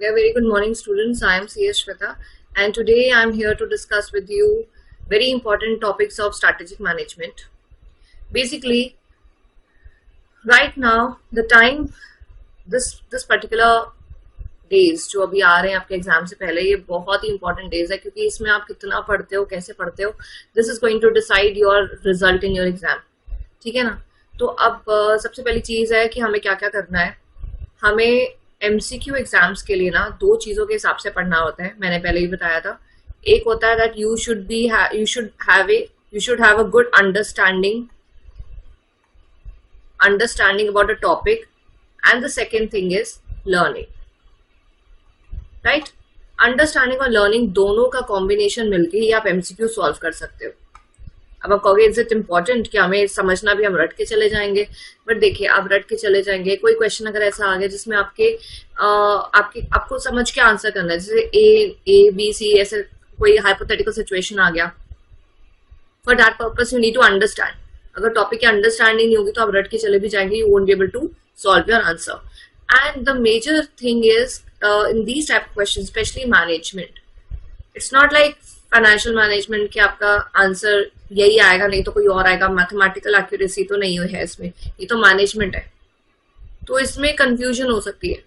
Okay, very good morning students. I am CS Shweta and today I am here to discuss with you very important topics of strategic management. Basically, right now the time this particular days जो अभी आ रहे हैं आपके exam से पहले, ये बहुत ही important days है क्योंकि इसमें आप कितना पढ़ते हो, कैसे पढ़ते हो, this is going to decide your result in your exam. ठीक है ना. तो अब सबसे पहली चीज है कि हमें क्या क्या करना है. हमें एमसीक्यू एग्जाम्स के लिए ना दो चीजों के हिसाब से पढ़ना होता है. मैंने पहले ही बताया था. एक होता है that you should have a good understanding about a topic and the second thing is learning. Right. Understanding और लर्निंग दोनों का कॉम्बिनेशन मिलके ही आप एमसीक्यू सॉल्व कर सकते हो. अब आप कहोगे इज इट इम्पोर्टेंट कि हमें समझना भी हम रट के चले जाएंगे. बट देखिए, आप रट के चले जाएंगे, कोई क्वेश्चन अगर ऐसा आ गया जिसमें आपको समझ के आंसर करना है, जैसे ए बी सी, ऐसे कोई हाइपोथेटिकल सिचुएशन आ गया, for that purpose you need to understand. अगर टॉपिक की अंडरस्टैंडिंग नहीं होगी तो आप रट के चले भी जाएंगे, you won't be able to solve your answer. And the major thing is in these type of questions, especially management, it's not like financial management कि आपका आंसर यही आएगा नहीं तो कोई और आएगा. मैथमेटिकल एक्यूरेसी तो नहीं है इसमें, ये तो मैनेजमेंट है. तो इसमें कंफ्यूजन हो सकती है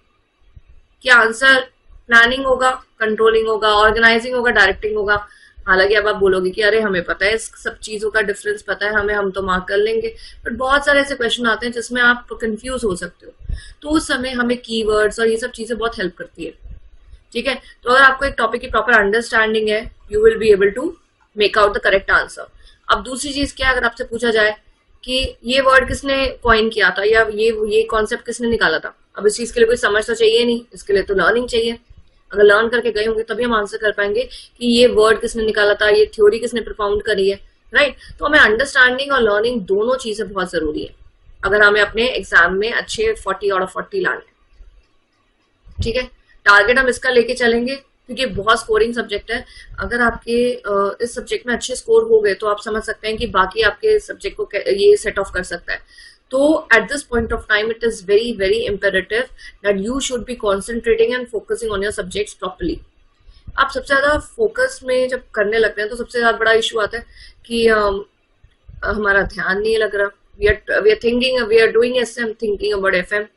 कि आंसर प्लानिंग होगा, कंट्रोलिंग होगा, ऑर्गेनाइजिंग होगा, डायरेक्टिंग होगा. हालांकि अब आप बोलोगे कि अरे हमें पता है, इस सब चीजों का डिफरेंस पता है हमें, हम तो मार्क कर लेंगे. बट बहुत सारे ऐसे क्वेश्चन आते हैं जिसमें आप कंफ्यूज हो सकते हो. तो उस समय हमें कीवर्ड्स और ये सब चीजें बहुत हेल्प करती है. ठीक है. तो अगर आपको एक टॉपिक की प्रॉपर अंडरस्टैंडिंग है, you will be able to make out the correct answer. अब दूसरी चीज क्या है, अगर आपसे पूछा जाए कि ये वर्ड किसने कॉइन किया था या ये कॉन्सेप्ट किसने निकाला था, अब इस चीज के लिए कोई समझ तो चाहिए नहीं, इसके लिए तो लर्निंग चाहिए. अगर लर्न करके गए होंगे तभी हम आंसर कर पाएंगे कि ये वर्ड किसने निकाला था, ये थ्योरी किसने प्रोपाउंड करी है. राइट. तो हमें अंडरस्टैंडिंग और लर्निंग दोनों चीजें बहुत जरूरी है अगर हमें अपने एग्जाम में अच्छे 40 आउट ऑफ 40 लाने. ठीक है. टारगेट हम इसका लेके चलेंगे क्योंकि बहुत स्कोरिंग सब्जेक्ट है. अगर आपके इस सब्जेक्ट में अच्छे स्कोर हो गए तो आप समझ सकते हैं कि बाकी आपके सब्जेक्ट को ये सेट ऑफ कर सकता है. तो at this point of time it is very very imperative that you should be concentrating and focusing on your subjects properly. आप सबसे ज्यादा फोकस में जब करने लगते हैं तो सबसे ज्यादा बड़ा इशू आता है कि हमारा ध्यान नहीं लग रहा. we are doing SM thinking about FM,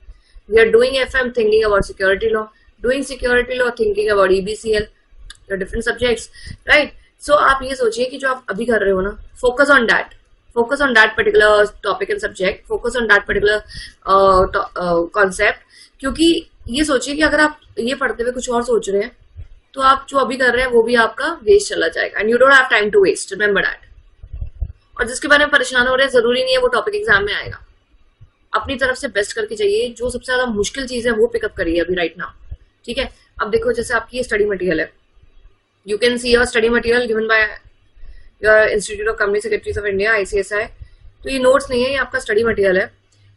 we are doing FM thinking about security law, doing security law thinking about EBCL, the different subjects. Right. So आप ये सोचिए कि जो आप अभी कर रहे हो ना, focus on that particular topic and subject, focus on that particular concept. क्योंकि ये सोचिए कि अगर आप ये पढ़ते हुए कुछ और सोच रहे हैं तो आप जो अभी कर रहे हैं वो भी आपका वेस्ट चला जाएगा. And you don't have time to waste, remember that. और जिसके बारे में परेशान हो रहे हैं जरूरी नहीं है वो टॉपिक एग्जाम में आएगा. अपनी तरफ से बेस्ट करके जाइए. जो सबसे ज्यादा मुश्किल चीज है वो पिकअप करिए अभी राइट नाउ. ठीक है. अब देखो, जैसे आपकी स्टडी मटेरियल है, you can see your study material given by your institute of company secretaries of India, ICSI. तो ये नोट्स नहीं है, ये आपका स्टडी मटेरियल है.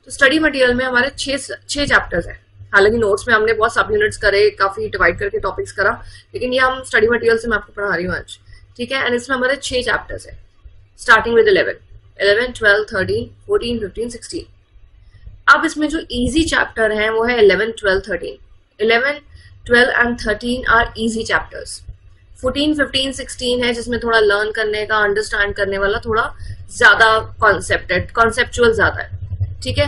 तो स्टडी मटेरियल में हमारे 6 चैप्टर्स हैं. हालांकि नोट्स में हमने बहुत सब यूनिट्स करे, काफी डिवाइड करके टॉपिक्स करा, लेकिन ये हम स्टडी मटेरियल से मैं आपको पढ़ा रही हूँ आज. ठीक है. एंड इसमें हमारे 6 चैप्टर्स है, स्टार्टिंग विद 11, 12, 13, 14, 15, 16. अब इसमें जो इजी चैप्टर है वो है 11, 12, 13. 11, 12 एंड 13 आर इजी चैप्टर्स. 14, 15, 16 है जिसमें थोड़ा लर्न करने का, अंडरस्टैंड करने वाला थोड़ा ज्यादा कॉन्सेप्चुअल ज्यादा है. ठीक है.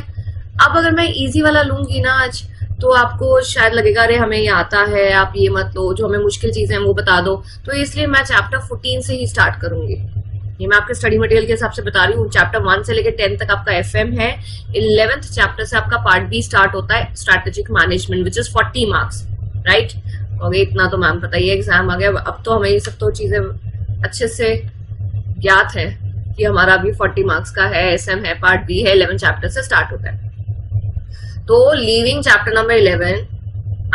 अब अगर मैं इजी वाला लूंगी ना आज तो आपको शायद लगेगा अरे हमें ये आता है, आप ये मत लो, जो हमें मुश्किल चीजें हैं वो बता दो. तो इसलिए मैं चैप्टर 14 से ही स्टार्ट करूंगी. ये मैं आपके स्टडी मटेरियल के हिसाब से बता रही हूँ. चैप्टर 1 से लेकर 10 तक आपका FM है. 11th चैप्टर से आपका पार्ट B स्टार्ट होता है, strategic management, which is 40 marks. Right. Okay. इतना तो मैम पता ही है, एग्जाम आ गया. अब तो हमें ये सब तो चीजें अच्छे से ज्ञात है कि हमारा अभी 40 मार्क्स का है, SM है, पार्ट B है, 11 चैप्टर से स्टार्ट होता है. तो leaving chapter number 11,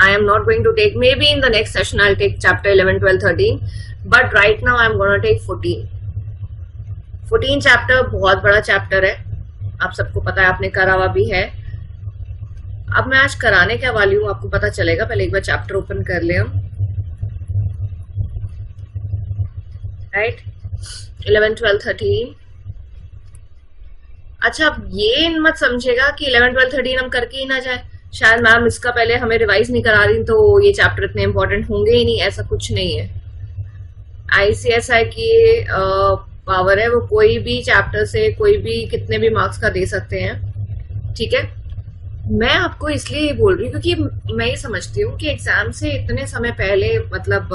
I am not going to take, maybe in the next session I will take chapter 11, 12, 13, but right now I am gonna take 14. 14 chapter बहुत बड़ा chapter है, आप सबको पता है, आपने करा हुआ भी है. अब मैं आज कराने क्या वाली हूँ आपको पता चलेगा. पहले एक बार चैप्टर ओपन कर ले हम. राइट. 11, 12, 13. अच्छा, अब ये मत समझेगा कि 11, 12, 13 हम करके ही ना जाए. शायद मैम इसका पहले हमें रिवाइज नहीं करा रही तो ये चैप्टर इतने इंपॉर्टेंट होंगे ही नहीं, ऐसा कुछ नहीं है। आईसीएसआई की पावर है, वो कोई भी चैप्टर से कोई भी कितने भी मार्क्स का दे सकते हैं, ठीक है। मैं आपको इसलिए ये बोल रही हूँ क्योंकि मैं ये समझती हूँ कि एग्जाम से इतने समय पहले, मतलब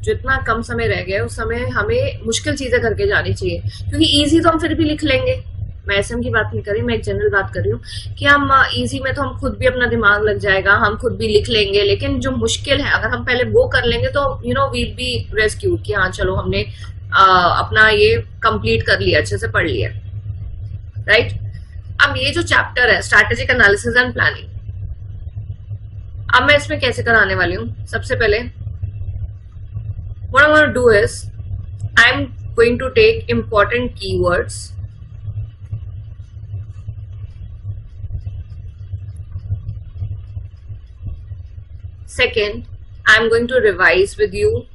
जो इतना कम समय रह गया है उस समय हमें मुश्किल चीजें करके जानी चाहिए, क्योंकि इजी तो हम फिर भी लिख लेंगे। मैं एसएम की बात नहीं कर रही, मैं एक जनरल बात कर रही हूँ कि हम इजी में तो हम खुद भी अपना दिमाग लग जाएगा, हम खुद भी लिख लेंगे, लेकिन जो मुश्किल है अगर हम पहले वो कर लेंगे तो you know we be rescue कि हाँ चलो हमने अपना ये कंप्लीट कर लिया, अच्छे से पढ़ लिया, राइट। अब ये जो चैप्टर है स्ट्रैटेजिक एनालिसिस एंड प्लानिंग, अब मैं इसमें कैसे कराने वाली हूँ। सबसे पहले what I'm going to do is I'm going to take important keywords, second I'm going to revise with you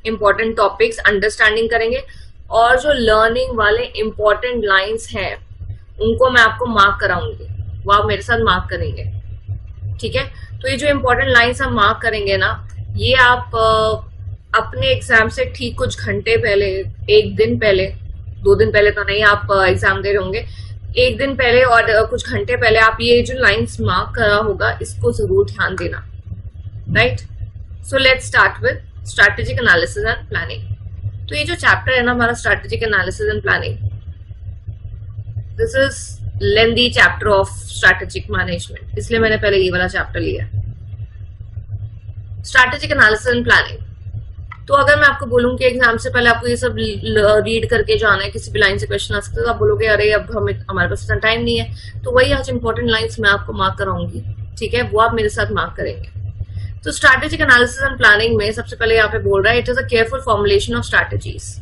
important topics, understanding करेंगे, और जो लर्निंग वाले important lines हैं उनको मैं आपको मार्क कराऊंगी, वो आप मेरे साथ मार्क करेंगे, ठीक है। तो ये जो इंपॉर्टेंट लाइंस हम मार्क करेंगे ना, ये आप अपने एग्जाम से ठीक कुछ घंटे पहले, एक दिन पहले, 2 दिन पहले तो नहीं, आप एग्जाम दे रहे होंगे, एक दिन पहले और कुछ घंटे पहले आप ये जो लाइंस मार्क करा होगा इसको जरूर ध्यान देना, right. So let's start with strategic analysis and planning. तो ये जो चैप्टर है ना हमारा strategic analysis and planning, this is lengthy chapter of strategic management, इसलिए मैंने पहले ये वाला चैप्टर लिया, स्ट्रैटेजिक एनालिसिस एंड प्लानिंग। तो अगर मैं आपको बोलूं कि एग्जाम से पहले आपको ये सब रीड करके जाना है, किसी भी लाइन से क्वेश्चन आ सकते हैं, तो आप बोलोगे अरे अब हमारे पास इतना टाइम नहीं है, तो वही आज इंपॉर्टेंट लाइंस मैं आपको मार्क कराऊंगी, ठीक है, वो आप मेरे साथ मार्क करेंगे। तो स्ट्रैटेजिक एनालिसिस एंड प्लानिंग में सबसे पहले यहाँ पे बोल रहा है it is a careful formulation of strategies.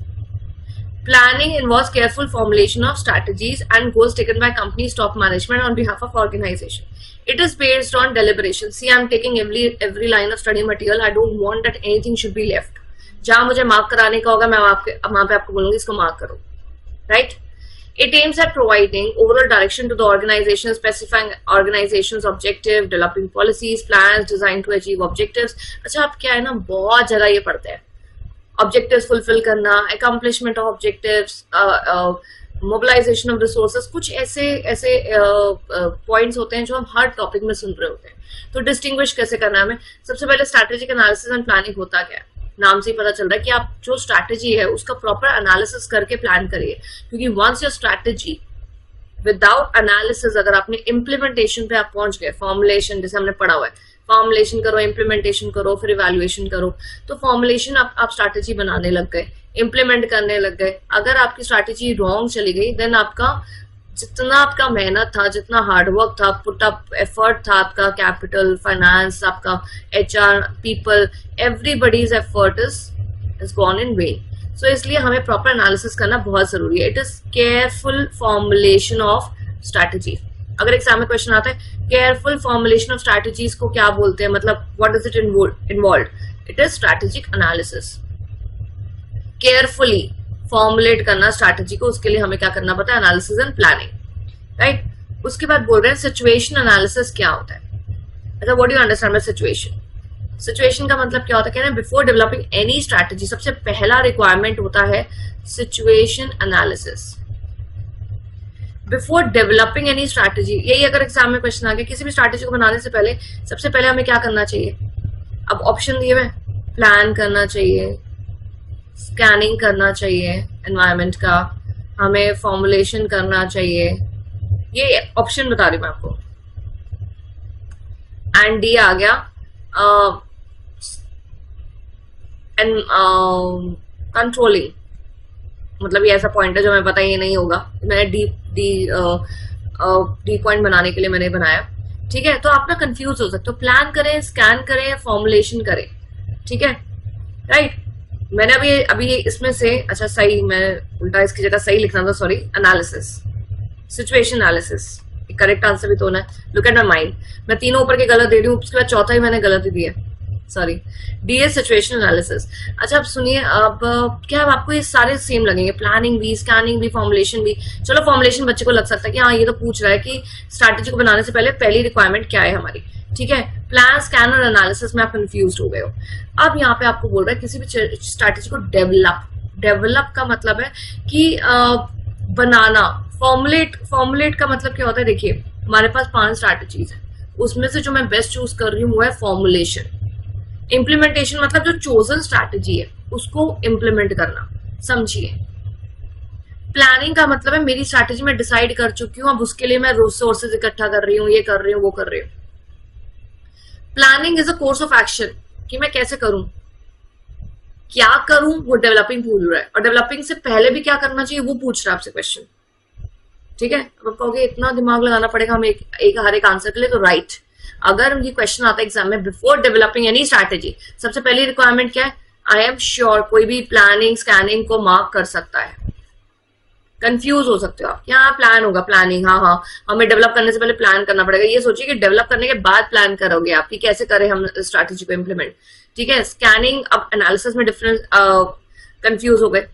Planning involves careful formulation of strategies and goals taken by company's top management on behalf of organization. It is based on deliberation. See, I'm taking every line of study material. I don't want that anything should be left. जहाँ मुझे mark कराने का होगा मैं वहां पे आपको बोलूंगी इसको मार्क करो, right? It aims at providing overall direction to the organization, specifying organization's objective, developing policies, plans designed to achieve objectives. अच्छा, आप क्या है ना बहुत जगह ये पढ़ते हैं, ऑब्जेक्टिव्स फुलफिल करना, accomplishment of objectives, mobilisation of resources, कुछ ऐसे ऐसे पॉइंट्स होते हैं जो हम हर टॉपिक में सुन रहे होते हैं। तो डिस्टिंग्विश कैसे करना है हमें, सबसे पहले स्ट्रैटेजिक एनालिसिस एंड प्लानिंग होता क्या है, नाम से ही पता चल रहा है कि आप जो स्ट्रैटेजी है उसका प्रॉपर एनालिसिस करके प्लान करिए, क्योंकि once your strategy without analysis, अगर आपने इम्प्लीमेंटेशन पे आप पहुंच गए, फॉर्मुलेशन जैसे हमने पढ़ा हुआ है, फॉर्मुलेशन करो, इम्प्लीमेंटेशन करो, फिर इवैल्यूएशन करो, तो फॉर्मुलेशन आप स्ट्रैटेजी बनाने लग गए, इम्प्लीमेंट करने लग गए, अगर आपकी स्ट्रैटेजी रॉन्ग चली गई देन आपका जितना आपका मेहनत था, जितना हार्डवर्क था, पुट अप एफर्ट था, आपका कैपिटल, फाइनेंस, आपका HR, people, everybody's effort is gone in vain. So इसलिए हमें प्रॉपर एनालिसिस करना बहुत जरूरी है। It is careful formulation of strategy. अगर एग्जाम में क्वेश्चन आता है केयरफुल फॉर्मुलेशन ऑफ स्ट्रैटेजीज को क्या बोलते हैं, मतलब what does it involve, it is strategic analysis. Carefully formulate करना स्ट्रैटेजी को, उसके लिए हमें क्या करना पड़ता है, एनालिसिस एंड प्लानिंग, राइट। उसके बाद बोल रहे हैं सिचुएशन एनालिसिस क्या होता है। अच्छा, what do you understand by situation? Situation का मतलब क्या होता है, कहना बिफोर डेवलपिंग एनी स्ट्रैटेजी सबसे पहला रिक्वायरमेंट होता है situation analysis. Before developing any strategy, यही अगर एग्जाम में क्वेश्चन आ गया, किसी भी स्ट्रैटेजी को बनाने से पहले सबसे पहले हमें क्या करना चाहिए, अब ऑप्शन दिए हुए, प्लान करना चाहिए, स्कैनिंग करना चाहिए एनवायरनमेंट का, हमें फॉर्मुलेशन करना चाहिए, ये ऑप्शन बता रही हूं मैं आपको। एंड डी आ गया कंट्रोलिंग, मतलब ये ऐसा पॉइंट है जो हमें पता ही नहीं होगा, मैंने डी पॉइंट बनाने के लिए मैंने बनाया, ठीक है। तो आप ना कंफ्यूज हो सकते हो, प्लान करें, स्कैन करें, फॉर्मुलेशन करें, ठीक है, राइट। मैंने अभी इसमें से, अच्छा सही, मैं उल्टा इसकी जगह सही लिखना था, sorry, analysis, situation analysis, correct answer भी तो होना है। लुक एट माई माइंड, मैं तीनों ऊपर के गलत दे रही हूँ, उसके बाद चौथा ही मैंने गलत ही दिया, सॉरी, डीएस सिचुएशन एनालिसिस। अच्छा अब सुनिए, अब क्या अब आपको ये सारे सेम लगेंगे, प्लानिंग भी, स्कैनिंग भी, फॉर्मुलेशन भी। चलो फॉर्मुलेशन बच्चे को लग सकता है कि हाँ ये तो पूछ रहा है कि स्ट्रैटेजी को बनाने से पहले पहली रिक्वायरमेंट क्या है हमारी, ठीक है। प्लान, स्कैन और एनालिसिस में आप कंफ्यूज हो गए हो। अब यहाँ पे आपको बोल रहा है किसी भी स्ट्रैटेजी को डेवलप। डेवलप का मतलब है कि बनाना। फॉर्मुलेट, फॉर्मुलेट का मतलब क्या होता है, देखिए हमारे पास 5 स्ट्रैटेजीज है, उसमें से जो मैं बेस्ट चूज कर रही हूँ वो है फॉर्मुलेशन। इम्प्लीमेंटेशन मतलब जो चोजन स्ट्रैटेजी है उसको इम्प्लीमेंट करना, समझिए। प्लानिंग का मतलब है मेरी स्ट्रैटेजी में डिसाइड कर चुकी हूँ, अब उसके लिए मैं रिसोर्सेज इकट्ठा कर रही हूँ, ये कर रही हूँ, वो कर रही हूँ। Planning is a course of action, कि मैं कैसे करूं, क्या करूं, वो डेवलपिंग पूछ रहा है। और डेवलपिंग से पहले भी क्या करना चाहिए वो पूछ रहा है आपसे क्वेश्चन, ठीक है। अब आप कहोगे इतना दिमाग लगाना पड़ेगा हमें हर एक आंसर के लिए, तो राइट। अगर ये क्वेश्चन आता है एग्जाम में, बिफोर डेवलपिंग एनी स्ट्रैटेजी, सबसे पहली रिक्वायरमेंट क्या है, आई एम श्योर। कोई भी प्लानिंग स्कैनिंग को मार्क कर सकता है। कंफ्यूज हो सकते हो आप, यहाँ प्लान होगा, प्लानिंग, हाँ हाँ हमें डेवलप करने से पहले प्लान करना पड़ेगा। ये सोचिए कि डेवलप करने के बाद प्लान करोगे आप कि कैसे करें हम स्ट्रैटेजी को इम्प्लीमेंट, ठीक है। स्कैनिंग, अब एनालिसिस में डिफरेंस, कंफ्यूज हो गए।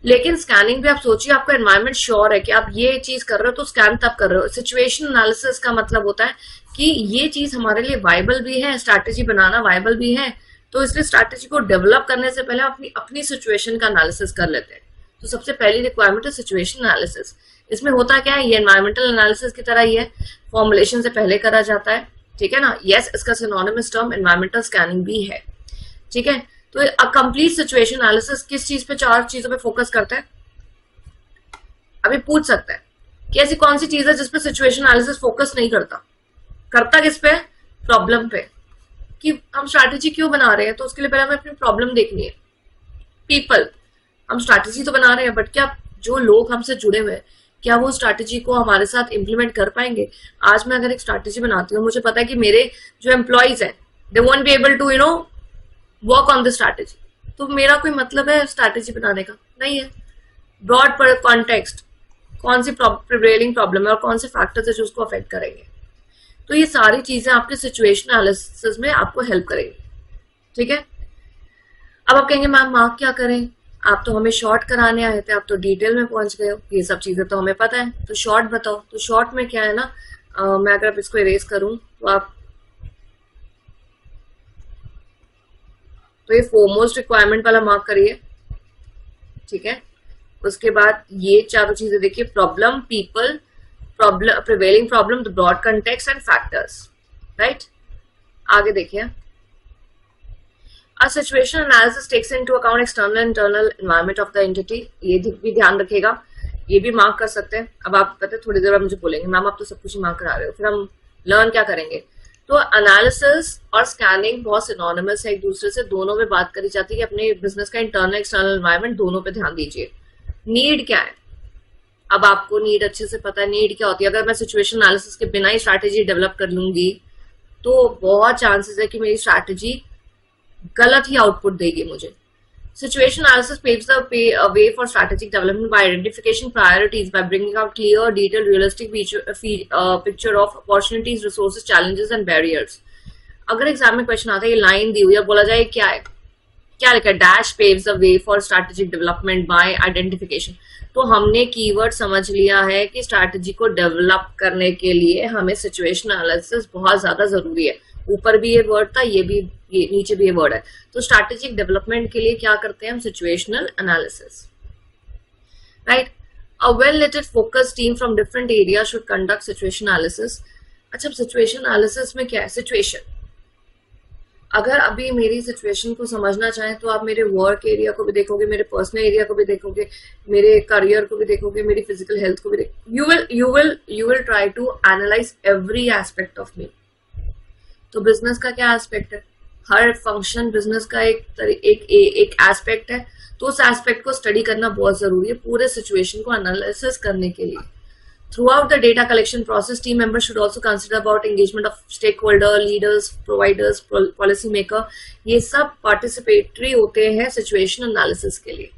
लेकिन स्कैनिंग भी आप सोचिए, आपका एनवायरमेंट श्योर है कि आप ये चीज कर रहे हो तो स्कैन तब कर रहे हो। सिचुएशन एनालिसिस का मतलब होता है कि ये चीज हमारे लिए वायबल भी है, स्ट्रैटेजी बनाना वायबल भी है, तो इसलिए स्ट्रैटेजी को डेवलप करने से पहले अपनी अपनी सिचुएशन का एनालिसिस कर लेते हैं। तो सबसे पहली रिक्वायरमेंट है सिचुएशन एनालिसिस। इसमें होता क्या है, ये एनवायरमेंटल एनालिसिस की तरह ही है, फॉर्मुलेशन से पहले करा जाता है, ठीक है ना। यस, इसका सिनोनिमस टर्म एनवायरमेंटल स्कैनिंग भी है, ठीक है। तो अ कंप्लीट सिचुएशन एनालिसिस किस चीज पे, 4 चीजों पे फोकस करता है। अभी पूछ सकता है कि ऐसी कौन सी चीज है जिसपे सिचुएशन एनालिसिस फोकस नहीं करता। करता किस पे, प्रॉब्लम पे, कि हम स्ट्रैटेजी क्यों बना रहे हैं, तो उसके लिए पहले हमें अपनी प्रॉब्लम देखनी है। पीपल, हम स्ट्रैटेजी तो बना रहे हैं, बट क्या जो लोग हमसे जुड़े हुए हैं, क्या वो स्ट्रैटेजी को हमारे साथ इंप्लीमेंट कर पाएंगे। आज मैं अगर एक स्ट्रैटेजी बनाती हूँ, मुझे पता है कि मेरे जो एम्प्लॉयज हैं, they won't be able to work on the strategy, तो मेरा कोई मतलब है स्ट्रैटेजी बनाने का नहीं है। ब्रॉड पर कॉन्टेक्स्ट, कौन सी प्रिवेलिंग प्रॉब्लम है और कौन से फैक्टर्स है जो उसको अफेक्ट करेंगे, तो ये सारी चीजें आपके सिचुएशन एनालिसिस में आपको हेल्प करेंगी, ठीक है। अब आप कहेंगे मैम मार्क क्या करें, आप तो हमें शॉर्ट कराने आए थे, आप तो डिटेल में पहुंच गए हो, ये सब चीजें तो हमें पता है, तो शॉर्ट बताओ। तो शॉर्ट में क्या है ना, मैं अगर इसको इरेज करूं तो आप, तो ये फोरमोस्ट रिक्वायरमेंट वाला मार्क करिए, ठीक है। उसके बाद ये चारों चीजें देखिए, problem, people, problem, prevailing problem, the broad context and factors, right. आगे देखिए, A situation analysis takes into account external and internal environment of the entity, ये भी ध्यान रखेगा, ये भी मार्क कर सकते हैं। अब आप पता है थोड़ी देर बाद मुझे बोलेंगे मैम आप तो सब कुछ ही मार्क करा रहे हो, फिर हम लर्न क्या करेंगे। तो एनालिसिस और स्कैनिंग बहुत सिनोनिमस है एक दूसरे से, दोनों में बात करी जाती है कि अपने बिजनेस का इंटरनल एक्सटर्नल एनवायरनमेंट दोनों पे ध्यान दीजिए। नीड क्या है, अब आपको नीड अच्छे से पता है, नीड क्या होती है। अगर मैं सिचुएशन एनालिसिस के बिना ही स्ट्रैटेजी डेवलप कर लूंगी तो बहुत चांसेस है कि मेरी स्ट्रैटेजी गलत ही आउटपुट देगी मुझे। Situation analysis paves the way for strategic development by identification priorities, by bringing out clear, detailed, realistic picture of opportunities, resources, challenges and barriers. अगर एग्जाम में क्वेश्चन आता है, ये लाइन दी हुई है, बोला जाए क्या है, क्या लिखा है, dash paves the way for strategic development bye identification, तो हमने कीवर्ड समझ लिया है कि स्ट्रैटेजी को डेवलप करने के लिए हमें सिचुएशन एनालिसिस बहुत ज्यादा जरूरी है। ऊपर भी ये वर्ड था, ये भी, ये नीचे भी ये वर्ड है। तो स्ट्रैटेजिक डेवलपमेंट के लिए क्या करते हैं हम, situational analysis, right. A well rated focus team from different area should conduct situation analysis. अच्छा, सिचुएशन एनालिसिस में क्या है, सिचुएशन, अगर अभी मेरी सिचुएशन को समझना चाहें तो आप मेरे वर्क एरिया को भी देखोगे, मेरे पर्सनल एरिया को भी देखोगे, मेरे करियर को भी देखोगे, मेरी फिजिकल हेल्थ को भी you will try to analyse every aspect of me. तो बिजनेस का क्या एस्पेक्ट है, हर फंक्शन बिजनेस का एक एस्पेक्ट है, तो उस एस्पेक्ट को स्टडी करना बहुत जरूरी है पूरे सिचुएशन को एनालिसिस करने के लिए। Throughout the data collection process, team members should also consider about engagement of stakeholder, leaders, providers, policy maker. ये सब पार्टिसिपेटरी होते हैं सिचुएशन एनालिसिस के लिए,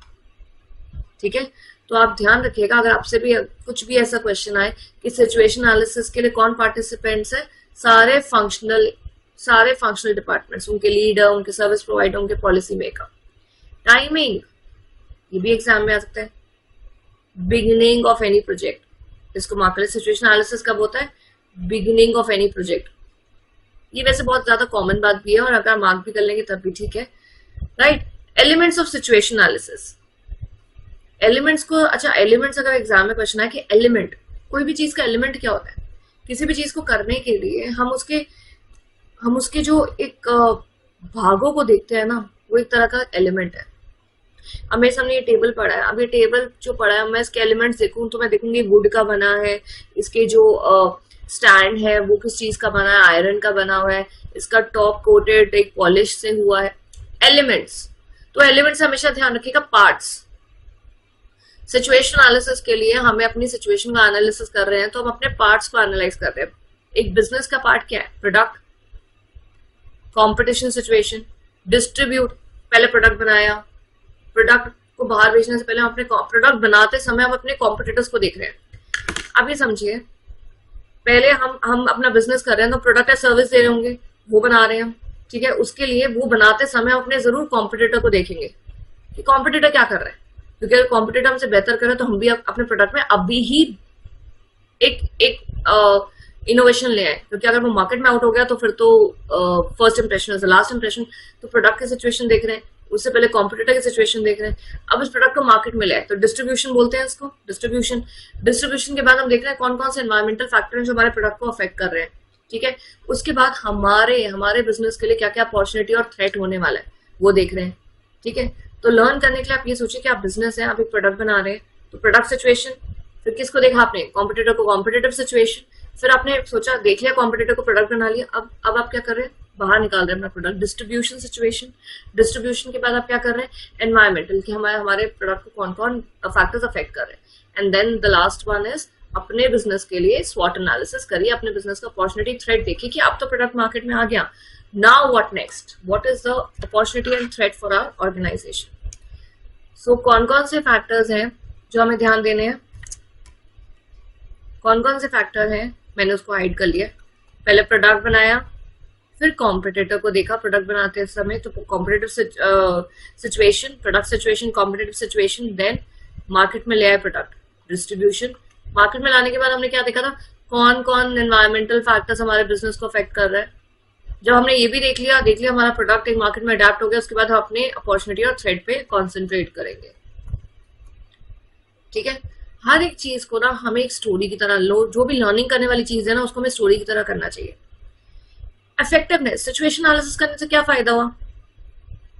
ठीक है। तो आप ध्यान रखिएगा, अगर आपसे भी कुछ भी ऐसा क्वेश्चन आए कि सिचुएशन एनालिसिस के लिए कौन पार्टिसिपेंट्स है, सारे फंक्शनल सारे फंक्शनल डिपार्टमेंट्स, उनके लीडर, उनके सर्विस प्रोवाइडर, उनके पॉलिसी मेकर। टाइमिंग, ये भी एग्जाम में आ सकता है। बिगिनिंग ऑफ एनी प्रोजेक्ट, इसको मार्क करें। सिचुएशन एनालिसिस कब होता है? Beginning of any project. ये वैसे बहुत ज्यादा कॉमन बात भी है, और अगर मार्क भी कर लेंगे तब भी ठीक है, right. Elements of situation analysis, elements को, अच्छा एलिमेंट्स अगर एग्जाम में पूछना है कि एलिमेंट, कोई भी चीज का एलिमेंट क्या होता है? किसी भी चीज को करने के लिए हम उसके जो एक भागों को देखते हैं ना, वो एक तरह का एलिमेंट है। अब मेरे सामने ये टेबल पड़ा है, अब ये टेबल जो पड़ा है, मैं इसके एलिमेंट्स देखूं तो मैं देखूंगी वुड का बना है, इसके जो स्टैंड है वो किस चीज का बना है, आयरन का बना हुआ है, इसका टॉप कोटेड एक पॉलिश से हुआ है। एलिमेंट्स, तो एलिमेंट्स हमेशा ध्यान रखिएगा। पार्ट्स, सिचुएशन एनालिसिस के लिए हमें अपनी सिचुएशन का एनालिसिस कर रहे हैं तो हम अपने पार्ट्स को एनालाइज कर रहे हैं। एक बिजनेस का पार्ट क्या है? प्रोडक्ट, कंपटीशन सिचुएशन, डिस्ट्रीब्यूट, पहले प्रोडक्ट बनाया, प्रोडक्ट को बाहर बेचने से पहले हम अपने प्रोडक्ट बनाते समय हम अपने कॉम्पिटिटर्स को देख रहे हैं। अब ये समझिए, पहले हम अपना बिजनेस कर रहे हैं तो प्रोडक्ट या सर्विस दे रहे होंगे, वो बना रहे हैं, ठीक है। उसके लिए वो बनाते समय हम अपने जरूर कॉम्पिटिटर को देखेंगे कि कॉम्पिटिटर क्या कर रहा है, क्योंकि अगर कॉम्पिटिटर हमसे बेहतर करे तो हम भी अपने प्रोडक्ट में अभी ही एक इनोवेशन ले आए, क्योंकि अगर वो मार्केट में आउट हो गया तो फिर तो first impression is last impression. तो प्रोडक्ट की सिचुएशन देख रहे हैं, उससे पहले कॉम्पिटिटर की सिचुएशन देख रहे हैं। अब इस प्रोडक्ट को मार्केट में ले आए तो डिस्ट्रीब्यूशन बोलते हैं इसको, डिस्ट्रीब्यूशन के बाद हम देख रहे हैं कौन कौन से एनवायरमेंटल फैक्टर हैं जो हमारे प्रोडक्ट को अफेक्ट कर रहे हैं, ठीक है। उसके बाद हमारे बिजनेस के लिए क्या क्या अपॉर्चुनिटी और थ्रेट होने वाला है वो देख रहे हैं, ठीक है। तो लर्न करने के लिए आप ये सोचिए कि आप बिजनेस है, आप एक प्रोडक्ट बना रहे हैं, तो प्रोडक्ट सिचुएशन, फिर किसको देखा आपने? कॉम्पिटिटर को, कॉम्पिटिटिव सिचुएशन, फिर आपने सोचा, देख लिया कॉम्पिटिटर को, प्रोडक्ट बना लिया, अब आप क्या कर रहे हैं? बाहर निकाल रहे हैं अपना प्रोडक्ट। डिस्ट्रीब्यूशन सिचुएशन, डिस्ट्रीब्यूशन के बाद आप क्या कर रहे हैं? एनवायरमेंटल, कि हमारे प्रोडक्ट को कौन कौन फैक्टर्स अफेक्ट कर रहे हैं। And then the last one is अपने बिजनेस के लिए स्वॉट एनालिसिस करिए, अपने बिजनेस का अपॉर्चुनिटी थ्रेट देखिए कि अब तो प्रोडक्ट मार्केट में आ गया, now what next, what is the opportunity and threat for our organisation. So कौन कौन से फैक्टर्स हैं जो हमें ध्यान देने हैं? कौन कौन से फैक्टर हैं? मैंने उसको हाइड कर लिया। पहले प्रोडक्ट बनाया, फिर कॉम्पिटिटर को देखा प्रोडक्ट बनाते समय, तो competitive situation, product situation, competitive situation, then market में ले आए प्रोडक्ट, डिस्ट्रीब्यूशन। मार्केट में लाने के बाद हमने क्या देखा था? कौन कौन एनवायरमेंटल फैक्टर्स हमारे बिजनेस को अफेक्ट कर रहा है। जब हमने ये भी देख लिया हमारा प्रोडक्ट एक मार्केट में अडेप्ट हो गया, उसके बाद हम अपने अपॉर्चुनिटी और थ्रेट पे कॉन्सेंट्रेट करेंगे, ठीक है। हर एक चीज को ना हमें एक स्टोरी की तरह लो, जो भी लर्निंग करने वाली चीज है ना उसको हमें स्टोरी की तरह करना चाहिए। इफेक्टिवनेस, सिचुएशन एनालिसिस करने से क्या फायदा हुआ?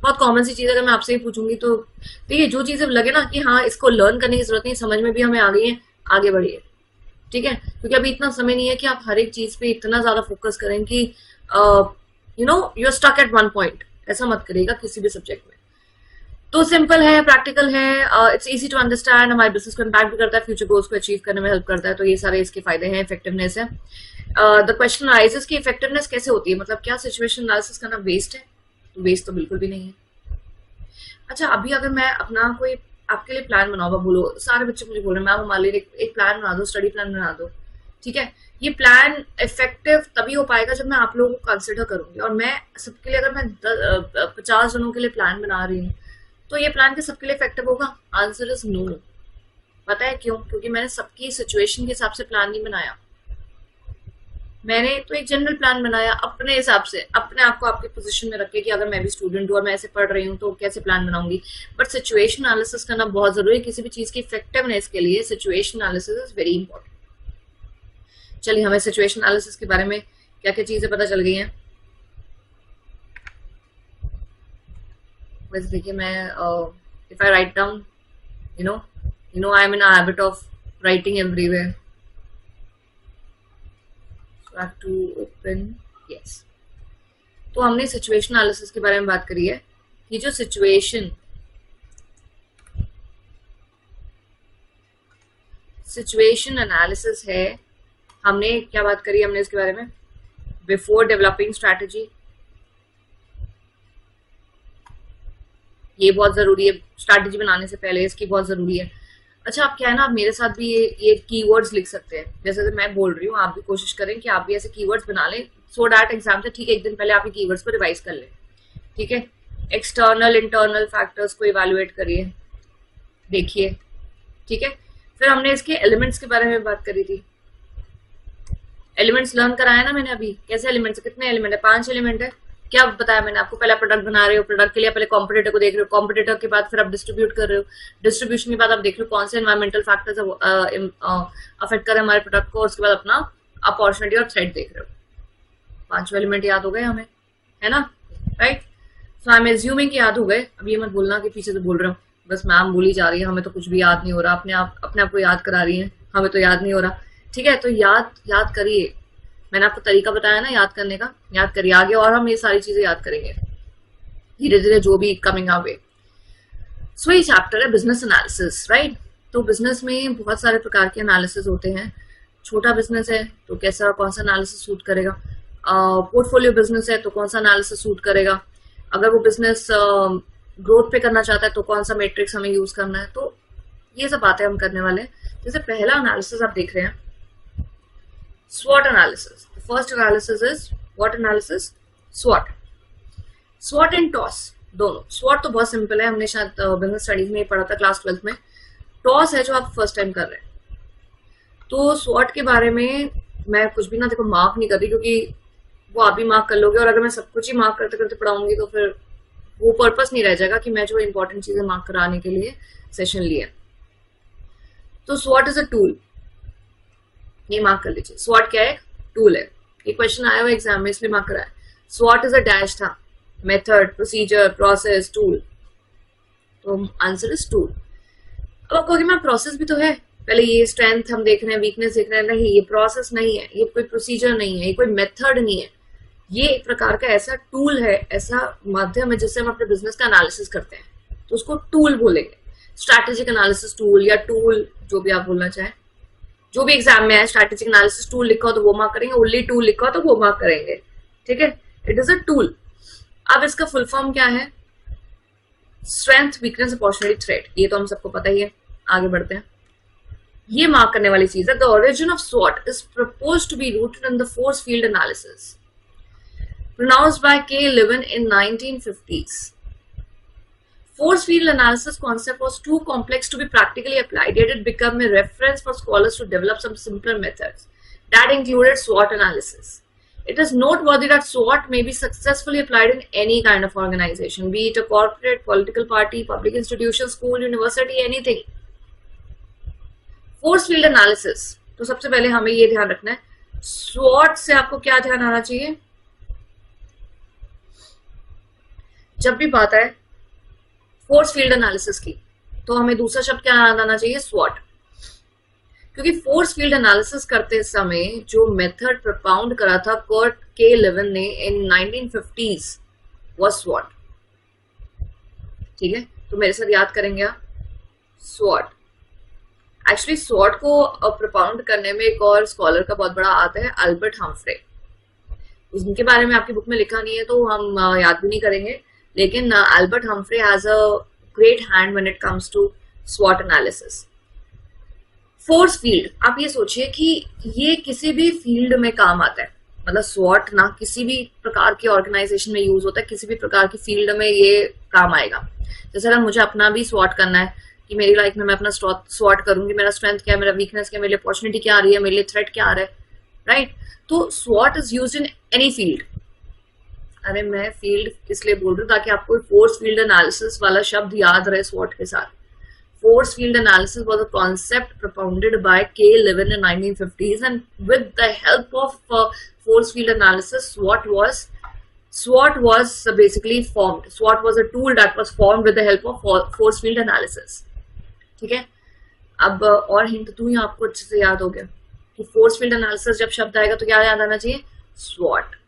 बहुत कॉमन सी चीज अगर मैं आपसे ही पूछूंगी तो देखिए, जो चीजें लगे ना कि हाँ इसको लर्न करने की जरूरत नहीं, समझ में भी हमें आ गई है, आगे बढ़िए, ठीक है। क्योंकि अभी इतना समय नहीं है कि आप हर एक चीज पे इतना ज्यादा फोकस करें कि you are stuck at one point, ऐसा मत करिएगा किसी भी सब्जेक्ट में। तो सिंपल है, प्रैक्टिकल है, इट्स इजी टू अंडरस्टैंड, हमारे बिजनेस को इम्पैक्ट भी करता है, फ्यूचर गोल्स को अचीव करने में हेल्प करता है। तो ये सारे इसके फायदे हैं, इफेक्टिवनेस है। द क्वेश्चन राइजेस कि इफेक्टिवनेस कैसे होती है, मतलब क्या सिचुएशन एनालिसिस करना वेस्ट है? वेस्ट तो बिल्कुल भी नहीं है। अच्छा, अभी अगर मैं अपना कोई आपके लिए प्लान बनाऊंगा, बोलो सारे बच्चे मुझे बोल रहे हैं मैम हमारे लिए एक प्लान बना दो, स्टडी प्लान बना दो, ठीक है। ये प्लान इफेक्टिव तभी हो पाएगा जब मैं आप लोगों को कंसिडर करूंगी, और मैं सबके लिए, अगर मैं 50 जनों के लिए प्लान बना रही हूँ तो ये प्लान के सबके लिए इफेक्टिव होगा? Answer is no. पता है क्यों? क्योंकि मैंने सबकी सिचुएशन के हिसाब से प्लान नहीं बनाया, मैंने तो एक जनरल प्लान बनाया अपने हिसाब से, अपने आप को आपकी पोजीशन में रख के कि अगर मैं भी स्टूडेंट हूँ और मैं ऐसे पढ़ रही हूँ तो कैसे प्लान बनाऊंगी। बट सिचुएशन एनालिसिस करना बहुत जरूरी है किसी भी चीज की इफेक्टिवनेस के लिए। Situation analysis is very important. चलिए, हमें सिचुएशन एनालिसिस के बारे में क्या क्या चीजें पता चल गई हैं। वैसे देखिए, मैं if I write down, you know I am in a habit of writing everywhere, so I have to open, yes. तो हमने सिचुएशन एनालिसिस के बारे में बात करी है कि जो सिचुएशन एनालिसिस है, हमने क्या बात करी, हमने इसके बारे में बिफोर डेवलपिंग स्ट्रैटेजी, ये बहुत जरूरी है, स्ट्रैटेजी बनाने से पहले इसकी बहुत जरूरी है। अच्छा, आप क्या है ना, आप मेरे साथ भी ये कीवर्ड्स लिख सकते हैं, जैसे कि मैं बोल रही हूँ, आप भी कोशिश करें कि आप भी ऐसे कीवर्ड्स बना लें, सो डैट एग्जाम से ठीक एक दिन पहले आप ये कीवर्ड्स को रिवाइज कर लें। ठीक है, एक्सटर्नल इंटरनल फैक्टर्स को इवेलुएट करिए, देखिए। ठीक है, फिर हमने इसके एलिमेंट्स के बारे में बात करी थी। एलिमेंट्स लर्न कराया ना मैंने अभी, कैसे एलिमेंट्स, कितने एलिमेंट है, 5 एलिमेंट है। क्या बताया मैंने आपको, पहले प्रोडक्ट बना रहे हो, प्रोडक्ट के लिए पहले कॉम्पिटिटर को देख रहे हो, कॉम्पिटिटर के बाद फिर आप डिस्ट्रीब्यूट कर रहे हो, डिस्ट्रीब्यूशन के बाद आप देख रहे हो कौन से एनवायरमेंटल फैक्टर्स अफेक्ट कर रहे हैं हमारे प्रोडक्ट को, और उसके बाद अपना अपॉर्चुनिटी और थ्रेट देख रहे हो। 5 एलिमेंट याद हो गए हमें, है ना, right. So I am assuming कि याद हो गए। अब ये मत बोलना कि पीछे से बोल रहे हो, बस मैम बोली जा रही है, हमें तो कुछ भी याद नहीं हो रहा, अपने आप को याद करा रही है, हमें तो याद नहीं हो रहा। ठीक है, तो याद करिए, मैंने आपको तरीका बताया ना याद करने का, याद करिए आगे, और हम ये सारी चीजें याद करेंगे धीरे धीरे जो भी कमिंग आवे। सो ये चैप्टर है बिजनेस एनालिसिस, राइट। तो बिजनेस में बहुत सारे प्रकार के एनालिसिस होते हैं। छोटा बिजनेस है तो कैसा कौन सा एनालिसिस सूट करेगा, पोर्टफोलियो बिजनेस है तो कौन सा एनालिसिस सूट करेगा, अगर वो बिजनेस ग्रोथ पे करना चाहता है तो कौन सा मैट्रिक्स हमें यूज करना है, तो ये सब बातें हम करने वाले हैं। जैसे पहला एनालिसिस आप देख रहे हैं, SWOT analysis. The first analysis is what analysis? SWOT. SWOT and TOS दोनों। SWOT तो बहुत सिंपल है, हमने शायद बिजनेस स्टडीज में पढ़ा था क्लास 12th में। TOS है जो आप फर्स्ट टाइम कर रहे हैं। तो SWOT के बारे में मैं कुछ भी ना देखो मार्क नहीं कर रही, क्योंकि वो आप भी मार्क कर लोगे, और अगर मैं सब कुछ ही मार्क करते करते पढ़ाऊंगी तो फिर वो पर्पस नहीं रह जाएगा कि मैं जो इंपॉर्टेंट चीजें मार्क कराने के लिए सेशन लिए। तो SWOT इज अ टूल, ये मार्क कर लीजिए। SWOT क्या है, टूल है। ये क्वेश्चन आया हुआ एग्जाम में इसलिए मार्क कराया। SWOT इज अ डैश था, मेथड, प्रोसीजर, प्रोसेस, टूल, तो आंसर इज टूल। अब आप कहोगे मैम प्रोसेस भी तो है, पहले ये स्ट्रेंथ हम देख रहे हैं, वीकनेस देख रहे हैं, नहीं ये प्रोसेस नहीं है, ये कोई प्रोसीजर नहीं है, ये कोई मेथड नहीं है, ये एक प्रकार का ऐसा टूल है, ऐसा माध्यम है जिससे हम अपने बिजनेस का एनालिसिस करते हैं, तो उसको टूल बोलेंगे। स्ट्रैटेजिक एनालिसिस टूल या टूल, जो भी आप बोलना चाहें, जो भी एग्जाम में है स्ट्रैटेजिक एनालिसिस टूल लिखा हो तो वो मार्क करेंगे, ओनली टूल लिखा हो तो वो मार्क करेंगे। ठीक है, इट इज अ टूल। अब इसका फुल फॉर्म क्या है, स्ट्रेंथ, वीकनेस, अपॉर्चुनिटी, थ्रेट, ये तो हम सबको पता ही है। आगे बढ़ते हैं, ये मार्क करने वाली चीज है। The origin of SWOT is proposed to be rooted in the force field analysis pronounced by K. Levin in 1950s. Force field analysis concept was too complex to be practically applied, yet it became a reference for scholars to develop some simpler methods that included SWOT analysis. It is noteworthy that SWOT may be successfully applied in any kind of organization, be it a corporate, political party, public institution, school, university, anything. Force field analysis, तो सबसे पहले हमें ये ध्यान रखना है, SWOT से आपको क्या ध्यान आना चाहिए, जब भी बात है फोर्स फील्ड एनालिसिस की, तो हमें दूसरा शब्द क्या याद आना चाहिए, SWOT। क्योंकि फोर्स फील्ड एनालिसिस करते समय जो मेथड प्रपाउंड करा था कर्ट के लेविन ने इन 1950s वो SWOT। ठीक है, तो मेरे साथ याद करेंगे आप, SWOT। एक्चुअली SWOT को प्रपाउंड करने में एक और स्कॉलर का बहुत बड़ा आता है, अल्बर्ट हम्फ्रे। उनके बारे में आपकी बुक में लिखा नहीं है तो हम याद भी नहीं करेंगे, लेकिन Albert Humphrey has a great hand when it comes to SWOT analysis. Force field, आप ये सोचिए कि ये किसी भी फील्ड में काम आता है, मतलब SWOT ना किसी भी प्रकार की ऑर्गेनाइजेशन में यूज होता है, किसी भी प्रकार की फील्ड में ये काम आएगा। जैसे अगर मुझे अपना भी SWOT करना है कि मेरी लाइफ में मैं अपना SWOT करूंगी, मेरा स्ट्रेंथ क्या है, मेरा वीकनेस क्या है, मेरे लिए अपॉर्चुनिटी क्या आ रही है, मेरे लिए थ्रेट क्या आ रहा है, राइट। तो SWOT is used in any field. अरे मैं फील्ड इसलिए बोल रही हूँ ताकि आपको फोर्स फील्ड एनालिसिस वाला शब्द याद रहे SWOT के साथ। Force field analysis was a concept propounded by K. Levin in 1950s, and with the help of force field analysis, SWOT was basically formed. SWOT was a tool that was formed with the help of force field analysis. ठीक है, अब और hint दूं या आपको अच्छे से याद हो गया कि फोर्स फील्ड एनालिसिस जब शब्द आएगा तो क्या याद आना चाहिए, SWOT,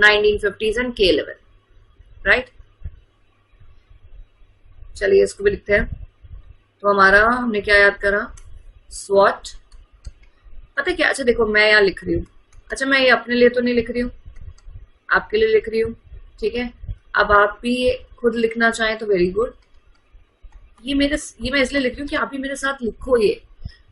1950s and K. Levin, right. चलिए इसको भी लिखते हैं। तो हमारा हमने क्या याद करा, SWOT। पता है क्या, अच्छा देखो मैं यहाँ लिख रही हूँ, अच्छा मैं ये अपने लिए तो नहीं लिख रही हूँ, आपके लिए लिख रही हूँ, ठीक है। अब आप भी खुद लिखना चाहें तो वेरी गुड। ये मैं इसलिए लिख रही हूँ कि आप भी मेरे साथ लिखो ये।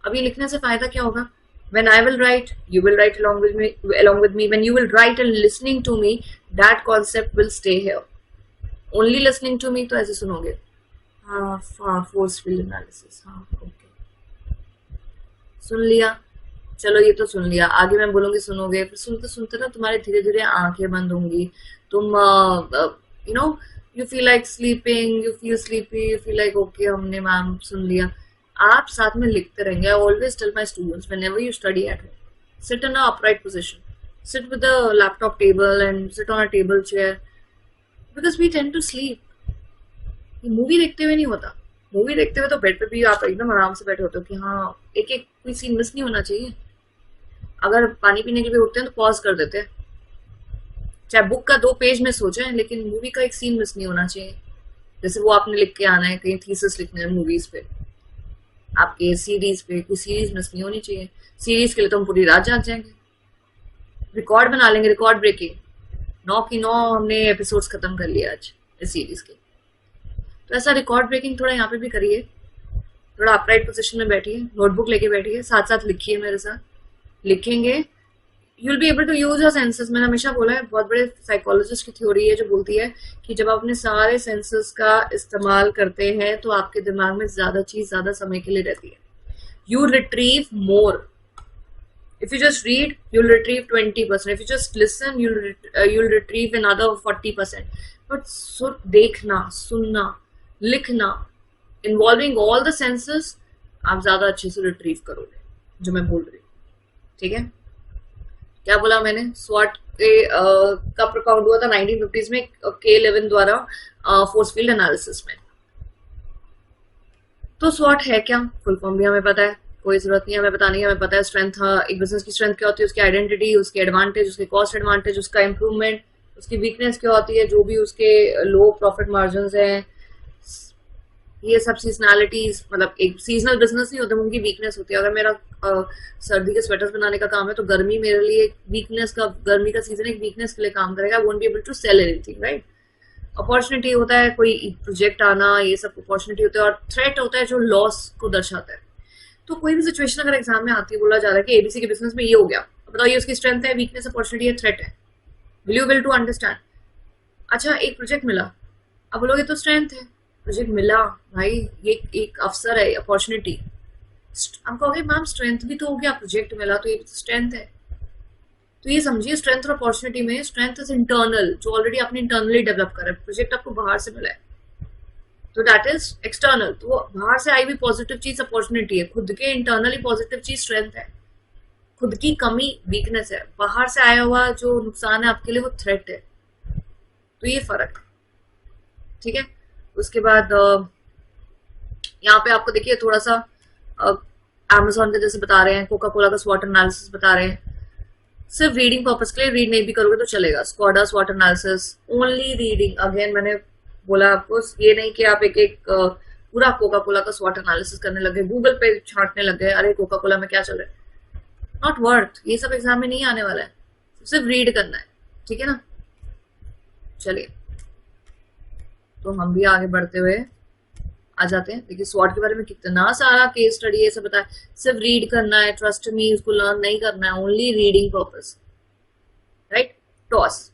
अब ये लिखने से फायदा क्या होगा? When I will write, you will write along with me. Along with me, when you will write and listening to me, that concept will stay here. Only listening to me तो ऐसे सुनोगे। हाँ, force field analysis, हाँ, okay, सुन लिया। चलो ये तो सुन लिया, आगे मैं बोलूंगी सुनोगे, फिर सुनते सुनते ना तुम्हारे धीरे धीरे आंखें बंद होंगी, तुम you know you feel like sleeping, you feel sleepy, you feel like okay हमने मैम सुन लिया। आप साथ में लिखते रहेंगे। I always tell my students whenever you study at home, sit in a upright position, sit with a laptop table and sit on a table chair, because we tend to sleep. ये movie देखते हुए नहीं होता। Movie देखते हुए तो bed पे भी आप एकदम आराम से बैठे होते हो कि हाँ एक एक कोई सीन मिस नहीं होना चाहिए। अगर पानी पीने के लिए उठते हैं तो पॉज कर देते हैं, चाहे बुक का 2 पेज मिस हो जाए, लेकिन मूवी का एक सीन मिस नहीं होना चाहिए। जैसे वो आपने लिख के आना है, कहीं थीसिस लिखना है मूवीज पे, आपके सीरीज पे, कोई सीरीज मिस नहीं होनी चाहिए। सीरीज के लिए तो हम पूरी रात जाग जाएंगे, रिकॉर्ड बना लेंगे, रिकॉर्ड ब्रेकिंग 9 की 9 हमने एपिसोड्स खत्म कर लिया आज इस सीरीज के। तो ऐसा रिकॉर्ड ब्रेकिंग थोड़ा यहाँ पे भी करिए, थोड़ा अपराइट पोजीशन में बैठिए, नोटबुक लेके बैठिए, साथ साथ लिखिए मेरे साथ। लिखेंगे you will be able to use your senses. मैंने हमेशा बोला है, बहुत बड़े साइकोलॉजिस्ट की थ्योरी है जो बोलती है कि जब आप अपने सारे सेंसेस का इस्तेमाल करते हैं तो आपके दिमाग में ज्यादा चीज ज्यादा समय के लिए रहती है। You retrieve more. If you just read, you'll retrieve 20%. If you just listen, you'll retrieve another 40%. But देखना, सुनना, लिखना, involving all the senses, आप ज्यादा अच्छे से रिट्रीव करोगे, जो मैं बोल रही हूँ। ठीक है? क्या बोला मैंने? स्वॉट के कब प्रकाउंट हुआ था 1950s में K11 द्वारा फोर्स फील्ड एनालिसिस में। तो स्वॉट है क्या? फुल फॉर्म भी हमें पता है, कोई जरूरत नहीं है हमें बताने की, हमें पता है स्ट्रेंथ, एक बिजनेस की स्ट्रेंथ क्या होती है, उसकी आइडेंटिटी, उसके एडवांटेज, उसके कॉस्ट एडवांटेज, उसका इंप्रूवमेंट, उसकी वीकनेस क्या होती है, जो भी उसके लो प्रॉफिट मार्जिन हैं, ये सब सीजनैलिटीज। मतलब एक सीजनल बिजनेस नहीं होता, उनकी वीकनेस होती है। अगर मेरा सर्दी के स्वेटर्स बनाने का काम है तो गर्मी मेरे लिए वीकनेस का, गर्मी का सीजन एक वीकनेस के लिए काम करेगा। Won't be able to sell anything, right? Opportunity होता है कोई प्रोजेक्ट आना, ये सब अपॉर्चुनिटी होता है, और थ्रेट होता है जो लॉस को दर्शाता है। तो कोई भी सिचुएशन अगर एग्जाम में आती है, बोला जा रहा है कि एबीसी के बिजनेस में ये हो गया, बताओ ये उसकी स्ट्रेंथ है, वीकनेस, अपॉर्चुनिटी है, थ्रेट है। Will you will to understand? अच्छा एक प्रोजेक्ट मिला, अब बोलोगे तो स्ट्रेंथ है, प्रोजेक्ट मिला भाई, ये एक अवसर है, अपॉर्चुनिटी। हम कहोगे मैम स्ट्रेंथ भी तो हो गया, प्रोजेक्ट मिला तो ये स्ट्रेंथ है। तो ये समझिए स्ट्रेंथ और अपॉर्चुनिटी में स्ट्रेंथ इज इंटरनल, जो ऑलरेडी आपने इंटरनली डेवलप करा है। प्रोजेक्ट आपको बाहर से मिला है तो दैट इज एक्सटर्नल, तो बाहर से आई हुई पॉजिटिव चीज अपॉर्चुनिटी है, खुद के इंटरनली पॉजिटिव चीज स्ट्रेंथ है, खुद की कमी वीकनेस है, बाहर से आया हुआ जो नुकसान है आपके लिए वो थ्रेट है। तो ये फर्क है, ठीक है? उसके बाद यहाँ पे आपको देखिए थोड़ा सा अमेजोन के जैसे बता रहे हैं, कोका कोला का स्वॉट एनालिसिस बता रहे हैं। सिर्फ रीडिंग पर्पस के लिए, रीड नहीं भी करोगे तो चलेगा। स्क्वाडा स्वॉट एनालिसिस, ओनली रीडिंग। अगेन मैंने बोला आपको, ये नहीं कि आप एक एक पूरा कोका कोला का स्वॉट एनालिसिस करने लगे, गूगल पे छांटने लगे, अरे कोका कोला में क्या चल रहा है। नॉट वर्थ, ये सब एग्जाम में नहीं आने वाला है, सिर्फ रीड करना है, ठीक है ना? चलिए तो हम भी आगे बढ़ते हुए आ जाते हैं। देखिए स्वॉट के बारे में कितना सारा केस स्टडी ये सब बताया, सिर्फ रीड करना है, ट्रस्ट मी, उसको लर्न नहीं करना है, only reading purpose, right? Toss,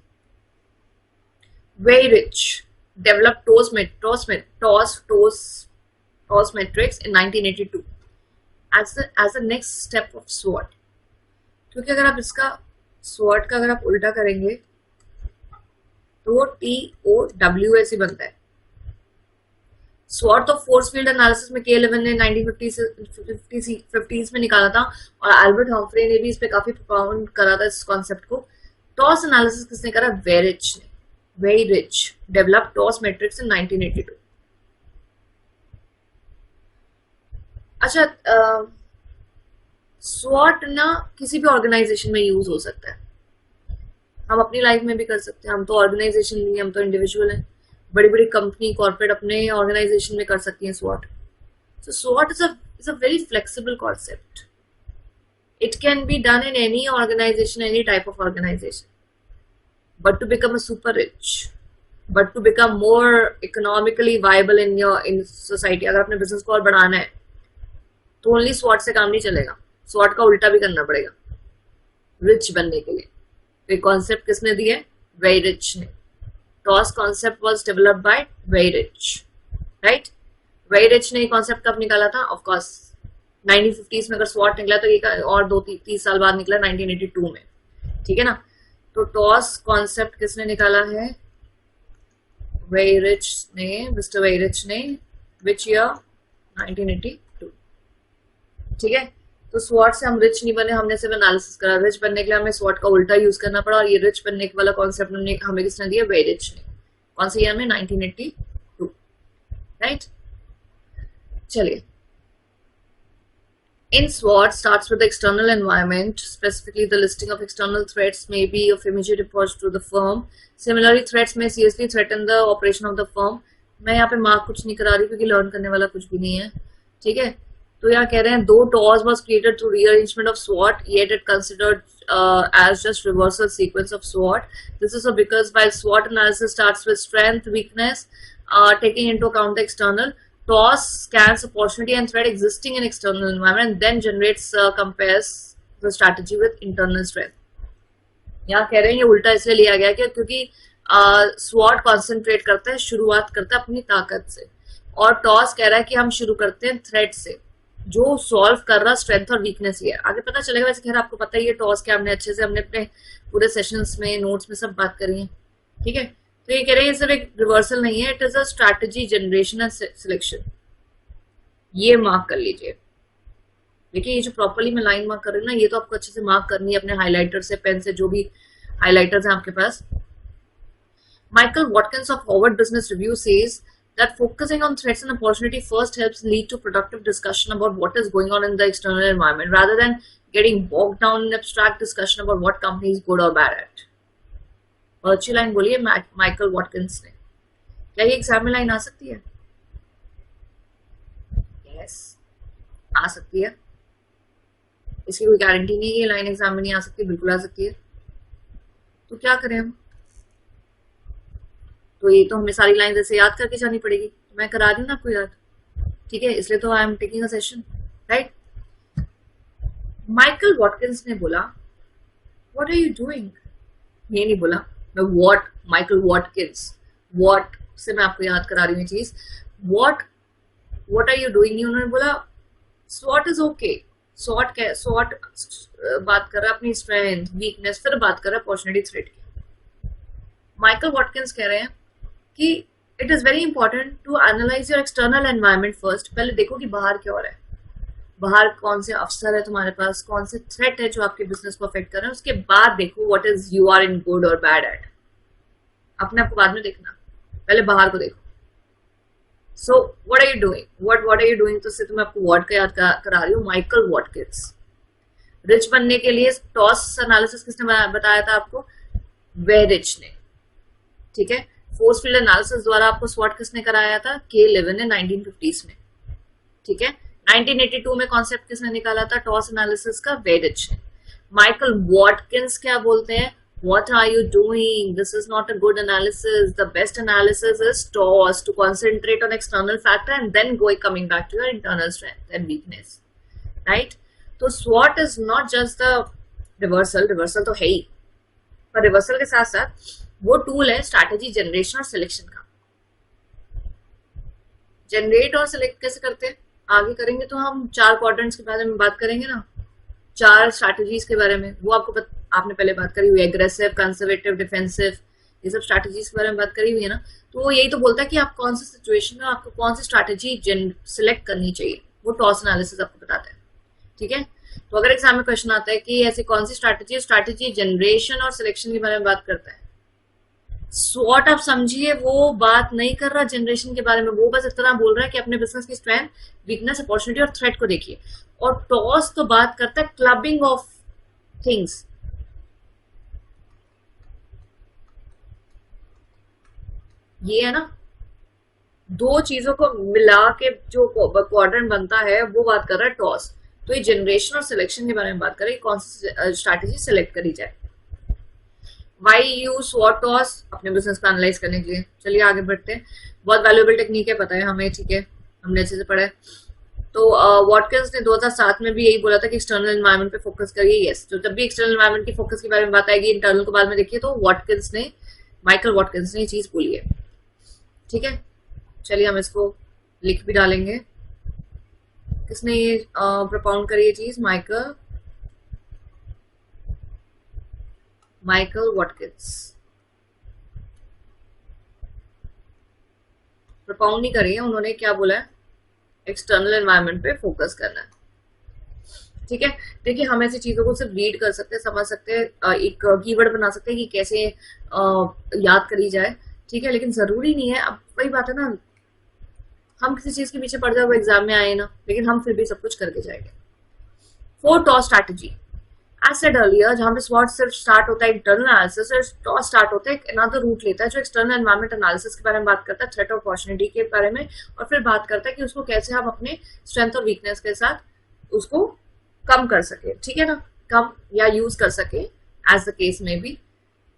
very rich, developed TOS metrics in 1982 as the next step of SWOT। क्योंकि अगर आप इसका SWOT का अगर आप उल्टा करेंगे तो वो TOWS ही बनता है। SWOT तो फोर्स फील्ड एनालिसिस में K11 ने 1950s में निकाला था, और एल्बर्ट हम्फ्रे ने भी इस पे काफी प्रोपाउंड करा था इस कॉन्सेप्ट को। टॉस एनालिसिस किसने करा? वेरिच ने। Very rich, developed TOS metrics in 1982। अच्छा SWOT ना किसी भी ऑर्गेनाइजेशन में यूज हो सकता है, हम अपनी लाइफ में भी कर सकते हैं। हम तो ऑर्गेनाइजेशन नहीं, हम तो इंडिविजुअल हैं। बड़ी बड़ी कंपनी, कॉर्पोरेट अपने ऑर्गेनाइजेशन में कर सकती हैं SWOT। So SWOT is a very flexible concept. It can be done in any organization, any type of organization. But to become a super rich, but to become more economically viable in society, अगर अपने business को और बढ़ाना है तो only स्वॉट से काम नहीं चलेगा, स्वॉट का उल्टा भी करना पड़ेगा रिच बनने के लिए। तो ये कॉन्सेप्ट किसने दिया है? वेरी रिच ने। Toss concept was developed by very rich, right. Very rich ने ये कॉन्सेप्ट कब निकाला था? ऑफ कोर्स 1950s में। अगर स्वॉट निकला तो ये और 2-30 साल बाद निकला 1982 में, ठीक है ना। तो टॉस कॉन्सेप्ट किसने निकाला है? वेरी रिच ने, मिस्टर वेरी रिच ने। Which year? 1982, ठीक है। तो स्वॉट से हम रिच नहीं बने, हमने सिर्फ एनालिसिस करा। रिच बनने के लिए हमें स्वॉट का उल्टा यूज करना पड़ा, और ये रिच बनने के वाला कॉन्सेप्ट हमें किसने दिया? वेरी रिच ने। कौन से ईयर में? 1982, राइट। चलिए, in SWOT starts with the external environment, specifically the listing of external threats may be of immediate importance to the firm. Similarly, threats may seriously threaten the operation of the firm. मैं यहाँ पे mark कुछ नहीं करा रही क्योंकि learn करने वाला कुछ भी नहीं है, ठीक है। तो यहाँ कह रहे हैं दो TOS was created through rearrangement of SWOT, yet it considered as just reversal sequence of SWOT. This is because while SWOT analysis starts with strength, weakness, taking into account the external, TOS scans opportunity and threat existing in external environment and then generates compares the strategy with internal strength. यहाँ कह रहे हैं ये उल्टा इसलिए लिया गया क्योंकि SWOT कॉन्सेंट्रेट करता है, शुरुआत करता है अपनी ताकत से, और टॉस कह रहा है कि हम शुरू करते हैं थ्रेट से, जो सॉल्व कर रहा स्ट्रेंथ और वीकनेस ही है। आगे पता चलेगा, वैसे खैर आपको पता ही है टॉस क्या, हमने अच्छे से हमने अपने पूरे सेशंस में नोट्स में सब बात करी है, ठीक है। तो ये कह रहे हैं सिर्फ एक रिवर्सल नहीं है, it is a strategy generation and selection. ये मार्क कर लीजिए। देखिए, ये जो प्रॉपर्ली मैं लाइन मार्क कर रही हूँ ना, ये तो आपको अच्छे से मार्क करनी है अपने हाइलाइटर से, पेन से, जो भी हाइलाइटर्स हैं आपके पास। Michael Watkins of Harvard Business Review says that focusing on threats and opportunity first helps lead to productive discussion about what is going on in the external environment rather than getting bogged down in abstract discussion about what company is good or bad at. और अच्छी line बोली है Michael Watkins ने। क्या ये exam में line आ सकती है? यस, आ सकती है। इसकी कोई गारंटी नहीं है ये लाइन एग्जाम में नहीं आ सकती, बिल्कुल आ सकती है। तो क्या करें हम? तो ये तो हमें सारी लाइन ऐसे याद करके जानी पड़ेगी। तो मैं करा रही हूँ ना आपको याद, ठीक है, इसलिए तो I am taking a session, right. Michael Watkins ने बोला व्हाट आर यू डूइंग, ये नहीं बोला मैं व्हाट, माइकल वॉटकिंस, व्हाट से मैं आपको याद करा रही हूँ चीज, व्हाट आर यू डूइंग, उन्होंने बोला स्वॉट इज ओके। स्वॉट बात कर रहा है अपनी स्ट्रेंथ, वीकनेस, फिर बात कर रहा है अपॉर्चुनिटी थ्रेट की। माइकल वॉटकिंस कह रहे हैं कि it is very important to analyse your external environment first. पहले देखो कि बाहर क्या हो रहा है, बाहर कौन से अफसर है तुम्हारे पास, कौन से थ्रेट है जो आपके बिजनेस को अफेक्ट कर रहे हैं, उसके बाद देखो what is you are in good और बैड एट। अपने आपको बाद में देखना, पहले बाहर को देखो। So what are you doing, what are you doing, तो इससे तो मैं आपको वर्ड का याद करा रही हूँ, माइकल वॉटकिंस। रिच बनने के लिए टॉस एनालिसिस किसने बताया था आपको? वेरी रिच ने, ठीक है। फोर्स फील्ड एनालिसिस द्वारा आपको स्वॉट किसने कराया था? के लेविन ने 1950s में, ठीक है। 1982 में कॉन्सेप्ट किसने निकाला था टॉस एनालिसिस का? वेरी रिच ने। माइकल वॉटकिंस क्या बोलते हैं? What are you doing? This is not a good analysis. The best analysis is TOS, to concentrate on external factor and then coming back to your internal strength and weakness, right? So SWOT is not just the reversal तो है ही, पर reversal के साथ साथ वो tool है strategy generation और selection का। जनरेट और सिलेक्ट कैसे करते हैं आगे करेंगे, तो हम 4 क्वाड्रेंट्स के बारे में बात करेंगे ना, 4 स्ट्रैटेजीज के बारे में, वो आपको आपने पहले बात करी हुई है, एग्रेसिव, कंजर्वेटिव, डिफेंसिव, ये सब स्ट्रैटेजीज के बारे में बात करी हुई है ना। तो वो यही तो बोलता है कि आप कौन सी सिचुएशन में आपको कौन सी स्ट्रैटेजी सिलेक्ट करनी चाहिए, वो टॉस एनालिसिस आपको बताता है, ठीक है। तो अगर एग्जाम में क्वेश्चन आता है कि ऐसी कौन सी स्ट्रैटेजी जनरेशन और सिलेक्शन के बारे में बात करता है, स्वॉट आप समझिए वो बात नहीं कर रहा जनरेशन के बारे में, वो बस इतना बोल रहा है कि अपने बिजनेस की स्ट्रेंथ, वीकनेस, अपॉर्चुनिटी और थ्रेट को देखिए। और टॉस तो बात करता है क्लबिंग ऑफ थिंग्स। ये है ना, 2 चीजों को मिला के जो क्वाड्रेंट बनता है वो बात कर रहा है टॉस। तो ये जनरेशन और सिलेक्शन के बारे में बात कर रहे हैं, कौन सी स्ट्रैटेजी सिलेक्ट करी जाए। वाई यूज स्वॉट टॉस अपने बिजनेस को एनालाइज करने के लिए। चलिए आगे बढ़ते हैं। बहुत वैल्यूएबल टेक्निक है, पता है हमें, ठीक है, हमने अच्छे से पढ़ा है। तो वॉटकिंस ने 2007 में भी यही बोला था कि एक्सटर्नल एनवायरनमेंट पे फोकस करिए। यस, तो जब भी एक्सटर्नल एनवायरनमेंट की फोकस के बारे में बात आएगी, इंटरनल को बाद में देखिए, तो वॉटकिंस ने, माइकल वॉटकिंस ने ये चीज बोली है, ठीक है। चलिए हम इसको लिख भी डालेंगे। किसने ये प्रपोज करी ये चीज? Michael Watkins. प्रपोज नहीं करी है उन्होंने, क्या बोला है? एक्सटर्नल एनवायरनमेंट पे फोकस करना है, ठीक है। देखिए हम ऐसी चीजों को सिर्फ रीड कर सकते हैं, समझ सकते हैं, एक कीवर्ड बना सकते हैं कि कैसे याद करी जाए, ठीक है, लेकिन जरूरी नहीं है। अब वही बात है ना, हम किसी चीज के पीछे पड़ जाए, वो एग्जाम में आए ना, लेकिन हम फिर भी सब कुछ करके जाएंगे। 4 TOWS strategy, as said earlier, जहां पे स्वॉट सिर्फ स्टार्ट होता है इंटरनल एनालिसिस, टॉस स्टार्ट होता है एक अनदर रूट लेता है जो एक्सटर्नल एनवायरमेंट एनालिसिस के बारे में बात करता है, थ्रेट और अपॉर्चुनिटी के बारे में, और फिर बात करता है कि उसको कैसे हम अपने स्ट्रेंथ और वीकनेस के साथ उसको कम कर सके, ठीक है ना, कम या यूज कर सके, as the case may be.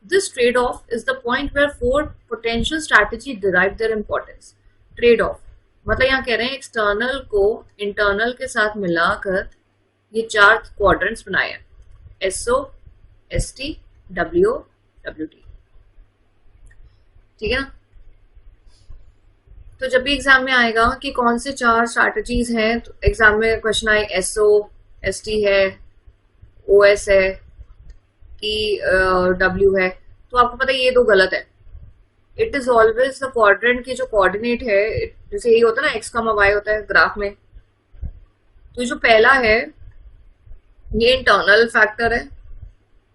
This trade off is the point where 4 potential strategy derive their importance. Trade off मतलब यहाँ कह रहे हैं एक्सटर्नल को इंटरनल के साथ मिलाकर ये 4 क्वाड्रेंट्स बनाए हैं, एसओ, एसटी, डब्ल्यू, डब्ल्यूटी, ठीक है ना। तो जब भी एग्जाम में आएगा कि कौन से 4 स्ट्रैटेजीज हैं, तो एग्जाम में क्वेश्चन आए एसओ, एसटी है, ओएस है कि डब्ल्यू है, तो आपको पता है ये 2 गलत है। It is always the quadrant की जो कोऑर्डिनेट है, जैसे यही होता है ना, एक्स कॉमा वाई होता है ग्राफ में, तो जो पहला है ये इंटरनल फैक्टर है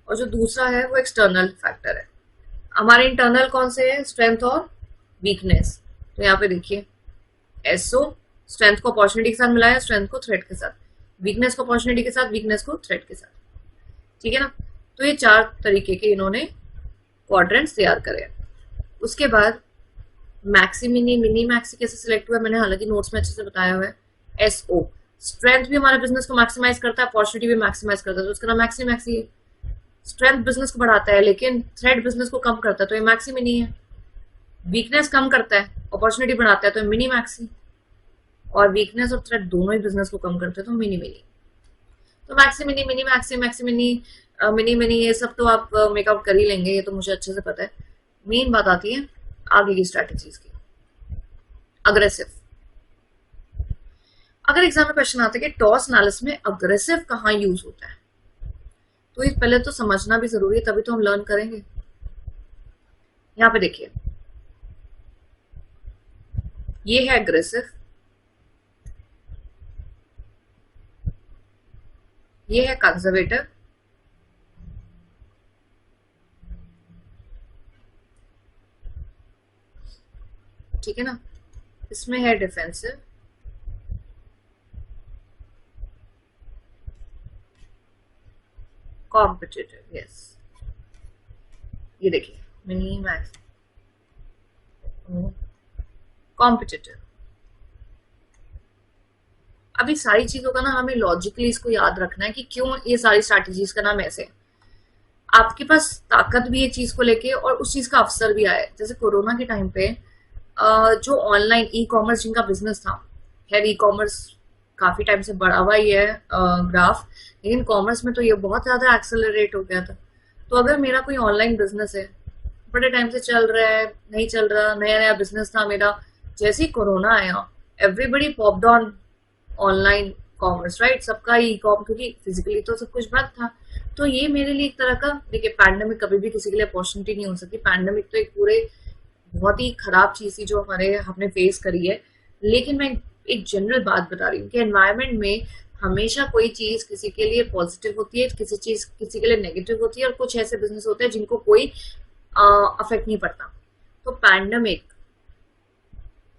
और जो दूसरा है वो एक्सटर्नल फैक्टर है। हमारे इंटरनल कौन से है? स्ट्रेंथ और वीकनेस। तो यहाँ पे देखिए एसओ स्ट्रेंथ को अपॉर्चुनिटी के साथ मिलाया, स्ट्रेंथ को थ्रेट के साथ, वीकनेस को अपॉर्चुनिटी के साथ, वीकनेस को थ्रेट के साथ, ठीक है ना। तो ये 4 तरीके के इन्होंने क्वाड्रेंट्स तैयार करे। उसके बाद मैक्सी मिनी, मिनी मैक्सी कैसे सिलेक्ट हुआ, मैंने हालांकि नोट्स में अच्छे से बताया हुआ है। एसओ स्ट्रेंथ भी हमारे बिजनेस को मैक्सिमाइज करता है, अपॉर्चुनिटी भी मैक्सिमाइज करता है, तो उसका नाम मैक्सी मैक्सी है। स्ट्रेंथ बिजनेस को बढ़ाता है लेकिन थ्रेट बिजनेस को कम करता है, तो ये मैक्सी मिनी है। वीकनेस कम करता है, अपॉर्चुनिटी बढ़ाता है, तो मिनी मैक्सी। और वीकनेस और थ्रेट दोनों ही बिजनेस को कम करते हैं, तो मिनी मिनी। तो maxi mini, mini maxi, maxi mini, mini mini, ये सब तो आप मेकआउट कर ही लेंगे, ये तो मुझे अच्छे से पता है। मेन बात आती है आगे की स्ट्रैटेजीज की। अग्रेसिव, अगर एग्जाम में क्वेश्चन आता है कि टॉस एनालिसिस में अग्रेसिव कहाँ यूज होता है, तो ये पहले तो समझना भी जरूरी है, तभी तो हम लर्न करेंगे। यहाँ पे देखिए ये है अग्रेसिव, ये है कंजर्वेटिव, ठीक है ना, इसमें है डिफेंसिव, कॉम्पिटिटिव, यस, ये देखिए मिनी मैक्स, कॉम्पिटिटिव। अभी सारी चीजों का ना हमें लॉजिकली इसको याद रखना है कि क्यों ये सारी स्ट्रैटेजीज का नाम ऐसे है। आपके पास ताकत भी है चीज को लेके और उस चीज का अवसर भी आया है। जैसे कोरोना के टाइम पे जो ऑनलाइन ई कॉमर्स जिनका बिजनेस था, खैर ई कॉमर्स काफी टाइम से बढ़ा हुआ ही है ग्राफ, लेकिन कॉमर्स में तो ये बहुत ज्यादा एक्सेलरेट हो गया था। तो अगर मेरा कोई ऑनलाइन बिजनेस है, बड़े टाइम से चल रहा है, नहीं चल रहा, नया नया बिजनेस था मेरा, जैसे ही कोरोना आया everybody popped on online commerce, right, सबका ई कॉम, क्योंकि फिजिकली तो सब कुछ बंद था। तो ये मेरे लिए एक तरह का, देखिए पैंडेमिक कभी भी किसी के लिए अपॉर्चुनिटी नहीं हो सकती, पैंडेमिक तो एक पूरे बहुत ही खराब चीज थी जो हमारे हमने फेस करी है, लेकिन मैं एक जनरल बात बता रही हूँ कि एनवायरनमेंट में हमेशा कोई चीज किसी के लिए पॉजिटिव होती है, किसी चीज किसी के लिए नेगेटिव होती है, और कुछ ऐसे बिजनेस होते हैं जिनको कोई अफेक्ट नहीं पड़ता। तो पैंडेमिक,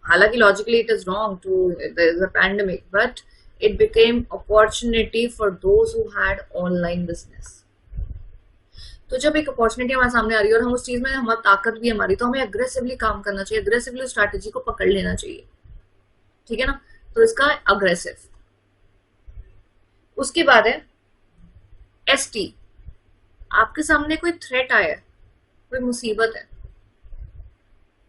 हालांकि logically it is wrong to there is a pandemic, but it became opportunity for those who had online business। तो जब एक अपॉर्चुनिटी हमारे सामने आ रही है और हम उस चीज में हमारी ताकत भी हमारी, तो हमें अग्रेसिवली काम करना चाहिए, अग्रेसिवली स्ट्रैटेजी को पकड़ लेना चाहिए, ठीक है ना। तो इसका अग्रेसिव। उसके बाद है एसटी, आपके सामने कोई थ्रेट आया है कोई मुसीबत है,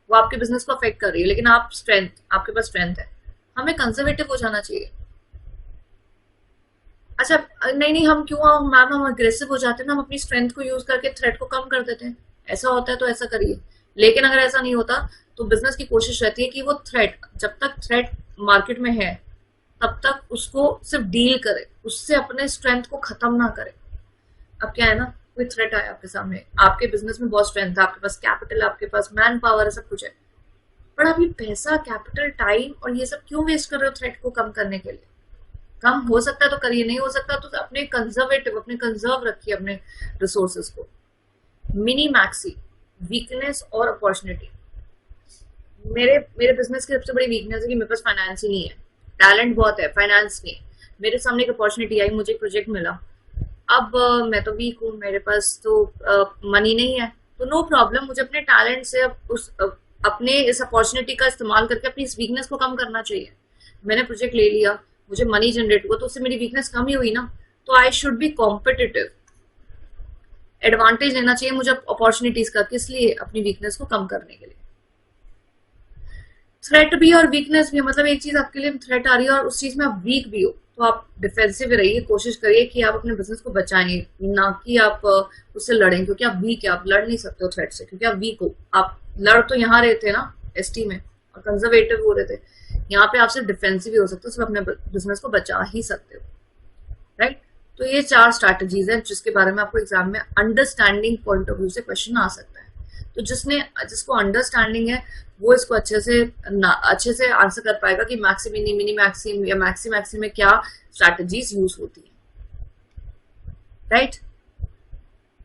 वो आपके बिजनेस को अफेक्ट कर रही है, लेकिन आपके पास स्ट्रेंथ है, हमें कंजर्वेटिव हो जाना चाहिए। अच्छा, नहीं नहीं, हम क्यों मैम हम अग्रेसिव हो जाते हैं ना, हम अपनी स्ट्रेंथ को यूज करके थ्रेट को कम कर देते हैं। ऐसा होता है तो ऐसा करिए, लेकिन अगर ऐसा नहीं होता तो बिजनेस की कोशिश रहती है कि वो थ्रेट, जब तक थ्रेट मार्केट में है तब तक उसको सिर्फ डील करे, उससे अपने स्ट्रेंथ को खत्म ना करे। अब क्या है ना, कोई थ्रेट आया आपके सामने, आपके बिजनेस में बहुत स्ट्रेंथ है, आपके पास कैपिटल, आपके पास मैन पावर है, सब कुछ है, पर आप ये पैसा, कैपिटल, टाइम और ये सब क्यों वेस्ट कर रहे हो थ्रेट को कम करने के लिए? कम हो सकता है तो करिए, नहीं हो सकता तो अपने कंजर्व रखिए अपने रिसोर्सेज को। मिनी मैक्सी, वीकनेस और अपॉर्चुनिटी। मेरे मेरे बिजनेस की सबसे बड़ी वीकनेस है कि मेरे पास फाइनेंस ही नहीं है, टैलेंट बहुत है, फाइनेंस नहीं है। मेरे सामने एक अपॉर्चुनिटी आई, मुझे एक प्रोजेक्ट मिला, अब मैं तो वीक हूँ, मेरे पास तो मनी नहीं है, तो नो प्रॉब्लम, मुझे अपने टैलेंट से अपने इस अपॉर्चुनिटी का इस्तेमाल करके अपनी इस वीकनेस को कम करना चाहिए। मैंने प्रोजेक्ट ले लिया, मुझे मनी जनरेट हुआ, तो उससे मेरी वीकनेस कम ही हुई ना, तो I should be competitive. Advantage लेना चाहिए मुझे अपॉर्चुनिटीज का, किस लिए? अपनी वीकनेस को कम करने के लिए। थ्रेट भी और वीकनेस भी, मतलब एक चीज आपके लिए थ्रेट आ रही है और उस चीज में आप वीक भी हो, तो आप डिफेंसिव रहिए, कोशिश करिए कि आप अपने बिजनेस को बचाएं, ना कि आप उससे लड़ें, क्योंकि आप वीक है, आप लड़ नहीं सकते हो थ्रेट से, क्योंकि आप वीक हो। आप लड़ तो यहाँ रहे थे ना एसटी में, और कंजर्वेटिव हो रहे थे, यहाँ पे आप सिर्फ डिफेंसिव ही हो सकते हो, सिर्फ अपने बिजनेस को बचा ही सकते हो, राइट? तो ये 4 स्ट्रैटेजीज हैं जिसके बारे में आपको एग्जाम में अंडरस्टैंडिंग पॉइंट ऑफ व्यू से क्वेश्चन आ सकता है। तो जिसको अंडरस्टैंडिंग है वो इसको अच्छे से आंसर कर पाएगा कि मैक्सी मिनी, मिनी मैक्सिम या मैक्सी मैक्सिम में क्या स्ट्रैटेजीज यूज होती है, राइट?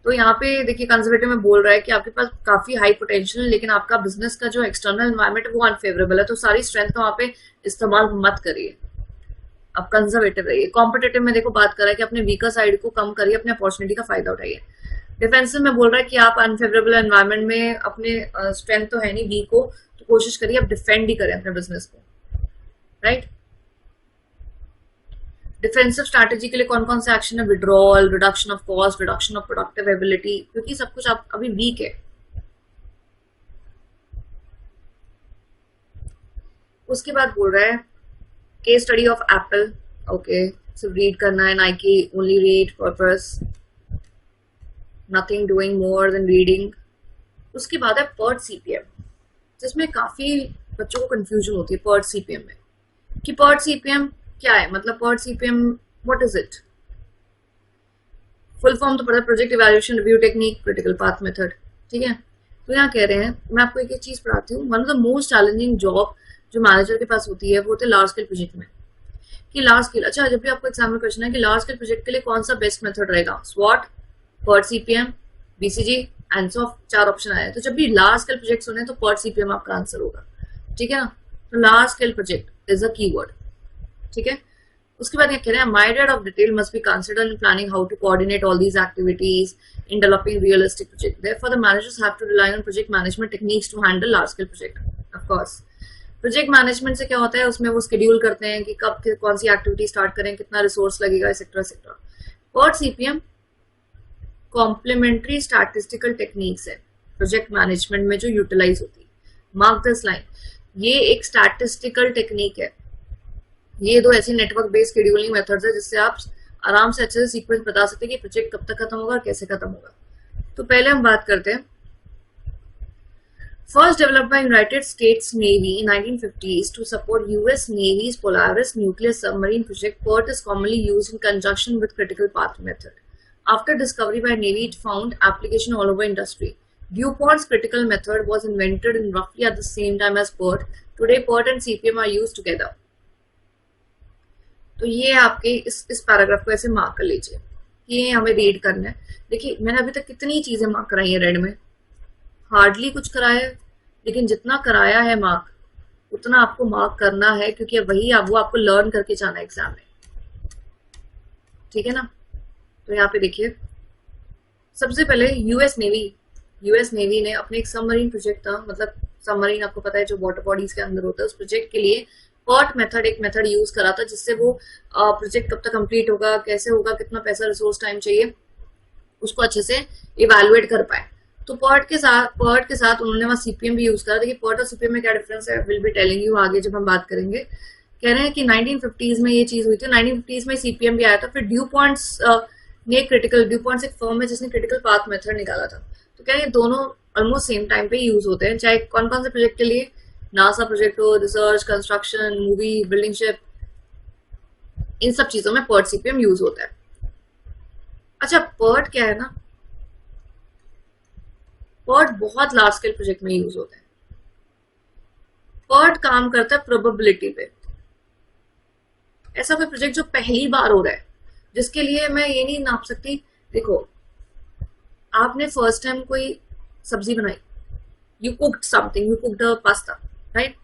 तो यहाँ पे देखिए कंजर्वेटिव में बोल रहा है कि आपके पास काफी हाई पोटेंशियल है, लेकिन आपका बिजनेस का जो एक्सटर्नल एनवायरनमेंट है वो अनफेवरेबल है, तो सारी स्ट्रेंथ का वहां पे इस्तेमाल मत करिए, आप कंजर्वेटिव रहिए। कॉम्पिटेटिव में देखो बात कर रहा है कि अपने वीकर साइड को कम करिए, अपने अपॉर्चुनिटी का फायदा उठाइए। डिफेंसिव में बोल रहा है कि आप अनफेवरेबल एनवायरनमेंट में अपने स्ट्रेंथ तो है नहीं, वीक हो, तो कोशिश करिए आप डिफेंड ही करें अपने बिजनेस को, राइट? डिफेंसिव स्ट्रैटेजी के लिए कौन कौन से एक्शन है? Withdrawal, reduction of cost, reduction of productive ability, क्योंकि सब कुछ आप अभी वीक है। उसके बाद बोल रहा है case study of Apple, okay, सिर्फ रीड करना है, Nike only read purpose, nothing doing more than reading. उसके बाद है पर्ट सीपीएम, जिसमें काफी बच्चों को कंफ्यूजन होती है पर्ट सीपीएम में, कि पर्ट सीपीएम क्या है, मतलब PERT CPM what is it? Full form तो पता है, project evaluation review technique, critical path method, ठीक है? तो यहाँ कह रहे हैं, मैं आपको एक चीज पढ़ाती हूँ, one of the most challenging job जो मैनेजर के पास होती है वो होती है लार्ज स्केल प्रोजेक्ट में, कि लार्ज स्केल, अच्छा जब भी आपको एग्जाम में क्वेश्चन है कि लार्ज स्केल प्रोजेक्ट के लिए कौन सा बेस्ट मेथड रहेगा, स्वॉट, पर्ट सीपीएम, बीसीजी, एंसॉफ, 4 ऑप्शन आए, तो जब भी लार्ज स्केल प्रोजेक्ट सुने तो पर्ट सीपीएम आपका आंसर होगा, ठीक है ना? तो large scale project is a keyword, ठीक है? उसके बाद ये कह रहे हैं myriad of detail must be considered in planning how to coordinate all these activities in developing realistic project. Therefore, the managers have to rely on project management techniques to handle large scale project. Of course, project management से क्या होता है, उसमें वो schedule करते हैं कि कब कौन सी एक्टिविटी स्टार्ट करें, कितना रिसोर्स लगेगा, etcetera etcetera. PERT CPM complementary statistical techniques है प्रोजेक्ट मैनेजमेंट में जो यूटिलाइज होती है। मार्क दिस लाइन, ये एक स्टैटिस्टिकल टेक्निक है, ये 2 ऐसी नेटवर्क बेस्ड शेड्यूलिंग मेथड्स है जिससे आप आराम से अच्छे से सीक्वेंस बता सकते हैं कि प्रोजेक्ट कब तक खत्म होगा और कैसे खत्म होगा। तो पहले हम बात करते हैं, first developed by United States Navy in 1950s to support US Navy's Polaris nuclear submarine project, PERT is commonly used in conjunction with critical path method. After discovery by Navy, it found application all over industry. DuPont's critical method was invented in roughly at the same time as PERT. Today, PERT and CPM are used together. तो ये आपके इस paragraph को ऐसे mark कर लीजिए, ये हमें रीड करना है। देखिए मैंने अभी तक कितनी चीजें मार्क कराई है रेड में, हार्डली कुछ कराया है, लेकिन जितना कराया है मार्क उतना आपको मार्क करना है, क्योंकि वही वो आपको लर्न करके जाना है एग्जाम में, ठीक है ना? तो यहाँ पे देखिए, सबसे पहले यूएस नेवी ने अपने एक सबमरीन प्रोजेक्ट था, मतलब सबमरीन आपको पता है जो वाटर बॉडीज के अंदर होता है, उस प्रोजेक्ट के लिए पर्ट मेथड एक मेथड यूज करा था, जिससे वो प्रोजेक्ट कब तक कंप्लीट होगा, कैसे होगा, कितना पैसा, रिसोर्स, टाइम चाहिए, उसको अच्छे से इवैल्यूएट कर पाए। तो पर्ट के साथ उन्होंने वहां सीपीएम भी यूज करा। देखिए पर्ट और सीपीएम में क्या डिफरेंस है, विल बी टेलिंग यू आगे जब हम बात करेंगे। कह रहे हैं कि 1950s में ये चीज हुई थी, 1950s में सीपीएम भी आया था। फिर ड्यू पॉइंट्स ने ड्यू पॉइंट्स एक फर्म है जिसने क्रिटिकल पाथ मेथड निकाला था। तो कह रहे हैं दोनों ऑलमोस्ट सेम टाइम पे यूज होते हैं, चाहे कौन कौन से प्रोजेक्ट के लिए, नासा प्रोजेक्ट हो, research, construction, movie, building ship, इन सब चीजों में पर्ट सीपीएम यूज होता है। अच्छा पर्ट क्या है ना, पर्ट बहुत लार्ज स्केल प्रोजेक्ट में यूज होता है। पर्ट काम करता है प्रोबेबिलिटी पे। ऐसा कोई प्रोजेक्ट जो पहली बार हो रहा है, जिसके लिए मैं ये नहीं नाप सकती। देखो आपने फर्स्ट टाइम कोई सब्जी बनाई, you cooked something, you cooked pasta, right.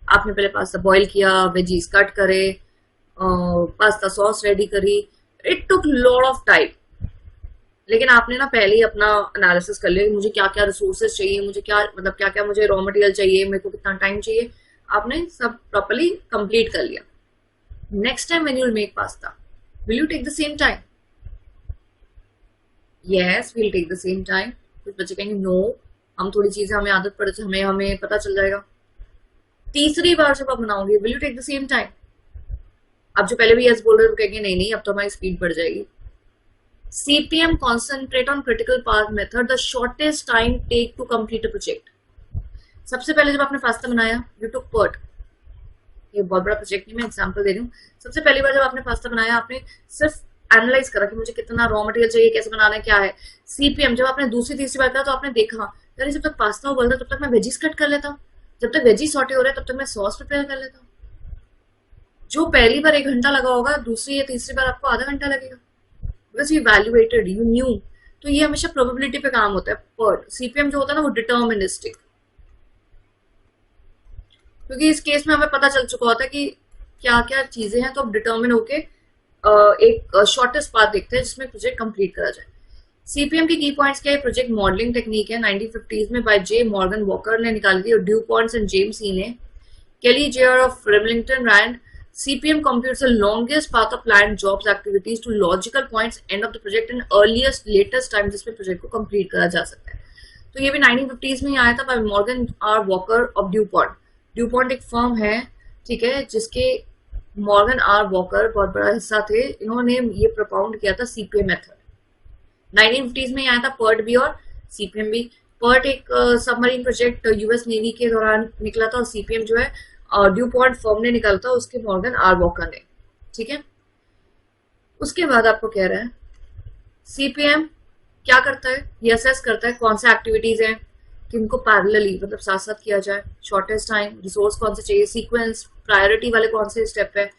आपने पहले पास्ता बॉईल किया, वेजीज कट करे, पास्ता सॉस रेडी करी, it took lot of time. लेकिन आपने ना पहले ही अपना एनालिसिस कर लिया कि मुझे क्या क्या रिसोर्सेज चाहिए, मुझे क्या मतलब क्या क्या मुझे रॉ मटेरियल चाहिए, मेरे को कितना टाइम चाहिए, आपने सब प्रॉपर्ली कंप्लीट कर लिया। Next time when you will make pasta, will you take the same time? Yes, will take the same time. कुछ बच्चे कहेंगे नो, हम थोड़ी चीजें हमें आदत पड़ हमें हमें पता चल जाएगा। तीसरी बार जब आप बनाओगे, will you take the same time? अब जो पहले भी यस बोल रहे हो कहेंगे नहीं नहीं अब तो हमारी स्पीड बढ़ जाएगी। CPM concentrate on critical path method, the shortest time take to complete a project. सबसे पहले जब आपने पास्ता बनाया, you took PERT, ये बहुत बड़ा प्रोजेक्ट नहीं, मैं एग्जांपल दे रही हूँ। सबसे पहली बार जब आपने पास्ता बनाया, आपने सिर्फ एनालाइज करा कि मुझे कितना रॉ मटेरियल चाहिए, कैसे बनाना है, क्या है। CPM जब आपने दूसरी तीसरी बार करा तो आपने देखा यार जब तक पास्ता उबल रहा है तब तक मैं वेजीज कट कर लेता हूँ, जब तक वेजी सॉटे हो रहे हैं तब तक मैं सॉस प्रिपेयर कर लेता हूँ। जो पहली बार 1 घंटा लगा होगा, दूसरी या तीसरी बार आपको आधा घंटा लगेगा, because you valuated, you new. तो ये हमेशा प्रोबेबिलिटी पे काम होता है। पर्ट सीपीएम जो होता है ना वो डिटर्मिनिस्टिक, क्योंकि इस केस में हमें पता चल चुका होता है कि क्या क्या चीजें हैं, तो अब डिटर्मिन होके एक शॉर्टेस्ट पाथ देखते हैं जिसमें प्रोजेक्ट कंप्लीट करा जाए। सीपीएम की पॉइंट्स क्या है, प्रोजेक्ट मॉडलिंग टेक्निक है, 1950s में बाय जे मॉर्गन वॉकर ने निकाली थी, और Du Pont's and James E ने, केली जेयर of Remington Rand. CPM computes the longest path of planned jobs activities to logical points end of the project in earliest latest time जिसमें project को complete करा जा सकता है। तो ये भी 1950s में ही आया था by Morgan R Walker of DuPont. DuPont एक फर्म है, ठीक है, जिसके मॉर्गन आर वॉकर बहुत बड़ा हिस्सा थे। इन्होंने ये प्रोपाउंड किया था CPM मेथड। 1950s में ही आया था पर्ट भी और CPM भी। पर्ट एक सबमरीन प्रोजेक्ट यूएस नेवी के दौरान निकला था, और CPM जो है ड्यू पॉइंट फर्म ने निकाला था, उसके मॉर्गन आर वॉकर ने, ठीक है। उसके बाद आपको कह रहा है सीपीएम क्या करता है, ये असेस करता है कौन सा एक्टिविटीज हैं कि इनको पैरेलली मतलब साथ साथ किया जाए, शॉर्टेस्ट टाइम, रिसोर्स कौन से चाहिए, सीक्वेंस, प्रायोरिटी वाले कौन से स्टेप है,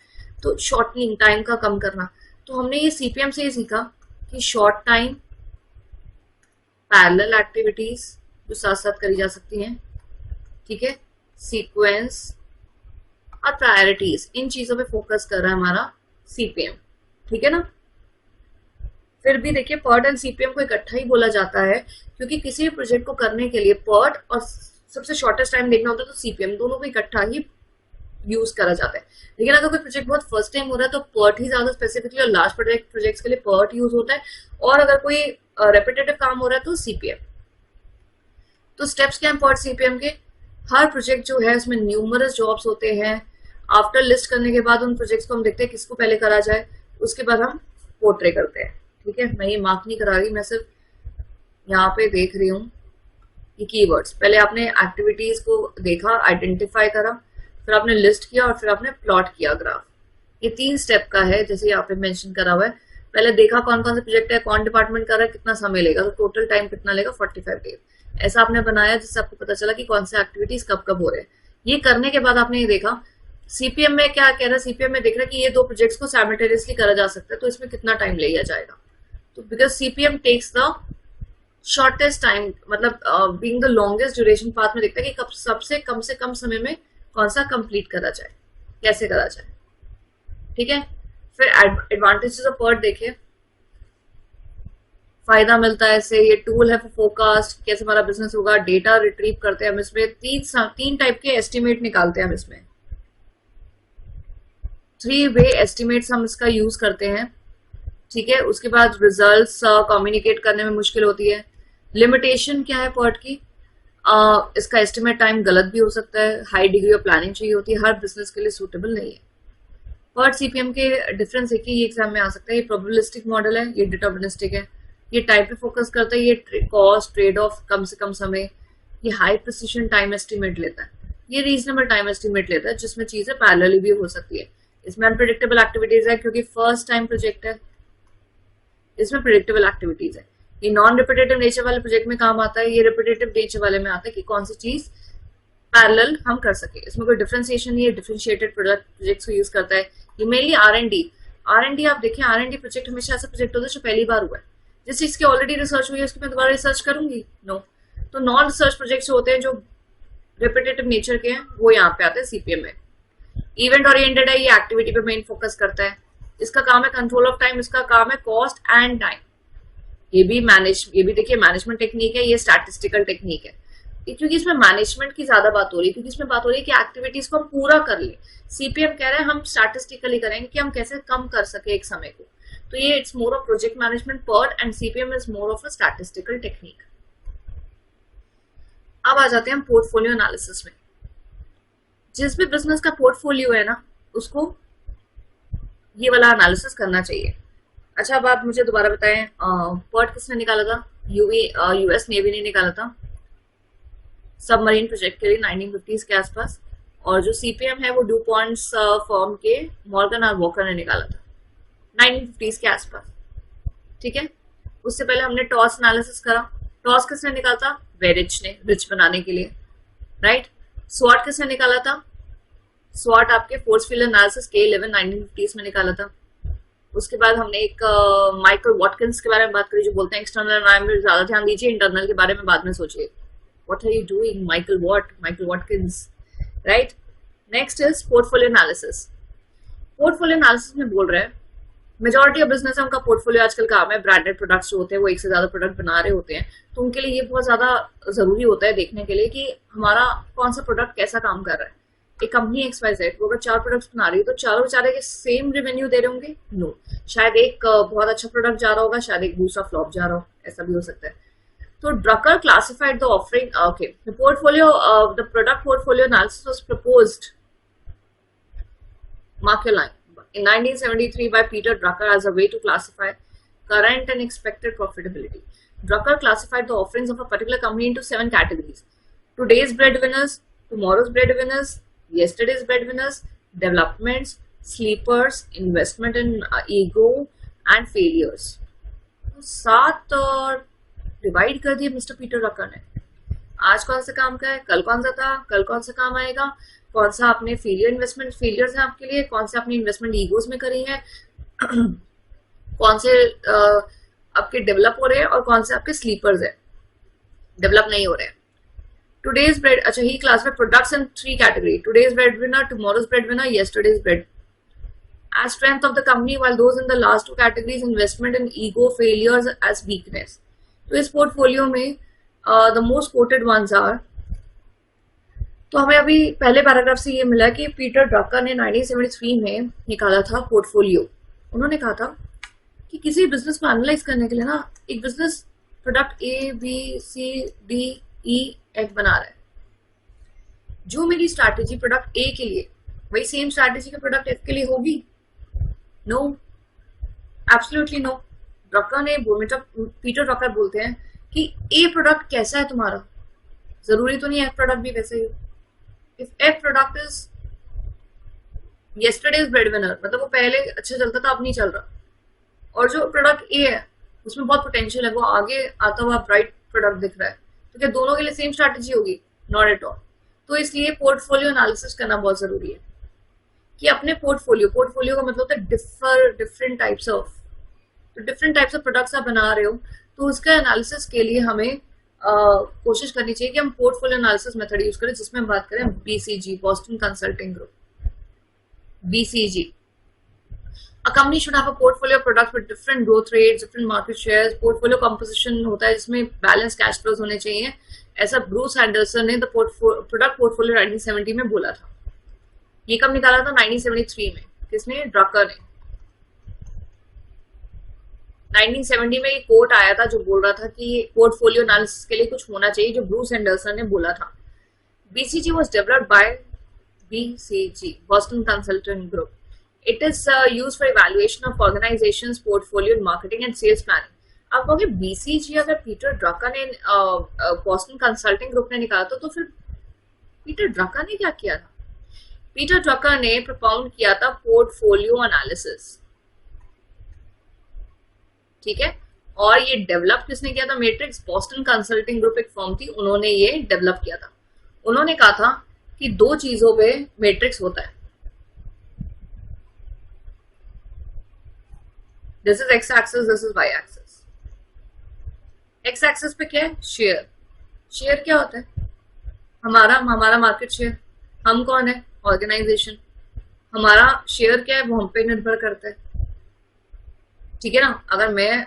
तो शॉर्टनिंग टाइम का कम करना। तो हमने ये सीपीएम से ये सीखा कि शॉर्ट टाइम, पैरेलल एक्टिविटीज जो साथ साथ करी जा सकती हैं, ठीक है, सीक्वेंस और प्रायोरिटीज, इन चीजों पे फोकस कर रहा है हमारा सीपीएम, ठीक है ना। फिर भी देखिए पर्ट एंड सीपीएम को इकट्ठा ही बोला जाता है, क्योंकि किसी भी प्रोजेक्ट को करने के लिए पर्ट और सबसे शॉर्टेस्ट टाइम देखना होता है, तो सीपीएम दोनों को इकट्ठा ही यूज करा जाता है। लेकिन अगर कोई प्रोजेक्ट बहुत फर्स्ट टाइम हो रहा है तो पर्ट ही ज्यादा स्पेसिफिकली, और लार्ज प्रोजेक्ट्स के लिए पर्ट यूज होता है, और अगर कोई रेपिटेटिव काम हो रहा है तो सीपीएम। तो स्टेप्स क्या है पर्ट सीपीएम के, हर प्रोजेक्ट जो है उसमें न्यूमरस जॉब्स होते हैं। आफ्टर लिस्ट करने के बाद उन प्रोजेक्ट्स को हम देखते हैं किसको पहले करा जाए, उसके बाद हम पोर्ट्रे करते हैं, ठीक है। मैं ये मार्क नहीं करा रही, मैं सिर्फ यहाँ पे देख रही हूँ ये कीवर्ड्स। पहले आपने एक्टिविटीज को देखा, आइडेंटिफाई करा, फिर आपने लिस्ट किया, और फिर आपने प्लॉट किया ग्राफ। ये 3 स्टेप का है, जैसे यहाँ पे मेंशन करा हुआ है। पहले देखा कौन कौन से प्रोजेक्ट है, कौन डिपार्टमेंट कर रहा है, कितना समय लेगा, तो टोटल टाइम कितना लेगा, 45 डेज। ऐसा आपने बनाया जिससे आपको पता चला कि कौन से एक्टिविटीज कब कब हो रहे हैं। ये करने के बाद आपने ये देखा सीपीएम में क्या कह रहा है, सीपीएम में देख रहा है कि ये 2 प्रोजेक्ट्स को साइमल्टेनियसली करा जा सकता है, तो इसमें कितना टाइम लिया जाएगा। तो because CPM takes the shortest time, मतलब being the longest duration path में देखता है कि कब सबसे कम से कम समय में कौन सा कंप्लीट करा जाए, कैसे करा जाए, ठीक है। फिर एडवांटेजेस ऑफ पर्ट देखिए, फायदा मिलता है इससे, ये टूल है फॉर फोरकास्ट, कैसे हमारा बिजनेस होगा, डेटा रिट्रीव करते हैं हम इसमें, 3 टाइप के एस्टिमेट निकालते हैं हम इसमें, 3 वे एस्टिमेट्स हम इसका यूज करते हैं, ठीक है। उसके बाद रिजल्ट्स कम्युनिकेट करने में मुश्किल होती है, लिमिटेशन क्या है PERT की? इसका एस्टिमेट टाइम गलत भी हो सकता है, हाई डिग्री ऑफ प्लानिंग चाहिए होती है, हर बिजनेस के लिए सूटेबल नहीं है। PERT CPM के डिफरेंस है कि ये एग्जाम में आ सकता है, ये प्रोबेबिलिस्टिक मॉडल है, ये डिटर्मिनिस्टिक है, ये टाइप पे फोकस करता है, ये कॉस्ट ट्रेड ऑफ कम से कम समय, ये हाई प्रिसिशन टाइम एस्टिमेट लेता है, ये रीजनेबल टाइम एस्टिमेट लेता है जिसमें चीजें पैरेलली भी हो सकती है। इसमें अनप्रिडिक्टेबल एक्टिविटीज है क्योंकि फर्स्ट टाइम प्रोजेक्ट है, इसमें प्रिडिक्टेबल एक्टिविटीज है। ये नॉन रिपीटेटिव नेचर वाले प्रोजेक्ट में काम आता है, ये रिपीटेटिव नेचर वाले में आता है कि कौन सी चीज पैरेलल हम कर सके। इसमें कोई डिफरेंशिएशन नहीं है, डिफरेंशिएटेड प्रोजेक्ट्स को यूज करता है। ये मेनली आर एंड डी आप देखें, R&D प्रोजेक्ट हमेशा ऐसा प्रोजेक्ट होता है जो पहली बार हुआ है, जिस चीज की ऑलरेडी रिसर्च हुई है उसकी मैं दोबारा रिसर्च करूंगी? नो। तो नॉन रिसर्च प्रोजेक्ट्स होते हैं जो रिपीटेटिव नेचर के हैं, वो यहाँ पे आते हैं CPM में। इवेंट ओरिएंटेड है, ये एक्टिविटी पे मेन फोकस करता है, इसका काम है कंट्रोल ऑफ टाइम, इसका काम है कॉस्ट एंड टाइम। ये भी देखिए मैनेजमेंट टेक्निक है, ये स्टैटिस्टिकल टेक्निक है, क्योंकि इसमें मैनेजमेंट की ज्यादा बात हो रही है, क्योंकि इसमें बात हो रही है कि एक्टिविटीज को हम पूरा कर ले। CPM कह रहे हैं हम स्टैटिस्टिकली करेंगे कि हम कैसे कम कर सके एक समय को। तो ये it's more of project management PERT and CPM is more of a statistical technique. अब आ जाते हैं हम पोर्टफोलियो एनालिसिस में। जिस भी बिजनेस का पोर्टफोलियो है ना, उसको ये वाला एनालिसिस करना चाहिए। अच्छा, अब आप मुझे दोबारा बताएं, PERT किसने निकाला था? US नेवी ने निकाला था सबमरीन प्रोजेक्ट के लिए 1950s के आसपास, और जो CPM है वो डूपॉन्ट्स फर्म के मॉर्गन और वॉकर ने निकाला था 1950s के आसपास। ठीक है, उससे पहले हमने टॉस एनालिसिस करा। टॉस किसने निकाला था? वेरिच ने, रिच बनाने के लिए, राइट। स्वॉट किसने निकाला था? स्वॉट आपके force field analysis K11 1950s में निकाला था। उसके बाद हमने एक माइकल वॉटकिंस के बारे में बात करी, जो बोलते हैं एक्सटर्नल एनवायरनमेंट ज्यादा ध्यान दीजिए, इंटरनल के बारे में बाद में सोचिए। What are you doing, Michael Watkins, right? Next is portfolio analysis. Portfolio analysis में बोल रहे हैं मेजॉरिटी ऑफ बिजनेस है उनका पोर्टफोलियो आजकल काम है, ब्रांडेड प्रोडक्ट्स जो होते हैं वो एक से ज्यादा प्रोडक्ट बना रहे होते हैं, तो उनके लिए ये बहुत ज्यादा जरूरी होता है देखने के लिए कि हमारा कौन सा प्रोडक्ट कैसा काम कर रहा है। एक कंपनी XYZ वो अगर 4 प्रोडक्ट्स बना रही है तो चारों बेचारे के सेम रेवेन्यू दे रहे होंगे? नो, शायद एक बहुत अच्छा प्रोडक्ट जा रहा होगा, शायद एक दूसरा फ्लॉप जा रहा हो, ऐसा भी हो सकता है। So Drucker classified the offering. Okay, the product portfolio analysis was proposed. Mark your line. In 1973 by Peter Drucker as a way to classify current and expected profitability. Drucker classified the offerings of a particular company into 7 categories: today's breadwinners, tomorrow's breadwinners, yesterday's breadwinners, developments, sleepers, investment in ego, and failures. 7 divide कर दिए mister Peter Drucker ने। आज कौन सा काम का है, कल कौन सा था, कल कौन सा काम आएगा, कौन सा आपने फेलियर्स है आपके लिए, कौन से आपने इन्वेस्टमेंट ईगोज में करी है, कौन से आपके डेवलप हो रहे हैं और कौन से आपके स्लीपर्स है, डेवलप नहीं हो रहे हैं। टुडेज ब्रेड, अच्छा ही क्लास में products in 3 category: today's breadwinner, tomorrow's breadwinner, yesterday's bread. As strength of the company, while those in the last 2 categories investment in ego, failures as weakness. तो इस portfolio में the most quoted ones are, तो हमें अभी पहले paragraph से ये मिला कि पीटर ड्रकर ने 1973 में निकाला था पोर्टफोलियो। उन्होंने कहा था कि किसी बिजनेस को एनालाइज करने के लिए ना, एक बिजनेस प्रोडक्ट ABCDE बना रहा है, जो मेरी स्ट्रैटेजी प्रोडक्ट A के लिए वही सेम स्ट्रैटेजी का प्रोडक्ट F के लिए होगी? No, absolutely no. ड्रकर ने पीटर ड्रकर बोलते हैं कि ए प्रोडक्ट कैसा है तुम्हारा, जरूरी तो नहीं एफ प्रोडक्ट भी वैसे ही हो। If F product is yesterday's bread winner, मतलब वो पहले अच्छा चलता था अब नहीं चल रहा, और जो प्रोडक्ट ए है उसमें बहुत पोटेंशियल है, वो आगे आता हुआ ब्राइट प्रोडक्ट दिख रहा है, तो क्या दोनों के लिए सेम स्ट्रैटेजी होगी? Not at all. तो इसलिए पोर्टफोलियो एनालिसिस करना बहुत जरूरी है कि अपने पोर्टफोलियो का मतलब होता है डिफरेंट टाइप्स ऑफ प्रोडक्ट्स आप बना रहे हो, तो उसका एनालिसिस के लिए हमें कोशिश करनी चाहिए कि हम पोर्टफोलियो एनालिसिस मेथड यूज करें, जिसमें हम बात करें BCG, Boston consulting group, BCG। A company should have a portfolio of products with different growth rates, different market shares. Portfolio composition होता है जिसमें बैलेंस कैश फ्लोज होने चाहिए, ऐसा ब्रूस एंडरसन ने द प्रोडक्ट पोर्टफोलियो 1970 में बोला था। ये कब निकाला था? 1973 में। किसने? ड्रकर ने। 1970 में ये कोट आया था जो बोल रहा था कि पोर्टफोलियो एनालिसिस के लिए कुछ होना चाहिए, जो ब्रूस एंडरसन ने बोला था। BCG was developed by BCG, Boston Consulting Group. It is used for evaluation of organizations, portfolio, marketing and sales planning. आप कहोगे BCG अगर पीटर ड्रकर ने बॉस्टन कंसल्टिंग ग्रुप ने निकाला तो फिर पीटर ड्रकर ने क्या किया था? पीटर ड्रकर ने propound किया था पोर्टफोलियो एनालिसिस, ठीक है। और ये डेवलप किसने किया था? मैट्रिक्स बॉस्टन कंसल्टिंग ग्रुप एक फर्म थी, उन्होंने ये डेवलप किया था। उन्होंने कहा था कि दो चीजों पे मैट्रिक्स होता है, this is X axis, this is Y axis. X axis पे क्या है? शेयर। शेयर क्या होता है? हमारा मार्केट शेयर। हम कौन है? ऑर्गेनाइजेशन। हमारा शेयर क्या है? वो हम पे निर्भर करता है, ठीक है ना।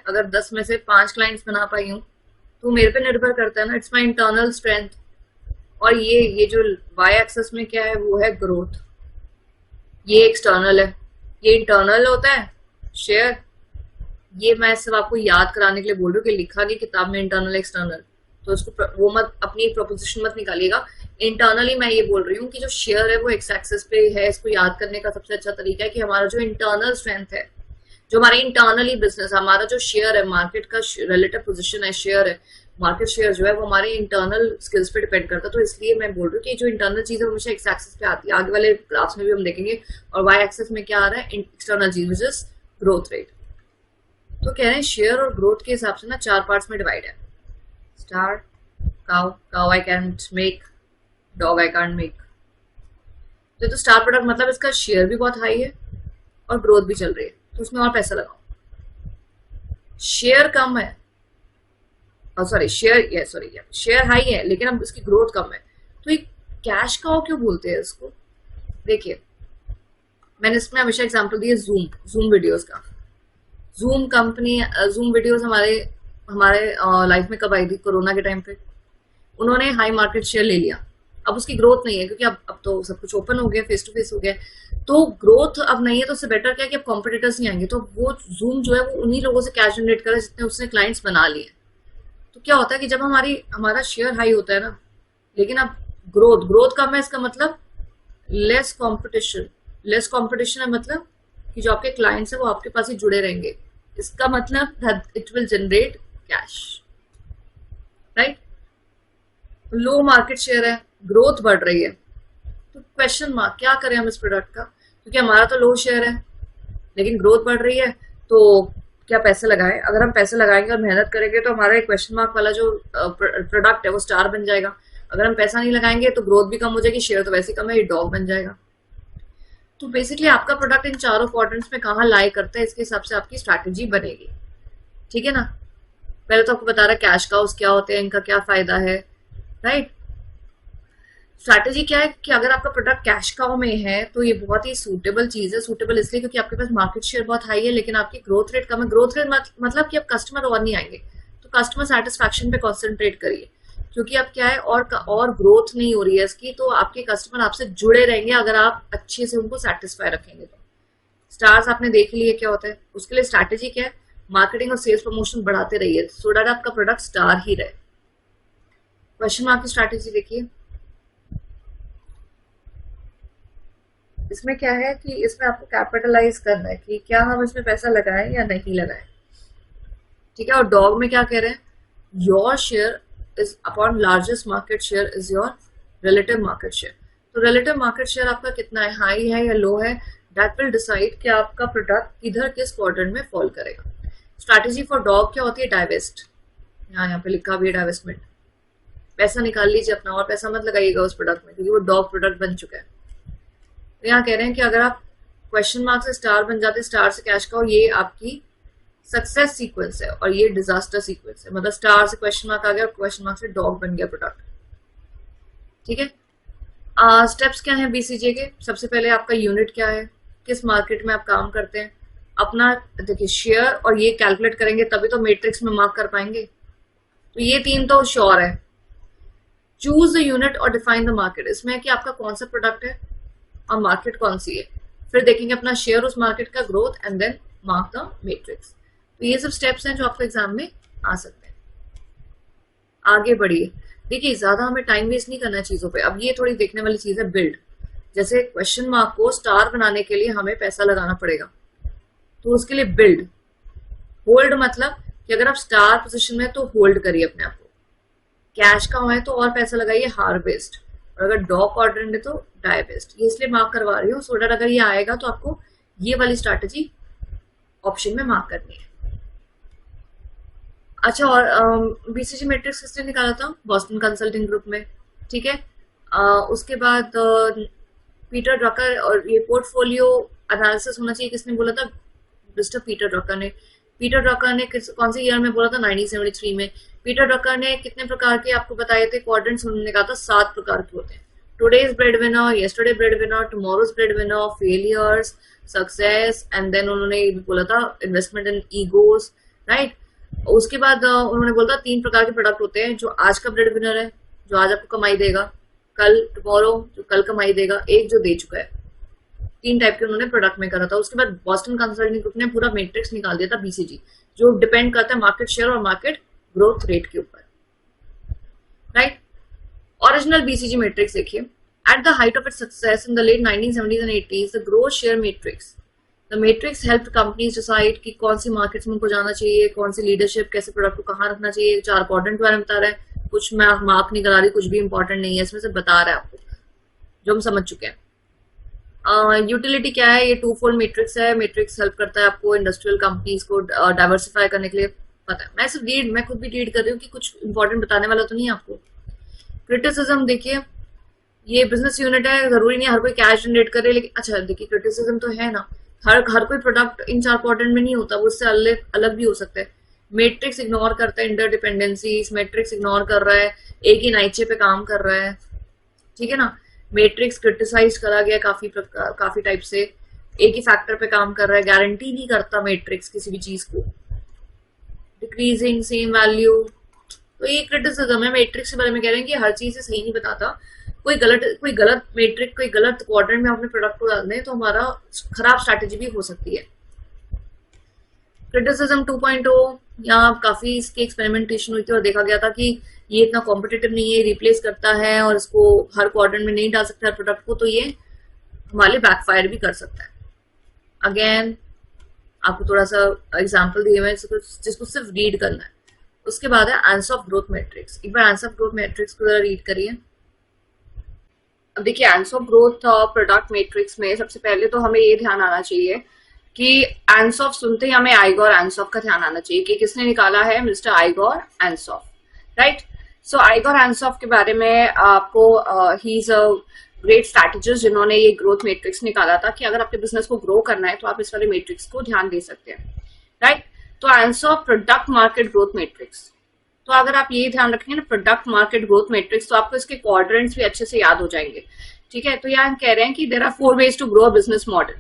अगर 10 में से 5 क्लाइंट्स बना पाई हूँ तो मेरे पे निर्भर करता है ना, इट्स माई इंटरनल स्ट्रेंथ। और ये जो वाई एक्सेस में क्या है? वो है ग्रोथ। ये एक्सटर्नल है, ये इंटरनल होता है शेयर। ये मैं सिर्फ आपको याद कराने के लिए बोल रही हूँ कि लिखा नहीं किताब में इंटरनल एक्सटर्नल, तो उसको वो मत अपनी प्रोपोजिशन मत निकालिएगा। इंटरनली मैं ये बोल रही हूँ कि जो शेयर है वो एक्स एक्सिस पे है। इसको याद करने का सबसे अच्छा तरीका है कि हमारा जो इंटरनल स्ट्रेंथ है, जो हमारा इंटरनली बिजनेस, हमारा जो शेयर है, मार्केट का रिलेटिव पोजीशन है, शेयर है, मार्केट शेयर जो है वो हमारे इंटरनल स्किल्स पे डिपेंड करता है। तो इसलिए मैं बोल रही हूँ कि जो इंटरनल चीज है हमेशा एक्स एक्सिस पे आती है। आगे वाले ग्राफ्स में भी हम देखेंगे। और वाई एक्सिस में क्या आ रहा है? एक्सटर्नल चीज विच इज ग्रोथ रेट। तो कह रहे हैं शेयर और ग्रोथ के हिसाब से ना 4 पार्ट्स में डिवाइड है। Star, cow I can't make, dog I can't make. तो स्टार प्रोडक्ट मतलब इसका शेयर भी बहुत हाई है और ग्रोथ भी चल रही है, तो उसमें और पैसा लगाओ। शेयर कम है, शेयर हाई है लेकिन अब इसकी ग्रोथ कम है, तो एक कैश काउ क्यों बोलते हैं इसको? देखिए, मैंने इसमें हमेशा एग्जांपल दिया जूम वीडियोस का। जूम वीडियोस हमारे लाइफ में कब आई थी? कोरोना के टाइम पे। उन्होंने हाई मार्केट शेयर ले लिया, अब उसकी ग्रोथ नहीं है क्योंकि अब तो सब कुछ ओपन हो गया, फेस टू फेस हो गया, तो ग्रोथ अब नहीं है। तो उससे बेटर क्या है कि अब कॉम्पिटिटर्स नहीं आएंगे, तो वो जूम जो है वो उन्हीं लोगों से कैश जनरेट करे जितने उसने क्लाइंट्स बना लिए। तो क्या होता है कि जब हमारा शेयर हाई होता है ना, लेकिन अब ग्रोथ कम है, इसका मतलब लेस कंपटीशन है, मतलब कि जो आपके क्लाइंट्स है वो आपके पास ही जुड़े रहेंगे। इसका मतलब it will generate cash, right. Low market share है, ग्रोथ बढ़ रही है, तो क्वेश्चन मार्क, क्या करें हम इस प्रोडक्ट का? क्योंकि हमारा तो लो शेयर है लेकिन ग्रोथ बढ़ रही है, तो क्या पैसे लगाएं? अगर हम पैसे लगाएंगे और मेहनत करेंगे तो हमारा एक क्वेश्चन मार्क वाला जो प्रोडक्ट है वो स्टार बन जाएगा। अगर हम पैसा नहीं लगाएंगे तो ग्रोथ भी कम हो जाएगी, शेयर तो वैसे कम है, ये डॉग बन जाएगा। तो बेसिकली आपका प्रोडक्ट इन चारों क्वाड्रेंट्स में कहाँ लाई करता है, इसके हिसाब से आपकी स्ट्रैटेजी बनेगी, ठीक है ना। पहले तो आपको बता रहा है कैश काउस क्या होते हैं, इनका क्या फायदा है, राइट। स्ट्रैटेजी क्या है कि अगर आपका प्रोडक्ट कैश काउ में है तो ये बहुत ही सूटेबल चीज है। सूटेबल इसलिए क्योंकि आपके पास मार्केट शेयर बहुत हाई है लेकिन आपकी ग्रोथ रेट कम है। ग्रोथ रेट मतलब कि अब कस्टमर और नहीं आएंगे, तो कस्टमर सेटिस्फैक्शन पे कॉन्सेंट्रेट करिए, क्योंकि अब क्या है और ग्रोथ नहीं हो रही है इसकी, तो आपके कस्टमर आपसे जुड़े रहेंगे अगर आप अच्छे से उनको सेटिस्फाई रखेंगे। तो स्टार्स आपने देख लिए क्या होता है, उसके लिए स्ट्रैटेजी क्या है? मार्केटिंग और सेल्स प्रमोशन बढ़ाते रहिए सो दैट आपका प्रोडक्ट स्टार ही रहे। क्वेश्चन मार्क की स्ट्रैटेजी देखिए, इसमें क्या है कि इसमें आपको कैपिटलाइज करना है कि क्या हम इसमें पैसा लगाएं या नहीं लगाएं, ठीक है। और डॉग में क्या कह रहे हैं? Your share is upon largest market share is your relative market share. तो रिलेटिव मार्केट शेयर आपका कितना है, हाई है या लो है, दैट विल डिसाइड कि आपका प्रोडक्ट किधर किस क्वाड्रेंट में फॉल करेगा। स्ट्रैटेजी फॉर डॉग क्या होती है? डाइवेस्ट। यहाँ पे लिखा भी है डाइवेस्टमेंट। पैसा निकाल लीजिए अपना और पैसा मत लगाइएगा उस प्रोडक्ट में क्योंकि वो डॉग प्रोडक्ट बन चुका है। तो यहाँ कह रहे हैं कि अगर आप क्वेश्चन मार्क से स्टार बन जाते, स्टार से कैश का, ये आपकी सक्सेस सीक्वेंस है और ये डिजास्टर सीक्वेंस है। मतलब स्टार से क्वेश्चन मार्क आ गया और क्वेश्चन मार्क से डॉग बन गया प्रोडक्ट, ठीक है। स्टेप्स क्या है बीसीजे के? सबसे पहले आपका यूनिट क्या है, किस मार्केट में आप काम करते हैं, अपना देखिए शेयर और ये कैलकुलेट करेंगे तभी तो मैट्रिक्स में मार्क कर पाएंगे। तो ये 3 तो श्योर है। चूज द यूनिट और डिफाइन द मार्केट, इसमें है कि आपका कौन सा प्रोडक्ट है और मार्केट कौन सी है। फिर देखेंगे अपना शेयर उस मार्केट का, growth, and then mark the matrix. तो ये सब स्टेप्स हैं जो आपको एग्जाम में आ सकते हैं। आगे बढ़िए। देखिए ज्यादा हमें टाइम वेस्ट नहीं करना चीजों पे। अब ये थोड़ी देखने वाली चीज है बिल्ड। जैसे क्वेश्चन मार्क को स्टार बनाने के लिए हमें पैसा लगाना पड़ेगा, तो उसके लिए बिल्ड। होल्ड मतलब कि अगर आप स्टार पोजीशन में तो होल्ड करिए अपने आप को, कैश का है तो और पैसा लगाइए हार्वेस्ट, और अगर डॉग क्वाड्रेंट है तो डाइवेस्ट। ये इसलिए मार्क करवा रही हूँ सो दैट अगर ये आएगा तो आपको ये वाली स्ट्रैटेजी ऑप्शन में मार्क करनी है। अच्छा, और बीसीजी मैट्रिक्स किसने निकाला था? बॉस्टन कंसल्टिंग ग्रुप में, ठीक है। उसके बाद पीटर ड्रकर, और ये पोर्टफोलियो एनालिसिस होना चाहिए, किसने बोला था? मिस्टर पीटर ड्रकर ने। पीटर ड्रकर ने कौन से ईयर में बोला था? 1973 में। पीटर ड्रकर ने कितने प्रकार के आपको बताए थे क्वाड्रेंट्स? उन्होंने कहा था 7 प्रकार के होते हैं। Today's breadwinner, yesterday breadwinner, tomorrow's breadwinner, failures, success, and then उन्होंने ये भी बोला था इन्वेस्टमेंट इन ईगोस, राइट। उसके बाद उन्होंने बोला था 3 प्रकार के प्रोडक्ट होते हैं, जो आज का ब्रेड विनर है, जो आज आपको कमाई देगा, कल टुमारो जो कल कमाई देगा, एक जो दे चुका है। 3 टाइप के उन्होंने प्रोडक्ट में करा था। उसके बाद बॉस्टन कंसल्टिंग ग्रुप ने पूरा मैट्रिक्स निकाल दिया था बीसीजी, जो डिपेंड करता है मार्केट शेयर और मार्केट ग्रोथ रेट के ऊपर, राइट। ओरिजिनल बीसीजी मैट्रिक्स देखिए। At the height of its success in the late 1970s and 80s, the growth share matrix, the matrix help companies decide कि कौन सी markets में उनको जाना चाहिए, कौन सी लीडरशिप, कैसे प्रोडक्ट को कहाँ रखना चाहिए। 4 क्वाड्रेंट के बारे में बता रहा है, कुछ मैं मार्क नहीं करा रही, कुछ भी इंपॉर्टेंट नहीं है इसमें से, बता रहा है आपको जो हम समझ चुके हैं। यूटिलिटी क्या है? ये 2-fold मैट्रिक्स है। मैट्रिक्स हेल्प करता है आपको इंडस्ट्रियल कंपनीज को डाइवर्सिफाई करने के लिए। पता है, मैं खुद भी रीड कर रही हूँ कि कुछ इंपॉर्टेंट बताने वाला तो नहीं है आपको। क्रिटिसिज्म देखिए, ये बिजनेस यूनिट है, जरूरी नहीं हर कोई कैश जनरेट करे, लेकिन अच्छा देखिए क्रिटिसिज्म तो है ना, हर कोई प्रोडक्ट इन 4 क्वाड्रेंट में नहीं होता, वो उससे अलग भी हो सकता है। मैट्रिक्स इग्नोर करता है इंटरडिपेंडेंसीज, मैट्रिक्स इग्नोर कर रहा है एक ही नाइचे पे काम कर रहा है, ठीक है ना। मैट्रिक्स क्रिटिसाइज करा गया काफी टाइप से, एक ही फैक्टर पे काम कर रहा है, गारंटी नहीं करता मैट्रिक्स किसी भी चीज को, डिक्रीजिंग सेम वैल्यू। तो ये क्रिटिसिज्म है मैट्रिक्स के बारे में, कह रहे हैं कि हर चीज से सही नहीं बताता। कोई गलत मैट्रिक, कोई गलत क्वाड्रेंट में अपने प्रोडक्ट को डाल दें तो हमारा खराब स्ट्रैटेजी भी हो सकती है। क्रिटिसिज्म 2.0, यहाँ काफी इसकी एक्सपेरिमेंटेशन हुई थी और देखा गया था कि ये इतना कॉम्पिटिटिव नहीं है, रिप्लेस करता है और इसको हर क्वाड्रेंट में नहीं डाल सकता है प्रोडक्ट को, तो ये हमारे बैकफायर भी कर सकता है। अगेन आपको थोड़ा सा एग्जाम्पल दिए हुए जिसको सिर्फ रीड करना है। उसके बाद है आंसर ऑफ ग्रोथ मैट्रिक्स। एक बार आंसर ऑफ ग्रोथ मैट्रिक्स को जरा रीड करिए। अब देखिए answer of growth product matrix में सबसे पहले तो हमें ये ध्यान आना चाहिए कि एंसॉफ सुनते ही हमें आइगोर एंसॉफ का ध्यान आना चाहिए कि किसने निकाला है? Mister आइगोर एंसॉफ, right. सो आइगोर एंसॉफ के बारे में आपको he is a great strategist जिन्होंने ये ग्रोथ मैट्रिक्स निकाला था कि अगर आपके बिजनेस को ग्रो करना है तो आप इस वाले मैट्रिक्स को ध्यान दे सकते हैं, राइट। तो एंसॉफ प्रोडक्ट मार्केट ग्रोथ मैट्रिक्स, तो अगर आप ये ध्यान रखेंगे ना प्रोडक्ट मार्केट ग्रोथ मैट्रिक्स, तो आपको इसके क्वाड्रेंट्स भी अच्छे से याद हो जाएंगे, ठीक है। तो यहाँ कह रहे हैं कि there are 4 ways to grow a business model.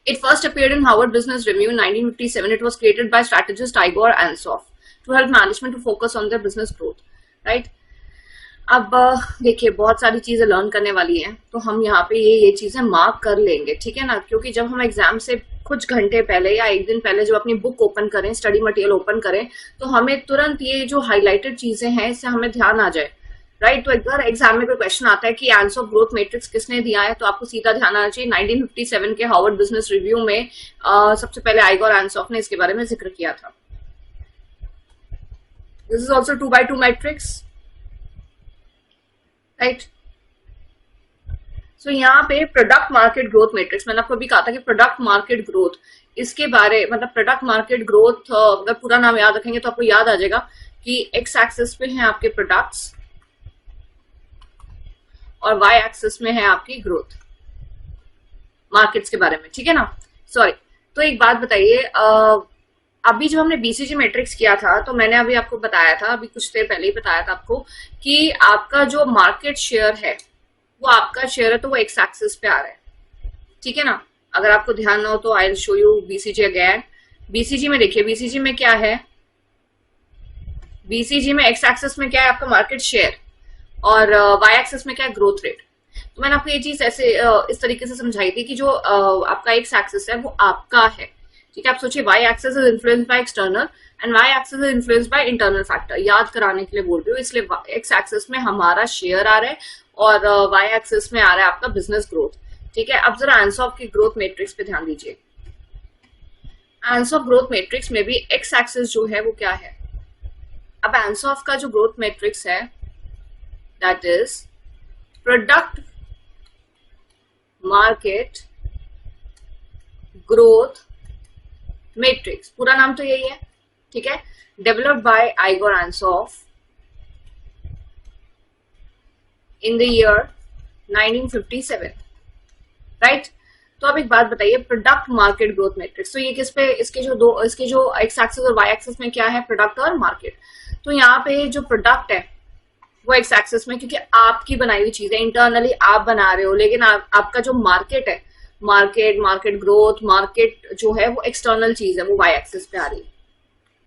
It first appeared in Harvard Business Review in 1957. It was created by strategist Igor Ansoff to help management to focus on their business growth, right? अब देखिए बहुत सारी चीजें learn करने वाली हैं, तो हम यहाँ पे ये चीजें मार्क कर लेंगे, ठीक है ना, क्योंकि जब हम एग्जाम से कुछ घंटे पहले या एक दिन पहले जब अपनी बुक ओपन करें, स्टडी मटेरियल ओपन करें, तो हमें तुरंत ये जो हाईलाइटेड चीजें हैं इससे हमें ध्यान आ जाए, राइट। तो एक बार एग्जाम में कोई क्वेश्चन आता है कि आंसर ऑफ ग्रोथ मैट्रिक्स किसने दिया है, तो आपको सीधा ध्यान आना चाहिए 1957 के हार्वर्ड बिजनेस रिव्यू में सबसे पहले आइगोर एंसॉफ ने इसके बारे में जिक्र किया था। This is also 2x2 matrix, right. So यहाँ पे प्रोडक्ट मार्केट ग्रोथ मैट्रिक्स, मैंने आपको अभी कहा था कि प्रोडक्ट मार्केट ग्रोथ, इसके बारे मतलब प्रोडक्ट मार्केट ग्रोथ अगर पूरा नाम याद रखेंगे तो आपको याद आ जाएगा कि एक्स एक्सिस पे हैं आपके प्रोडक्ट्स और वाई एक्सिस में है आपकी ग्रोथ मार्केट्स के बारे में, ठीक है ना। सॉरी, तो एक बात बताइए, अभी जब हमने बीसीजी मैट्रिक्स किया था तो मैंने अभी आपको बताया था, अभी कुछ देर पहले ही बताया था आपको कि आपका जो मार्केट शेयर है वो आपका शेयर है तो वो एक्स एक्सिस पे आ रहा है, ठीक है ना। अगर आपको ध्यान ना हो तो I will show you BCG again. BCG में देखिए, बीसीजी में क्या है, बीसीजी में एक्स एक्सिस में क्या है आपका मार्केट शेयर और वाई एक्सिस में क्या है ग्रोथ रेट। तो मैंने आपको ये चीज ऐसे इस तरीके से समझाई थी कि जो आपका एक्स एक्सिस है वो आपका है, ठीक है, आप सोचिए Y axis is influence by external and Y axis is influence by internal factor. याद कराने के लिए बोल रही हूँ, इसलिए एक्स एक्सेस में हमारा शेयर आ रहा है और वाई एक्सेस में आ रहा है आपका बिजनेस ग्रोथ। ठीक है, अब जरा आंसॉफ की ग्रोथ मैट्रिक्स पे ध्यान दीजिए। आंसॉफ ग्रोथ मैट्रिक्स में भी एक्स एक्सेस जो है वो क्या है? अब आंसॉफ का जो ग्रोथ मैट्रिक्स है that is product market growth matrix, पूरा नाम तो यही है। ठीक है, developed by Igor Ansoff in the year 1957, right. तो अब एक बात बताइए, प्रोडक्ट मार्केट ग्रोथ मैट्रिक्स, तो ये किस पे, इसके जो एक्स एक्सिस और वाई एक्सिस में क्या है? प्रोडक्ट और मार्केट। तो यहाँ पे जो प्रोडक्ट है वो एक्स एक्सिस में, क्योंकि आपकी बनाई हुई चीज है, इंटरनली आप बना रहे हो, लेकिन आपका जो मार्केट है, मार्केट ग्रोथ, मार्केट जो है वो एक्सटर्नल चीज है, वो वाई एक्सिस पे आ रही है,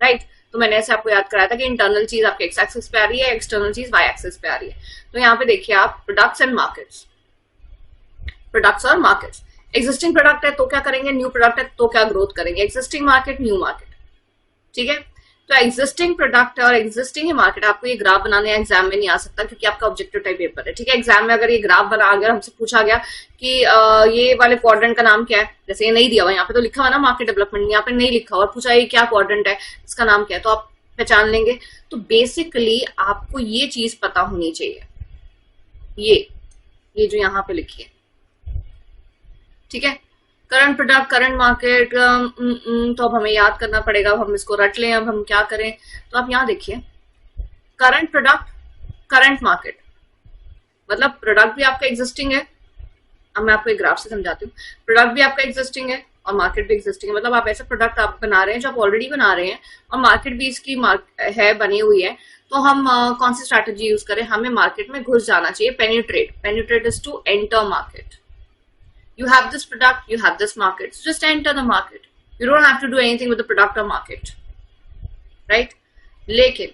राइट। तो मैंने ऐसे आपको याद कराया था कि इंटरनल चीज आपके एक्स एक्सिस पे आ रही है, एक्सटर्नल चीज वाई एक्सिस पे आ रही है। तो यहाँ पे देखिए आप प्रोडक्ट्स एंड मार्केट्स, प्रोडक्ट्स और मार्केट्स। एग्जिस्टिंग प्रोडक्ट है तो क्या करेंगे? न्यू प्रोडक्ट है तो क्या ग्रोथ करेंगे? Existing market, new market. ठीक है, तो एग्जिस्टिंग प्रोडक्ट है और एग्जिस्टिंग ही मार्केट। आपको ये ग्राफ बनाने एग्जाम में नहीं आ सकता क्योंकि आपका ऑब्जेक्टिव टाइप पेपर है। ठीक है, एग्जाम में अगर ये ग्राफ बना गया, हमसे पूछा गया कि ये वाले क्वाड्रेंट का नाम क्या है, जैसे ये नहीं दिया हुआ, यहाँ पे तो लिखा हुआ ना मार्केट डेवलपमेंट, यहाँ पे नहीं लिखा और पूछा ये क्या क्वाड्रेंट है, इसका नाम क्या है, तो आप पहचान लेंगे। तो बेसिकली आपको ये चीज पता होनी चाहिए, ये जो यहाँ पे लिखी है। ठीक है, करंट प्रोडक्ट, करंट मार्केट, तो अब हमें याद करना पड़ेगा, अब हम इसको रट लें। अब हम क्या करें? तो आप यहाँ देखिए, करंट प्रोडक्ट, करंट मार्केट, मतलब प्रोडक्ट भी आपका एग्जिस्टिंग है। अब मैं आपको एक ग्राफ से समझाती हूँ। प्रोडक्ट भी आपका एग्जिस्टिंग है और मार्केट भी एग्जिस्टिंग है, मतलब आप ऐसा प्रोडक्ट आप बना रहे हैं जो आप ऑलरेडी बना रहे हैं और मार्केट भी इसकी है, बनी हुई है। तो हम कौन सी स्ट्रैटेजी यूज करें? हमें मार्केट में घुस जाना चाहिए। Penetrate is to enter market. You have this product, you have this market, so just enter the market. You don't have to do anything with the product or market, right? लेकिन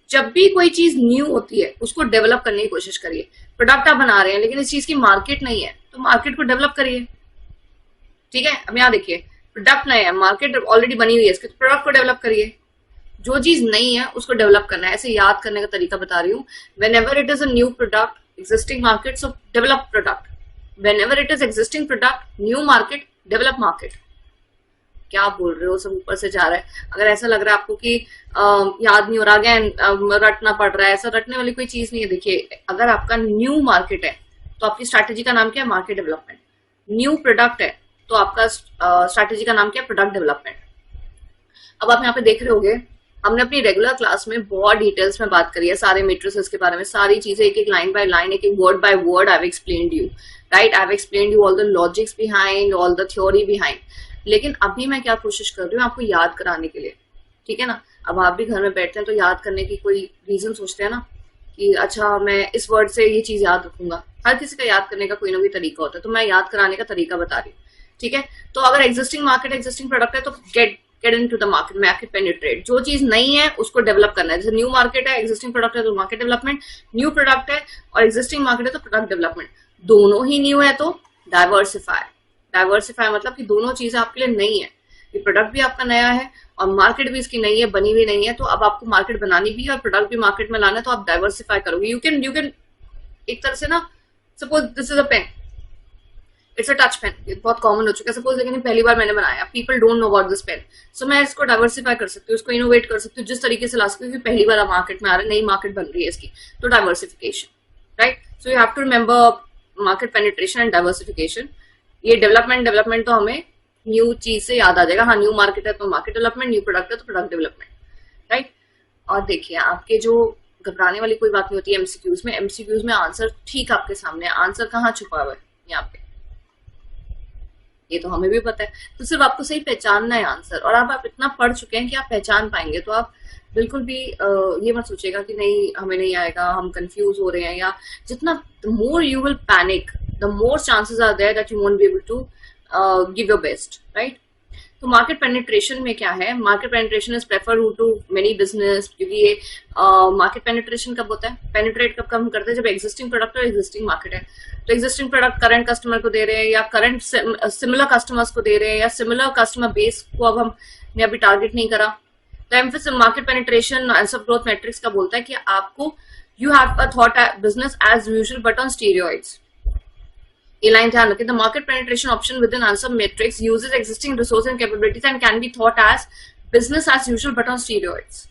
जब भी कोई चीज new होती है उसको develop करने की कोशिश करिए। प्रोडक्ट आप बना रहे हैं लेकिन इस चीज की मार्केट नहीं है, तो मार्केट को डेवलप करिए। ठीक है, अब यहाँ देखिए, प्रोडक्ट नया है, मार्केट ऑलरेडी बनी हुई है इसके, तो प्रोडक्ट को डेवलप करिए। जो चीज नहीं है उसको डेवलप करना है। ऐसे याद करने का तरीका बता रही हूँ। Whenever it is a new product, existing market, so develop product. Whenever it is existing product, new market, develop market. क्या बोल रहे हो, सब ऊपर से जा रहा है। अगर ऐसा लग रहा है आपको कि याद नहीं हो रहा, अगेन रटना पड़ रहा है, ऐसा रटने वाली कोई चीज नहीं है। देखिए, अगर आपका न्यू मार्केट है तो आपकी स्ट्रैटेजी का नाम क्या है? Market development. न्यू प्रोडक्ट है तो आपका स्ट्रैटेजी का नाम क्या है? Product development. अब आप यहाँ पे देख रहे होगे, हमने अपनी रेगुलर क्लास में बहुत डिटेल्स में बात करी है सारे मैट्रिसेस के बारे में, सारी चीजें एक एक लाइन बाय लाइन, एक एक word by word I have explained you, right. I have explained you all the logics behind, all the theory behind. लेकिन अभी मैं क्या कोशिश कर रही हूँ? आपको याद कराने के लिए। ठीक है ना, अब आप भी घर में बैठते हैं तो याद करने की कोई रीजन सोचते हैं ना कि अच्छा मैं इस वर्ड से ये चीज याद रखूंगा। हर किसी का याद करने का कोई ना कोई तरीका होता है, तो मैं याद कराने का तरीका बता रही हूँ। ठीक है, तो अगर एग्जिस्टिंग मार्केट, एग्जिस्टिंग प्रोडक्ट है तो get into the market, market penetrate. जो चीज नहीं है उसको डेवलप करना है। जैसे न्यू मार्केट है, एग्जिस्टिंग प्रोडक्ट है तो मार्केट डेवलपमेंट, न्यू प्रोडक्ट है और एग्जिस्टिंग मार्केट है तो प्रोडक्ट डेवलपमेंट। दोनों ही न्यू है तो डाइवर्सिफाई। डाइवर्सिफाई मतलब कि दोनों चीजें आपके लिए नई है। ये प्रोडक्ट भी आपका नया है और मार्केट भी इसकी नई है, बनी हुई नहीं है। तो अब आपको मार्केट बनानी भी है और प्रोडक्ट भी मार्केट में लाना है, तो आप डाइवर्सिफाई करोगे। यू कैन एक तरह से ना, suppose this is a pen, it's a touch pen, ये बहुत कॉमन हो चुका है सपोज, लेकिन पहली बार मैंने बनाया, people don't know about this pen, so मैं इसको डाइवर्सिफाई कर सकती हूँ, इसको इनोवेट कर सकती हूँ, जिस तरीके से ला सकती हूँ, क्योंकि पहली बार मार्केट में आ रहा है, नई मार्केट बन रही है इसकी, तो diversification, right. So you have to remember market penetration and diversification. ये डेवलपमेंट तो हमें न्यू चीज से याद आ जाएगा। हाँ, न्यू मार्केट है तो मार्केट डेवलपमेंट, न्यू प्रोडक्ट है तो प्रोडक्ट डेवलपमेंट, राइट। और देखिए, आपके जो घबराने वाली कोई बात नहीं होती है एमसीक्यूज में। एमसीक्यूज में आंसर ठीक आपके सामने है। आंसर कहाँ छुपा हुआ है? यहाँ पे। ये तो हमें भी पता है, तो सिर्फ आपको सही पहचानना है आंसर। और अब आप इतना पढ़ चुके हैं कि आप पहचान पाएंगे, तो आप बिल्कुल भी ये मत सोचिएगा कि नहीं हमें नहीं आएगा, हम कंफ्यूज हो रहे हैं, या जितना more you will panic the more chances are there that you won't be able to give your best, right. तो मार्केट पेनिट्रेशन में क्या है, market penetration is prefer to many business, क्योंकि ये मार्केट पेनिट्रेशन कब होता है, पेनिट्रेट कब हम करते हैं, जब एग्जिस्टिंग प्रोडक्ट और एग्जिस्टिंग मार्केट है। तो एग्जिस्टिंग प्रोडक्ट करंट कस्टमर को दे रहे हैं या करंट सिमिलर कस्टमर्स को दे रहे हैं या सिमिलर कस्टमर बेस को अब हमने अभी टारगेट नहीं करा। तो emphasis market penetration Ansoff growth matrix का बोलता है कि आपको you have a thought business as usual but on steroids. ये लाइन ध्यान रखें, the market penetration option within Ansoff matrix uses existing resource and capabilities and can be thought as business as usual but on steroids.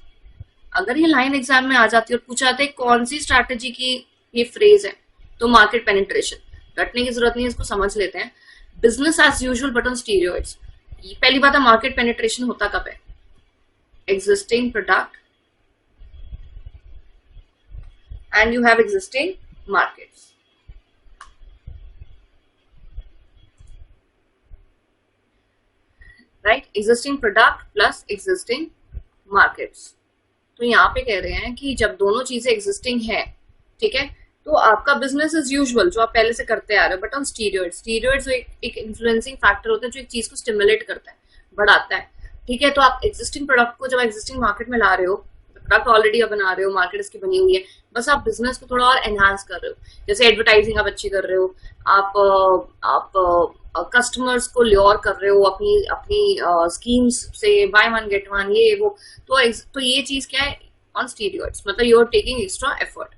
अगर ये line exam में आ जाती है और पूछा जाता है कौन सी स्ट्रैटेजी की ये फ्रेज है, तो मार्केट पेनिट्रेशन, रटने की जरूरत नहीं है, इसको समझ लेते हैं। Business as usual but on steroids, पहली बात है मार्केट पेनिट्रेशन होता कब है, existing product and you have existing markets. Right? Existing product plus existing markets. तो यहाँ पे कह रहे हैं कि जब दोनों चीजें एग्जिस्टिंग है, ठीक है, तो आपका बिजनेस इज यूजुअल जो आप पहले से करते आ रहे हो बट ऑन स्टीरियॉइड्स। स्टीरियॉइड्स एक इन्फ्लुएंसिंग फैक्टर होता है जो एक चीज को स्टिमुलेट करता है, बढ़ाता है, ठीक है। तो आप एग्जिस्टिंग प्रोडक्ट को जब एग्जिस्टिंग मार्केट में ला रहे हो, प्रोडक्ट ऑलरेडी आप बना रहे हो, मार्केट इसकी बनी हुई है, बस आप बिजनेस को थोड़ा और एनहांस कर रहे हो। जैसे एडवर्टाइजिंग आप अच्छी कर रहे हो, आप कस्टमर्स को ल्योर कर रहे हो अपनी अपनी स्कीम्स से, बाय वन गेट वन, ये वो। तो ये चीज क्या है, ऑन स्टीरियॉइड्स, मतलब you are taking extra effort.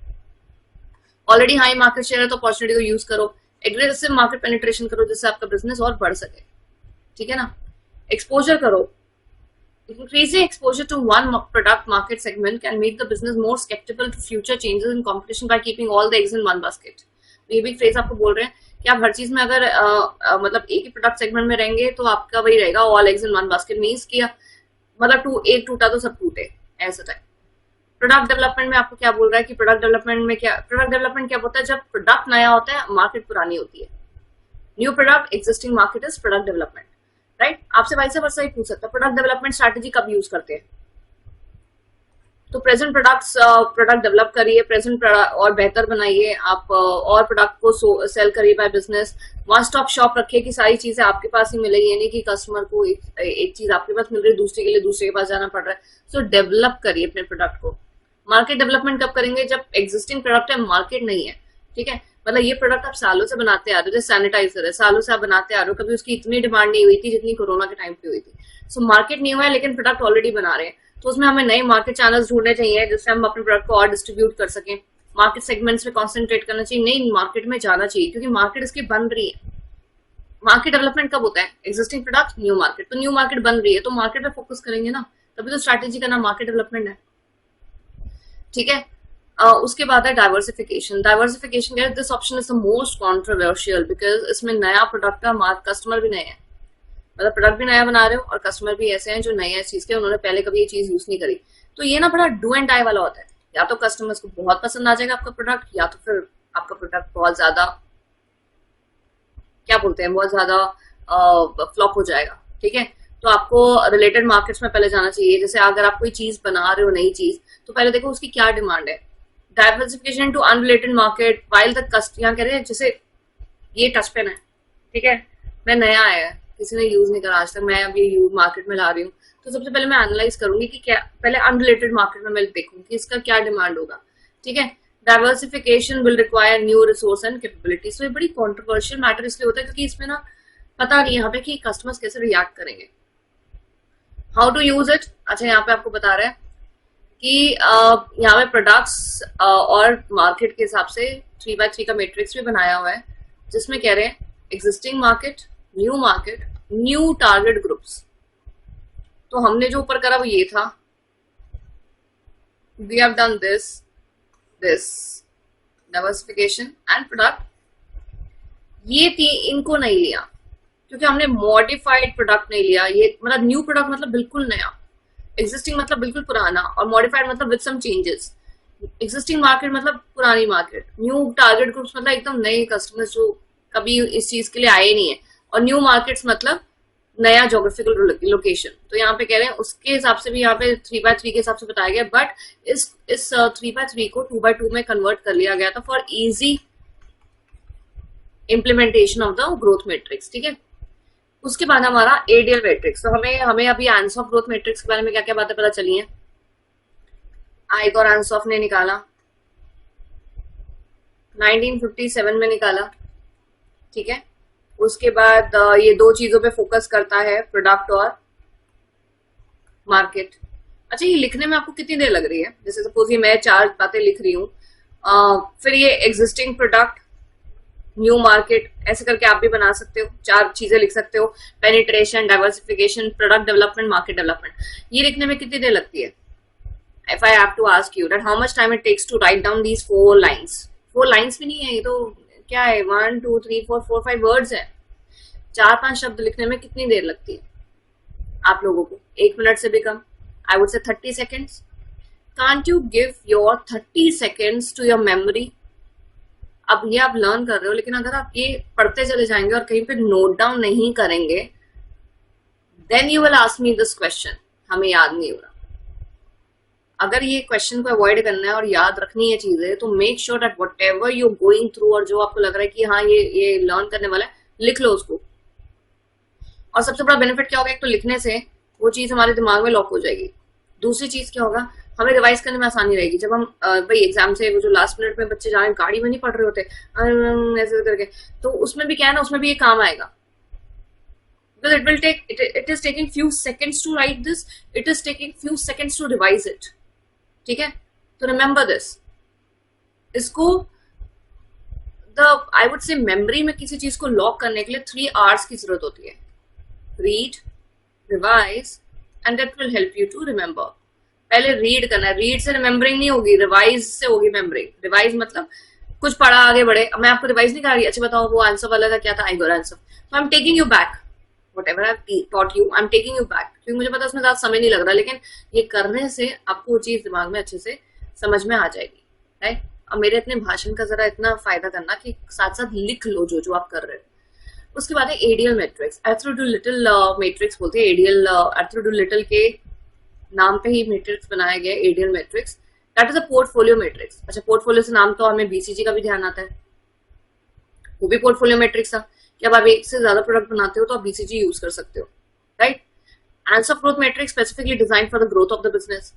Already high market share है तो अपॉर्चुनिटी को यूज करो, एग्रेसिव मार्केट पेनिट्रेशन करो जिससे आपका बिजनेस और बढ़ सके, ठीक है ना। एक्सपोजर करो, increasing exposure to one product market segment can make the business more susceptible to future changes in competition by keeping all the eggs in one basket. ये भी फ्रेज आपको बोल रहे हैं कि आप हर चीज में अगर मतलब एक ही प्रोडक्ट सेगमेंट में रहेंगे तो आपका वही रहेगा, all eggs in one basket means किया मतलब एक टूटा तो सब टूटे, ऐसा टाइप। प्रोडक्ट डेवलपमेंट में आपको क्या बोल रहा है कि प्रोडक्ट डेवलपमेंट क्या होता है, जब प्रोडक्ट नया होता है मार्केट पुरानी होती है। New product existing market is product development, right. आपसे वाइस वर्सा ही पूछ सकता है प्रोडक्ट डेवलपमेंट स्ट्रैटेजी कब यूज करते हैं, तो प्रेजेंट प्रोडक्ट डेवलप करिए, प्रेजेंट और बेहतर बनाइए, आप और प्रोडक्ट को सेल करिए by business. One stop shop रखिए कि सारी चीजें आपके पास ही मिलेगी, यानी कि कस्टमर को एक चीज आपके पास मिल रही है, दूसरे के लिए दूसरे के पास जाना पड़ रहा है। सो डेवलप करिए अपने प्रोडक्ट को। मार्केट डेवलपमेंट कब करेंगे, जब एग्जिस्टिंग प्रोडक्ट है, मार्केट नहीं है, ठीक है। मतलब ये प्रोडक्ट आप सालों से बनाते आ रहे हो, जैसे सैनिटाइजर है, सालों से आप बनाते आ रहे हो, कभी उसकी इतनी डिमांड नहीं हुई थी जितनी कोरोना के टाइम पे हुई थी। सो मार्केट नहीं हुआ है लेकिन प्रोडक्ट ऑलरेडी बना रहे हैं, तो उसमें हमें नए मार्केट चैनल्स ढूंढने चाहिए जिससे हम अपने प्रोडक्ट को और डिस्ट्रीब्यूट कर सकें। मार्केट सेगमेंट्स पे कॉन्सेंट्रेट करना चाहिए, नई मार्केट में जाना चाहिए, क्योंकि मार्केट इसकी बन रही है। मार्केट डेवलपमेंट कब होता है, एक्जिस्टिंग प्रोडक्ट न्यू मार्केट, तो न्यू मार्केट बन रही है तो मार्केट पे फोकस करेंगे ना, तभी तो स्ट्रैटेजी का नाम मार्केट डेवलपमेंट है, ठीक है। उसके बाद है diversification. Diversification this option is the most controversial because इसमें नया प्रोडक्ट का कस्टमर भी नए हैं, मतलब प्रोडक्ट भी नया बना रहे हो और कस्टमर भी ऐसे हैं जो नए हैं चीज के, उन्होंने पहले कभी ये चीज यूज नहीं करी। तो ये ना बड़ा डू एंड डाई वाला होता है, या तो कस्टमर्स को बहुत पसंद आ जाएगा आपका प्रोडक्ट, या तो फिर आपका प्रोडक्ट बहुत ज्यादा क्या बोलते हैं, बहुत ज्यादा फ्लॉप हो जाएगा, ठीक है। तो आपको रिलेटेड मार्केट्स में पहले जाना चाहिए। जैसे अगर आप कोई चीज बना रहे हो, नई चीज, तो पहले देखो उसकी क्या डिमांड है। Diversification to unrelated market while the cost, यहाँ कह रहे हैं जैसे ये टच पेन है, ठीक है, मैं नया आया है, किसी ने यूज नहीं करा आज तक, मैं अब ये मार्केट में ला रही हूँ, तो सबसे पहले मैं एनालाइज करूंगी कि क्या, पहले अनरिलेटेड मार्केट में मैं देखूंगी कि इसका क्या डिमांड होगा, ठीक है। Diversification will require new resource and capabilities. तो ये बड़ी कॉन्ट्रोवर्शियल मैटर इसलिए होता है क्योंकि इसमें ना पता नहीं यहाँ पे कि कस्टमर्स कैसे रिएक्ट करेंगे। हाउ टू यूज इट, अच्छा यहाँ पे आपको बता रहा है कि यहाँ पे प्रोडक्ट्स और मार्केट के हिसाब से 3x3 का मैट्रिक्स भी बनाया हुआ है, जिसमें कह रहे हैं existing market, new target groups. तो हमने जो ऊपर करा वो ये था, we have done this diversification and product, ये थी, इनको नहीं लिया क्योंकि हमने मॉडिफाइड प्रोडक्ट नहीं लिया। ये मतलब न्यू प्रोडक्ट मतलब बिल्कुल नया, एग्जिस्टिंग मतलब बिल्कुल पुराना, और मॉडिफाइड मतलब with some changes. Existing market मतलब पुरानी मार्केट, न्यू टारगेट ग्रुप्स मतलब एकदम नए कस्टमर्स जो कभी इस चीज के लिए आए नहीं है, और न्यू मार्केट्स मतलब नया जोग्राफिकल लोकेशन। तो यहाँ पे कह रहे हैं उसके हिसाब से भी यहाँ पे 3x3 के हिसाब से बताया गया, बट इस 3x3 को 2x2 में कन्वर्ट कर लिया गया था for easy implementation of the growth matrix, ठीक है। उसके बाद हमारा एडीएल मैट्रिक्स। तो हमें हमें अभी आंसर ग्रोथ मैट्रिक्स के बारे में क्या क्या बातें पता चली हैं। आइक और आंसॉफ ने निकाला 1957 में निकाला, ठीक है। उसके बाद ये दो चीजों पे फोकस करता है, प्रोडक्ट और मार्केट। अच्छा, ये लिखने में आपको कितनी देर लग रही है? जैसे सपोज ये मैं चार बातें लिख रही हूँ, फिर ये एग्जिस्टिंग प्रोडक्ट, न्यू मार्केट, ऐसे करके आप भी बना सकते हो, चार चीजें लिख सकते हो। Penetration, diversification, product development, market development. ये लिखने में कितनी देर लगती है? If I have to ask you that how much time it takes to write down these 4 lines, 4 lines भी नहीं है ये तो, क्या है, 1 2 3 4 4 5 वर्ड्स है। 4-5 शब्द लिखने में कितनी देर लगती है आप लोगों को? 1 मिनट से भी कम, आई would say 30 seconds. Can't you give your 30 seconds to your memory? अब ये आप लर्न कर रहे हो, लेकिन अगर आप ये पढ़ते चले जाएंगे और कहीं पे नोट डाउन नहीं करेंगे, then you will ask me this question, हमें याद नहीं हो रहा। अगर ये क्वेश्चन को अवॉइड करना है और याद रखनी है चीजें, तो make sure that what ever you going through, और जो आपको लग रहा है कि हाँ ये लर्न करने वाला है, लिख लो उसको। और सबसे बड़ा बेनिफिट क्या होगा, एक तो लिखने से वो चीज हमारे दिमाग में लॉक हो जाएगी। दूसरी चीज क्या होगा, हमें रिवाइज करने में आसानी रहेगी। जब हम भाई एग्जाम से वो जो लास्ट मिनट में बच्चे जाए गाड़ी में नहीं पढ़ रहे होते ऐसे करके, तो उसमें भी क्या है ना, उसमें भी ये काम आएगा। Because it will take it is taking few seconds to write this, it is taking few seconds to revise it, ठीक है। तो रिमेंबर दिस, इसको द आई वुड से मेमोरी में किसी चीज को लॉक करने के लिए 3 hours की जरूरत होती है। Read, revise and that will help you to remember. पहले रीड करना है, रीड से रिमेम्बरिंग नहीं होगी, रिवाइज से होगी मेमोरिंग। रिवाइज मतलब कुछ पढ़ा आगे बढ़े, मैं आपको रिवाइज नहीं कर रही, अच्छा बताओ वो आंसर वाला का क्या था, आई गॉट आंसर, तो I am taking you back, whatever I've taught you, I'm taking you back, क्योंकि मुझे पता उसमें ज्यादा समय नहीं लग रहा, लेकिन ये करने से आपको वो चीज दिमाग में अच्छे से समझ में आ जाएगी, राइट। अब मेरे इतने भाषण का जरा इतना फायदा करना कि साथ साथ लिख लो जो जो आप कर रहे हो। उसके बाद है एडीएल मैट्रिक्स, एर्थ्रोडुलिटल मैट्रिक्स बोलते हैं। एडीएल एर्थ्रोडुलिटल के नाम पे ही मैट्रिक्स बनाया गया, ADL matrix, that is a portfolio matrix. अच्छा, पोर्टफोलियो से नाम तो हमें बीसीजी का भी ध्यान आता है, वो भी पोर्टफोलियो मैट्रिक्स था कि अब आप एक से ज्यादा प्रोडक्ट बनाते हो तो आप बीसीजी यूज कर सकते हो, right. Answer growth matrix specifically design for the growth of the business,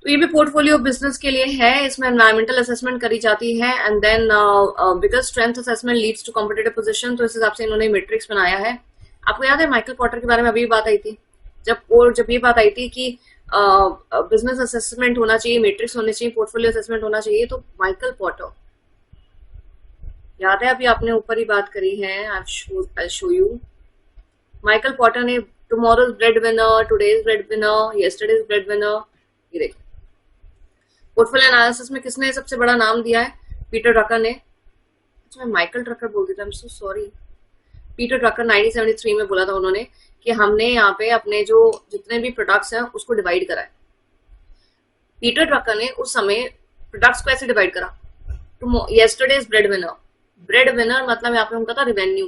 तो ये भी पोर्टफोलियो बिजनेस के लिए है। इसमें एनवायरमेंटल असेसमेंट करी जाती है and then because strength assessment leads to competitive position, तो इस हिसाब से इन्होंने मैट्रिक्स बनाया है। आपको याद है माइकल पॉटर के बारे में अभी बात आई थी, जब ये बात आई थी कि बिजनेस असेसमेंट होना चाहिए, मैट्रिक्स होने चाहिए, पोर्टफोलियो असेसमेंट होना चाहिए, तो माइकल पॉटर याद है, अभी आपने ऊपर ही बात करी है, I show you. Michael Porter ने tomorrow's breadwinner, today's breadwinner, yesterday's breadwinner, ये देखिए। पोर्टफोलियो एनालिसिस में किसने सबसे बड़ा नाम दिया है? पीटर ड्रकर ने। अच्छा, मैं माइकल ड्रकर बोल रही थी, I am so sorry. Peter Drucker 1973 में बोला था उन्होंने कि हमने यहाँ पे अपने जो जितने भी प्रोडक्ट्स हैं उसको डिवाइड करा है। पीटर ड्रकर ने उस समय प्रोडक्ट्स को ऐसे डिवाइड करा, yesterday's bread winner, bread winner मतलब यहाँ पे उनका था रिवेन्यू,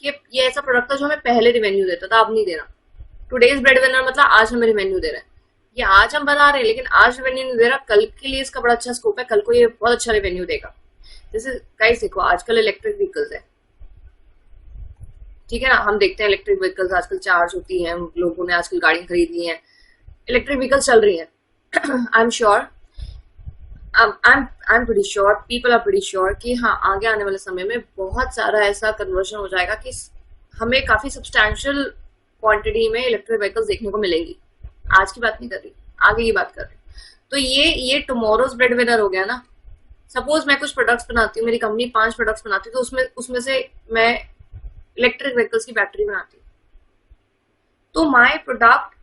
कि ये ऐसा प्रोडक्ट था जो हमें पहले रिवेन्यू देता था, अब नहीं दे रहा। टुडेज ब्रेड विनर मतलब आज हमें रिवेन्यू दे रहा है, ये आज हम बना रहे हैं लेकिन आज रिवेन्यू नहीं दे रहा, कल के लिए इसका बड़ा अच्छा स्कोप है, कल को ये बहुत अच्छा रिवेन्यू देगा। जैसे गाइस देखो, आजकल इलेक्ट्रिक व्हीकल्स है, ठीक है ना, हम देखते हैं इलेक्ट्रिक व्हीकल्स आजकल चार्ज होती हैं, लोगों ने आजकल गाड़ी खरीद ली है, इलेक्ट्रिक व्हीकल्स चल रही हैं। I am sure, I'm pretty sure, people are pretty sure कि हाँ आगे आने वाले समय में बहुत सारा ऐसा कन्वर्जन हो जाएगा कि हमें काफी सब्सटैंशियल क्वांटिटी में इलेक्ट्रिक व्हीकल्स देखने को मिलेंगी। आज की बात नहीं कर रही, आगे की बात कर रही। तो ये टुमारोज ब्रेड विनर हो गया ना। सपोज मैं कुछ प्रोडक्ट्स बनाती हूँ, मेरी कंपनी 5 प्रोडक्ट्स बनाती है, तो उसमें से मैं इलेक्ट्रिक व्हीकल्स की बैटरी बनाती हूँ, तो my product,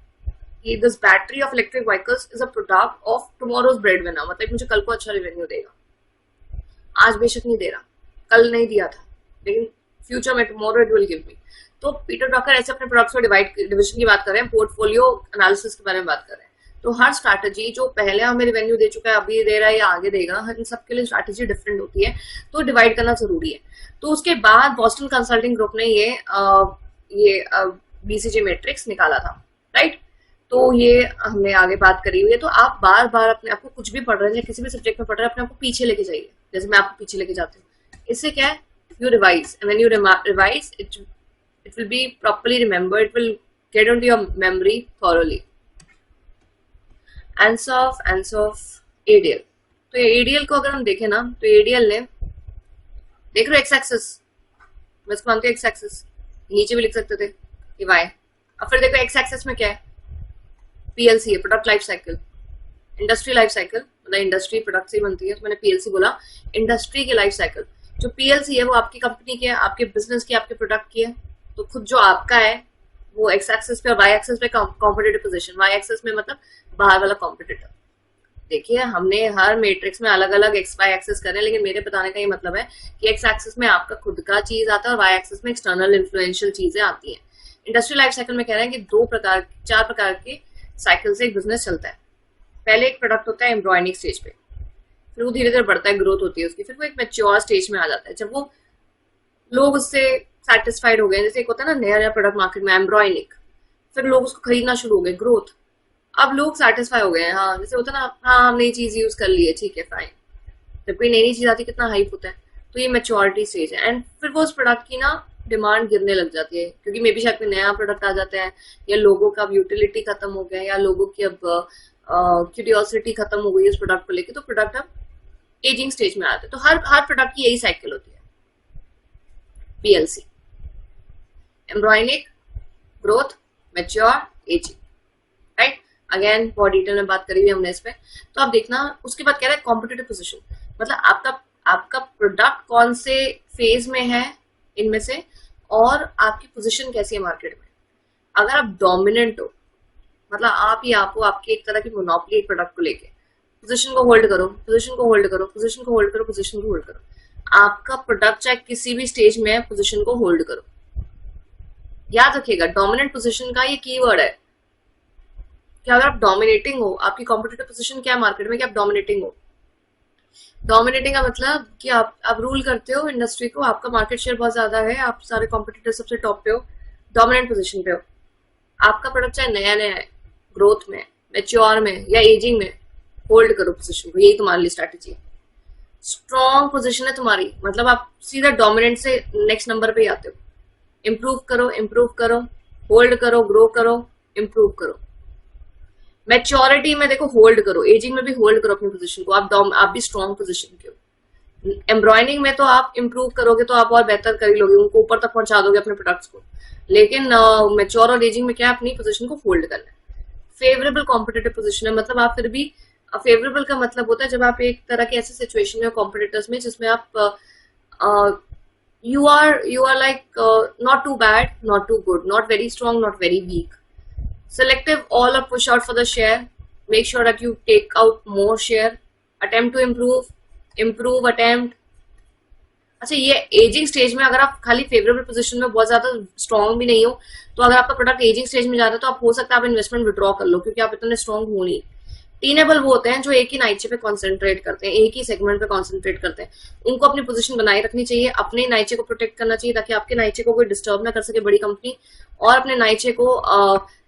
this battery of electric vehicles is a product of tomorrow's breadwinner, मतलब मुझे कल को अच्छा रेवेन्यू देगा। आज बेशक नहीं दे रहा, कल नहीं दिया था, लेकिन फ्यूचर में tomorrow it will give me। तो पीटर ड्रकर ऐसे अपने प्रोडक्ट्स को डिविजन की बात कर रहे हैं, पोर्टफोलियो एनालिसिस के बारे में बात कर रहे हैं। तो हर स्ट्रैटेजी जो पहले हमें रेवेन्यू दे चुका है, अभी दे रहा है या आगे देगा, हर इन सबके लिए स्ट्रैटेजी डिफरेंट होती है, तो डिवाइड करना जरूरी है। तो उसके बाद बॉस्टन कंसल्टिंग ग्रुप ने ये बीसीजी मैट्रिक्स निकाला था, राइट। तो ये हमने आगे बात करी हुई है। तो आप बार बार अपने आपको कुछ भी पढ़ रहे हैं, किसी भी सब्जेक्ट में पढ़ रहे हैं, अपने आपको पीछे लेके जाइए, जैसे मैं आपको पीछे लेके जाती हूँ। इससे क्या है, you revise, and when you revise It will be properly remembered. It will get into your memory thoroughly. ANSOF, ADL. तो ये ADL को अगर हम देखें ना, तो ADL ने, देख रहे हो एक्स एक्सिस, मैं इसको मानती हूँ एक्स एक्सिस, नीचे भी लिख सकते थे ये वाई। अब फिर देखो एक्स एक्सिस में क्या है, PLC है, product life cycle, industry life cycle, मतलब इंडस्ट्री प्रोडक्ट से बनती है, तो मैंने PLC बोला, इंडस्ट्री की लाइफ साइकिल। जो PLC है वो आपकी कंपनी की है, आपके बिजनेस की, आपके प्रोडक्ट की है, तो खुद जो आपका है वो एक्स एक्सिस पे और वाई एक्सिस पे कॉम्पिटिटिव पोजीशन, वाई एक्सिस में मतलब बाहर वाला कॉम्पिटिटर। देखिए हमने हर मैट्रिक्स में अलग अलग एक्स वाई एक्सिस करे, लेकिन मेरे बताने का ये मतलब है कि एक्स एक्सिस में आपका खुद का चीज आता है और वाई एक्सिस में एक्सटर्नल इन्फ्लुएंशियल चीजें आती हैं। इंडस्ट्री लाइफ साइकिल में कह रहे हैं कि चार प्रकार के साइकिल से एक बिजनेस चलता है। पहले एक प्रोडक्ट होता है एम्ब्रॉयनिक स्टेज पे, फिर वो धीरे धीरे बढ़ता है, ग्रोथ होती है उसकी, फिर वो एक मैच्योर स्टेज में आ जाता है, जब वो लोग उससे सेटिस्फाइड हो गए। जैसे एक होता है ना नया नया प्रोडक्ट मार्केट में एम्ब्रॉयनिक, फिर लोग उसको खरीदना शुरू हो गए, ग्रोथ, अब लोग सेटिस्फाई हो गए हैं। हाँ जैसे होता है ना, हाँ हम नई चीज यूज कर ली है, ठीक है फाइन, जब कोई नई चीज आती है कितना हाइप होता है, तो ये मैच्योरिटी स्टेज है। एंड फिर वो उस प्रोडक्ट की ना डिमांड गिरने लग जाती है, क्योंकि मे बी शायद कोई नया प्रोडक्ट आ जाता है, या लोगों का अब यूटिलिटी खत्म हो गया, या लोगों की अब क्यूरियोसिटी खत्म हो गई उस प्रोडक्ट को लेके, तो प्रोडक्ट अब एजिंग स्टेज में आते हैं। तो हर प्रोडक्ट की यही साइकिल होती है, PLC, embryonic, growth, mature, ageing, right. Again बहुत डिटेल में बात करी हुई हमने इस पे। तो आप देखना उसके बाद कह रहा है कॉम्पिटिटिव पोजीशन, मतलब आपका प्रोडक्ट कौन से फेज में है इनमें से, और आपकी पोजीशन कैसी है मार्केट में। अगर आप डोमिनेंट हो, मतलब आप ही आप हो, आपकी एक तरह की मोनोपोली प्रोडक्ट को लेके, पोजीशन को होल्ड करो, पोजीशन को होल्ड करो, पोजीशन को होल्ड करो, पोजीशन को होल्ड करो, आपका प्रोडक्ट चाहे किसी भी स्टेज में है, पोजीशन को होल्ड करो। याद रखिएगा डोमिनेंट पोजीशन का ये कीवर्ड है कि अगर आप डोमिनेटिंग हो, आपकी कॉम्पिटिटिव पोजीशन क्या है मार्केट में, कि आप डोमिनेटिंग हो। डोमिनेटिंग का मतलब कि आप रूल करते हो इंडस्ट्री को, आपका मार्केट शेयर बहुत ज्यादा है, आप सारे कॉम्पिटिटर सबसे टॉप पे हो, डोमिनेंट पोजीशन पे हो। आपका प्रोडक्ट चाहे नया नया है, ग्रोथ में, मैच्योर में या एजिंग में, होल्ड करो पोजीशन को, यही तुम्हारे लिए स्ट्रैटेजी है। स्ट्रॉन्ग पोजीशन है तुम्हारी, मतलब आप सीधा डोमिनेंट से नेक्स्ट नंबर पे ही आते हो। इम्प्रूव करो, इम्प्रूव करो, होल्ड करो, ग्रो करो, इम्प्रूव करो। मैच्योरिटी में देखो होल्ड करो, एजिंग में भी होल्ड करो अपनी पोजीशन को, आप भी स्ट्रॉन्ग पोजीशन के हो। एम्ब्रॉयनिंग में तो आप इम्प्रूव करोगे तो आप और बेहतर कर लोगे, उनको ऊपर तक पहुंचा दोगे अपने प्रोडक्ट्स को, लेकिन मैच्योर और एजिंग में क्या है, अपनी पोजीशन को होल्ड करना है। फेवरेबल कॉम्पिटिटिव पोजीशन है, मतलब आप फिर भी, फेवरेबल का मतलब होता है जब आप एक तरह के ऐसे सिचुएशन में कॉम्पिटिटर्स में जिसमें आप you are like not too bad, not too good, not very strong, not very weak. Selective, all or push out for the share. Make sure that you take out more share. Attempt to improve, attempt. अच्छा, ये ageing stage में अगर आप खाली favourable position में बहुत ज्यादा strong भी नहीं हो, तो अगर आपका प्रोडक्ट एजिंग स्टेज में जा रहा है तो आप हो सकता है आप इन्वेस्टमेंट विड्रॉ कर लो, क्योंकि आप इतने स्ट्रॉन्ग हो नहीं। टीनेबल वो होते हैं जो एक ही नाइचे पे कॉन्सेंट्रेट करते हैं, एक ही सेगमेंट पे कॉन्सेंट्रेट करते हैं, उनको अपनी पोजीशन बनाए रखनी चाहिए, अपने नाइचे को प्रोटेक्ट करना चाहिए ताकि आपके नाइचे को कोई डिस्टर्ब ना कर सके बड़ी कंपनी, और अपने नाइचे को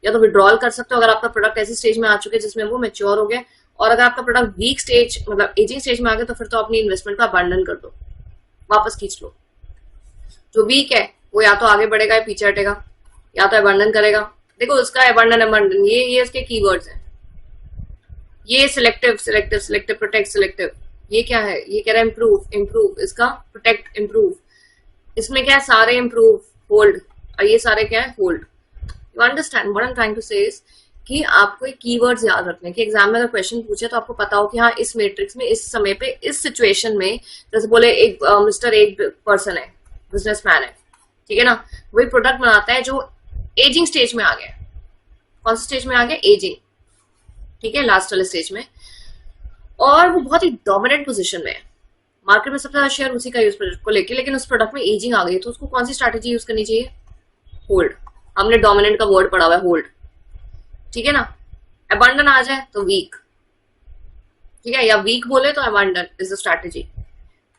या तो विड्रॉल कर सकते हो अगर आपका प्रोडक्ट ऐसी स्टेज में आ चुके जिसमें वो मैच्योर हो गया, और अगर आपका प्रोडक्ट वीक स्टेज मतलब एजिंग स्टेज में आ गया तो फिर तो अपनी इन्वेस्टमेंट को अबैंडन कर दो, वापस खींच लो। जो वीक है वो या तो आगे बढ़ेगा या पीछे हटेगा, या तो अबैंडन करेगा। देखो उसका अबैंडन ये इसके कीवर्ड्स हैं। ये सिलेक्टिव, प्रोटेक्ट, सिलेक्टिव, ये क्या है, ये कह रहा है इम्प्रूव, इसका प्रोटेक्ट, इम्प्रूव, इसमें क्या है सारे इम्प्रूव, होल्ड, और ये सारे क्या है hold. You understand what I am trying to say is कि आपको एक कीवर्ड्स याद रखने के, एग्जाम में अगर क्वेश्चन पूछे तो आपको पता हो कि हाँ इस मैट्रिक्स में, इस समय पे, इस सिचुएशन में, जैसे बोले एक मिस्टर एक पर्सन है, बिजनेसमैन है, ठीक है ना, वही प्रोडक्ट बनाता है जो एजिंग स्टेज में आ गया। कौन सा स्टेज में आ गया, एजिंग, ठीक है, लास्ट वाले स्टेज में, और वो बहुत ही डोमिनेंट पोजीशन में है, मार्केट में सबसे ज्यादा शेयर उसी का यूज प्रोडक्ट को लेके, लेकिन उस प्रोडक्ट में एजिंग आ गई तो उसको कौन सी स्ट्रैटेजी यूज करनी चाहिए, होल्ड। हमने डोमिनेंट का वर्ड पढ़ा हुआ है, होल्ड, ठीक है ना। अबंडन आ जाए तो वीक, ठीक है, या वीक बोले तो अबंडन इज द स्ट्रैटेजी।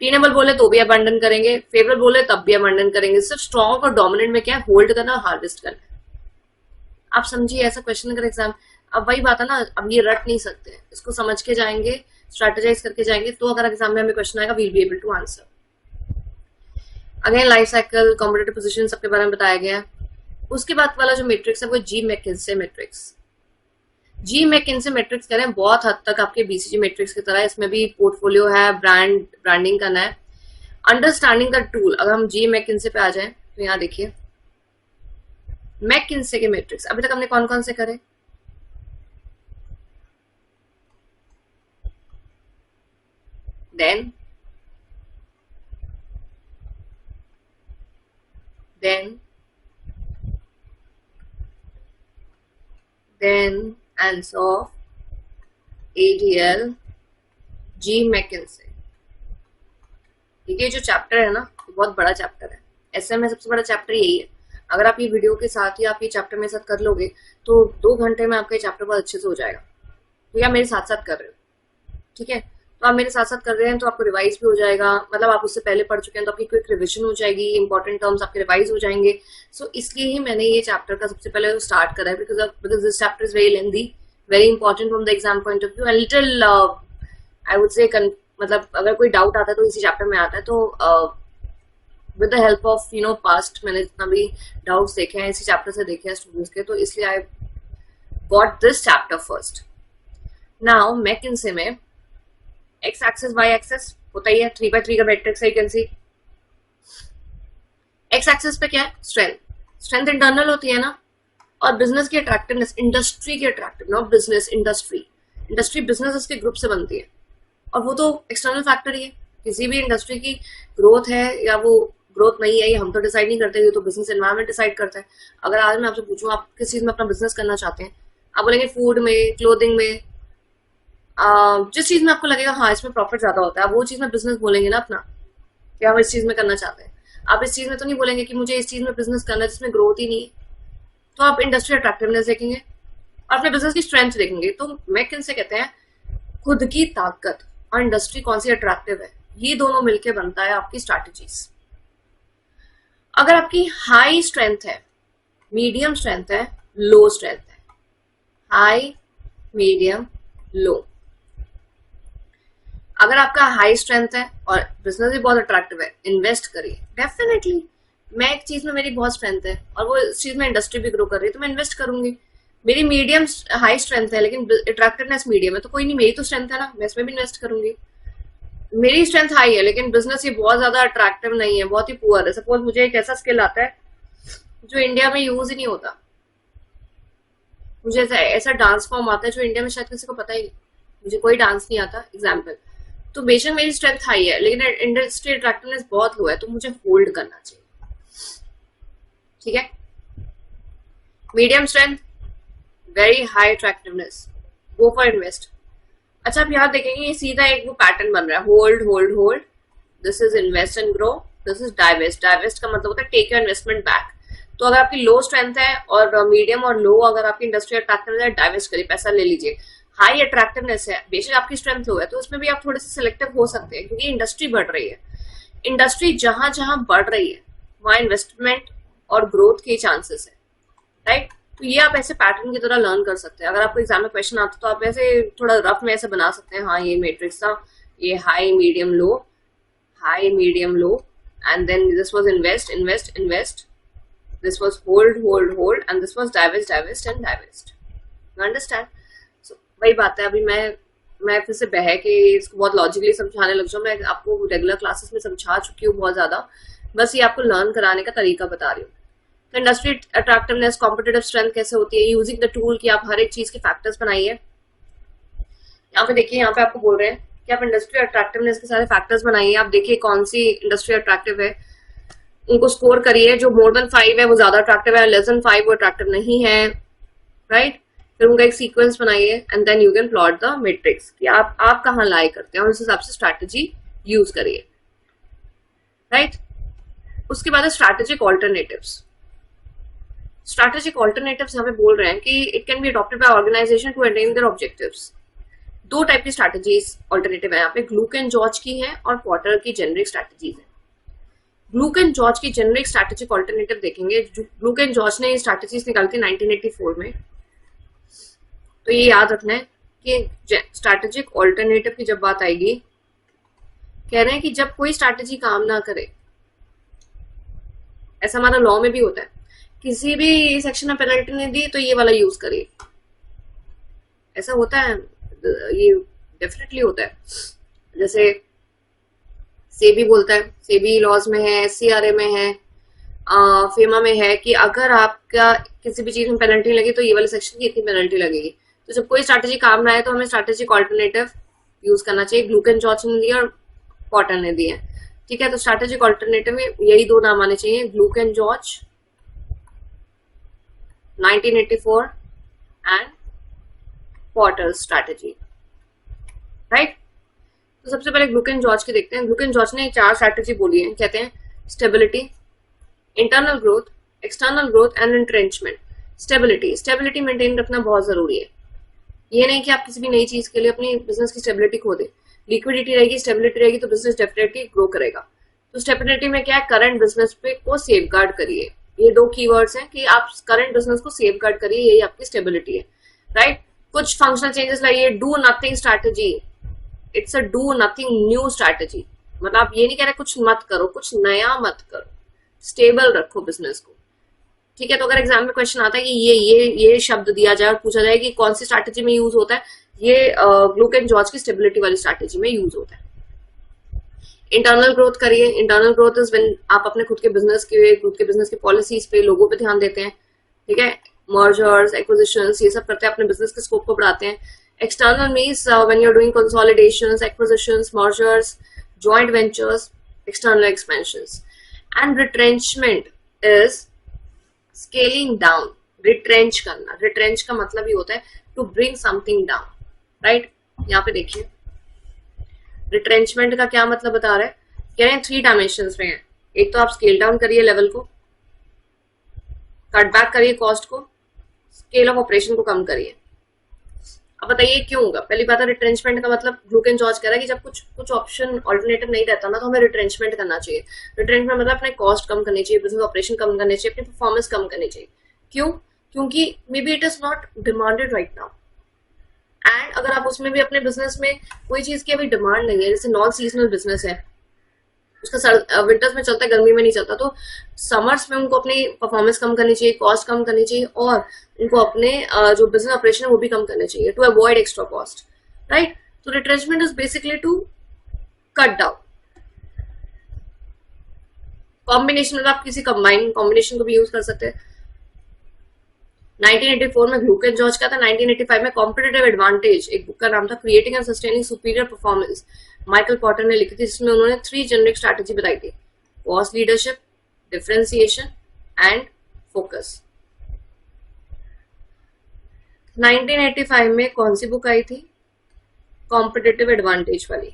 टीनेबल बोले तो भी अबंडन करेंगे, फेवरेबल बोले तब भी अबंडन करेंगे। सिर्फ स्ट्रॉन्ग और डोमिनेंट में क्या है, होल्ड करना और हार्वेस्ट करना। आप समझिए, ऐसा क्वेश्चन अगर एग्जाम, अब वही बात है ना, अब ये रट नहीं सकते, इसको समझ के जाएंगे, स्ट्रेटेजाइज करके जाएंगे, तो अगर एग्जाम में हमें क्वेश्चन आएगा will be able to answer. Again life cycle, competitive position सबके बारे में बताया गया है। उसके बाद वाला जो मैट्रिक्स है वो जी मैकिन्से मैट्रिक्स। जी मैकिन्से मैट्रिक्स कह रहे हैं बहुत हद तक आपके बीसीजी मैट्रिक्स की तरह, इसमें भी पोर्टफोलियो है, ब्रांडिंग करना है, अंडरस्टैंडिंग द टूल। अगर हम जी मैकिन्से पे आ जाएं तो यहाँ देखिए मैकिन्से के मैट्रिक्स अभी तक हमने कौन कौन से करे, then then then Ansoff, ADL, जी मैकिन्से। ये जो चैप्टर है ना बहुत बड़ा चैप्टर है, एसएम में सबसे बड़ा चैप्टर यही है। अगर आप ये वीडियो के साथ ही आप ये चैप्टर मेरे साथ कर लोगे तो 2 घंटे में आपका ये चैप्टर बहुत अच्छे से हो जाएगा। तो या मेरे साथ साथ कर रहे हो, ठीक है, तो आप मेरे साथ साथ कर रहे हैं तो आपको रिवाइज भी हो जाएगा, मतलब आप उससे पहले पढ़ चुके हैं तो आपकी क्विक रिविजन हो जाएगी, इंपॉर्टेंट टर्म्स आपके रिवाइज हो जाएंगे। सो इसलिए ही मैंने ये चैप्टर का सबसे पहले स्टार्ट करा है, because this chapter is very lengthy, very important from the exam point of view and little I would से, मतलब अगर कोई डाउट आता है तो इसी चैप्टर में आता है। तो with the help of past मैंने जितना भी डाउट्स देखे हैं इसी चैप्टर से देखे हैं स्टूडेंट्स के, तो इसलिए I got this chapter first. Now McKinsey में एक्स एक्सेस वाई एक्सेस होता ही है, 3x3 का मैट्रिक्स है, you can see. X axis पे क्या है, स्ट्रेंथ, स्ट्रेंथ इंटरनल होती है ना, और बिजनेस की अट्रैक्टिवनेस, इंडस्ट्री की attractive, not business, industry. Industry business के ग्रुप से बनती है और वो तो एक्सटर्नल फैक्टर ही है। किसी भी इंडस्ट्री की ग्रोथ है या वो ग्रोथ नहीं है ये हम तो डिसाइड नहीं करते, ये तो बिजनेस एनवायरनमेंट डिसाइड करता है। अगर आज मैं आपसे पूछूं आप किस चीज में अपना बिजनेस करना चाहते हैं, आप बोलेंगे फूड में, क्लोथिंग में, जिस चीज में आपको लगेगा हाँ इसमें प्रॉफिट ज्यादा होता है, आप वो चीज में बिजनेस बोलेंगे ना अपना, कि हम इस चीज में करना चाहते हैं। आप इस चीज में तो नहीं बोलेंगे कि मुझे इस चीज में बिजनेस करना है जिसमें ग्रोथ ही नहीं है। तो आप इंडस्ट्री अट्रैक्टिवनेस देखेंगे और अपने बिजनेस की स्ट्रेंथ देखेंगे। तो मैकिन्से कहते हैं खुद की ताकत और इंडस्ट्री कौन सी अट्रैक्टिव है, ये दोनों मिलकर बनता है आपकी स्ट्रैटेजीज। अगर आपकी हाई स्ट्रेंथ है, मीडियम स्ट्रेंथ है, लो स्ट्रेंथ है, हाई, मीडियम, लो। अगर आपका हाई स्ट्रेंथ है और बिजनेस भी बहुत अट्रैक्टिव है, इन्वेस्ट करिए डेफिनेटली। मैं एक चीज में मेरी बहुत स्ट्रेंथ है और वो इस चीज में इंडस्ट्री भी ग्रो कर रही है तो मैं इन्वेस्ट करूंगी। मेरी मीडियम हाई स्ट्रेंथ है लेकिन अट्रैक्टिवनेस मीडियम है, तो कोई नहीं, मेरी तो स्ट्रेंथ है ना, मैं इसमें भी इन्वेस्ट करूंगी। मेरी स्ट्रेंथ हाई है लेकिन बिजनेस ये बहुत ज्यादा अट्रैक्टिव नहीं है, बहुत ही पुअर है। सपोज मुझे एक ऐसा स्किल आता है जो इंडिया में यूज ही नहीं होता, मुझे ऐसा डांस फॉर्म आता है जो इंडिया में शायद किसी को पता ही नहीं, मुझे कोई डांस नहीं आता एग्जाम्पल, तो बेशक मेरी स्ट्रेंथ हाई है लेकिन इंडस्ट्री अट्रैक्टिवनेस बहुत लो है, तो मुझे होल्ड करना चाहिए, ठीक है। Medium strength, very high attractiveness, go for invest. अच्छा आप यहाँ देखेंगे ये सीधा एक वो पैटर्न बन रहा है, hold hold hold, this is invest and grow, this is divest. Divest का मतलब होता है टेक योर इन्वेस्टमेंट बैक। तो अगर आपकी लो स्ट्रेंथ है और मीडियम और लो अगर आपकी इंडस्ट्री अट्रैक्टिवनेस है, डाइवेस्ट करिए, पैसा ले लीजिए। हाई अट्रैक्टिवनेस है, बेशक आपकी स्ट्रेंथ लो है तो इसमें भी आप थोड़े से सिलेक्टिव हो सकते हैं क्योंकि इंडस्ट्री बढ़ रही है। इंडस्ट्री जहां जहां बढ़ रही है वहां इन्वेस्टमेंट और ग्रोथ के चांसेस है, राइट। तो ये आप ऐसे पैटर्न की तरह लर्न कर सकते हैं। अगर आपको एग्जाम में क्वेश्चन आता तो आप ऐसे थोड़ा रफ में ऐसे बना सकते हैं, हाँ ये मैट्रिक्स था, ये high medium low, high medium low, and then this was invest invest invest, this was hold hold hold, and this was divest divest and divest. You understand? So वही बात है, अभी मैं फिर से बह के इसको बहुत लॉजिकली समझाने लग जाऊँ। मैं आपको रेगुलर क्लासेस में समझा चुकी हूँ बहुत ज्यादा, बस ये आपको लर्न कराने का तरीका बता रही हूँ। तो इंडस्ट्री अट्रैक्टिवनेस, कॉम्पिटिटिव स्ट्रेंथ कैसे होती है, यूजिंग द टूल, कि आप हर एक चीज के फैक्टर्स बनाइए। यहाँ पे देखिए, यहाँ पे आपको बोल रहे हैं कि आप इंडस्ट्री अट्रैक्टिवनेस के सारे फैक्टर्स बनाइए। आप देखिए कौन सी इंडस्ट्री अट्रैक्टिव है, उनको स्कोर करिए। जो मोर देन 5 है वो ज्यादा अट्रैक्टिव है, लेस देन 5 वो अट्रैक्टिव नहीं है, राइट। फिर उनका एक सीक्वेंस बनाइए and then you can plot the matrix कि आप कहाँ लाई करते हैं और उस हिसाब से स्ट्रैटेजी यूज करिए, राइट। उसके बाद स्ट्रैटेजिक ऑल्टरनेटिव्स। स्ट्रैटेजिक ऑल्टरनेटिव्स यहाँ पे बोल रहे हैं कि it can be adopted by organisation to attain their objectives. 2 type की स्ट्रैटेजीज ऑल्टरनेटिव है यहाँ पे, ग्लूक एंड जॉर्ज की है और पॉटर की जेनरिक स्ट्रैटेजीज है। ग्लूक एंड जॉर्ज की जेनरिक स्ट्रैटेजिक ऑल्टरनेटिव देखेंगे। ग्लूक एंड जॉर्ज ने स्ट्रैटेजीज निकाली थी 1984 में। तो ये याद रखना है कि स्ट्रैटेजिक ऑल्टरनेटिव की जब बात आएगी, कह रहे हैं कि जब कोई स्ट्रैटेजी काम ना करे ऐसा हमारा लॉ में भी होता है, किसी भी सेक्शन में पेनल्टी नहीं दी तो ये वाला यूज करिए, ऐसा होता है, ये डेफिनेटली होता है। जैसे सेबी बोलता है, सेबी लॉज में है, एससीआरए में है, फेमा में है कि अगर आपका किसी भी चीज में पेनल्टी लगी तो ये वाले सेक्शन की इतनी पेनल्टी लगेगी। तो जब कोई स्ट्रैटेजी काम ना आए तो हमें स्ट्रैटेजिक ऑल्टरनेटिव यूज करना चाहिए। ग्लूकन जॉर्ज ने दिया और पॉटर ने दिया, ठीक है। तो स्ट्रैटेजिक ऑल्टरनेटिव में यही दो नाम आने चाहिए, glucan George 1984 and Potter strategy, right. तो सबसे पहले ग्लूकन जॉर्ज की देखते हैं। ग्लूकन जॉर्ज ने 4 स्ट्रैटेजी बोली है, कहते हैं stability, internal growth, external growth and entrenchment. Stability maintain रखना बहुत जरूरी है। ये नहीं कि आप किसी भी नई चीज के लिए अपनी बिजनेस की स्टेबिलिटी खो दे। लिक्विडिटी रहेगी, स्टेबिलिटी रहेगी तो बिजनेस डेफिनेटली ग्रो करेगा। तो स्टेबिलिटी में क्या है, करंट बिजनेस पे को सेफगार्ड करिए। ये 2 कीवर्ड्स हैं कि आप करंट बिजनेस को सेफगार्ड करिए, यही आपकी स्टेबिलिटी है, राइट। कुछ फंक्शनल चेंजेस लाइए, do nothing strategy, it's a do nothing new strategy. मतलब आप ये नहीं कह रहे कुछ मत करो, कुछ नया मत करो, स्टेबल रखो बिजनेस को, ठीक है। तो अगर एग्जाम में क्वेश्चन आता है कि ये शब्द दिया जाए और पूछा जाए कि कौन सी स्ट्रैटेजी में यूज होता है, ये ग्लूकन जॉर्ज की स्टेबिलिटी वाली स्ट्रैटेजी में यूज होता है। इंटरनल ग्रोथ करिए। इंटरनल ग्रोथ इज व्हेन आप अपने खुद के बिजनेस की पॉलिसीज पे, लोगों पे ध्यान देते हैं, ठीक है। मर्जर्स, एक्विजिशंस, ये सब करते हैं, अपने बिजनेस के स्कोप को बढ़ाते हैं। External means when you are doing consolidations, acquisitions, mergers, joint ventures, external expansions. And retrenchment is scaling down, retrench करना। रिट्रेंच का मतलब ही होता है to bring something down, right. यहाँ पे देखिए रिट्रेंचमेंट का क्या मतलब बता रहा है, कह रहे हैं 3 डायमेंशंस में है। एक तो आप स्केल डाउन करिए लेवल को, कट बैक करिए कॉस्ट को, स्केल ऑफ ऑपरेशन को कम करिए। अब बताइए क्यों होगा। पहली बात है रिट्रेंचमेंट का मतलब ग्लूकन जॉर्ज कह रहा है कि जब कुछ ऑप्शन ऑल्टरनेटिव नहीं रहता ना तो हमें रिट्रेंचमेंट करना चाहिए। रिट्रेंचमेंट मतलब अपने कॉस्ट कम करनी चाहिए, बिजनेस ऑपरेशन कम करनी चाहिए, अपनी परफॉर्मेंस कम करनी चाहिए। क्यों? क्योंकि may be it is not demanded right now, and अगर आप उसमें भी अपने बिजनेस में कोई चीज की अभी डिमांड नहीं है, जैसे नॉन सीजनल बिजनेस है, उसका विंटर्स में चलता है, गर्मी में नहीं चलता, तो समर्स में उनको अपनी परफॉर्मेंस कम करनी चाहिए, कॉस्ट कम करनी चाहिए, और उनको अपने जो बिजनेस ऑपरेशन है वो भी कम करने चाहिए to avoid extra cost, right. तो retrenchment is basically to cut down. Combination मतलब आप किसी कंबाइन कॉम्बिनेशन को भी यूज कर सकते हैं। 1984 में ग्लूकन जॉर्ज का था, 1985 में कॉम्पिटिटिव एडवांटेज, एक बुक का नाम था, creating and sustaining superior performance, Michael Porter ने लिखी थी, जिसमें उन्होंने 3 जेनरिक स्ट्रैटेजी बताई थी, cost leadership, differentiation and focus. 1985 में कौन सी बुक आई थी? कॉम्पिटिटिव एडवांटेज वाली,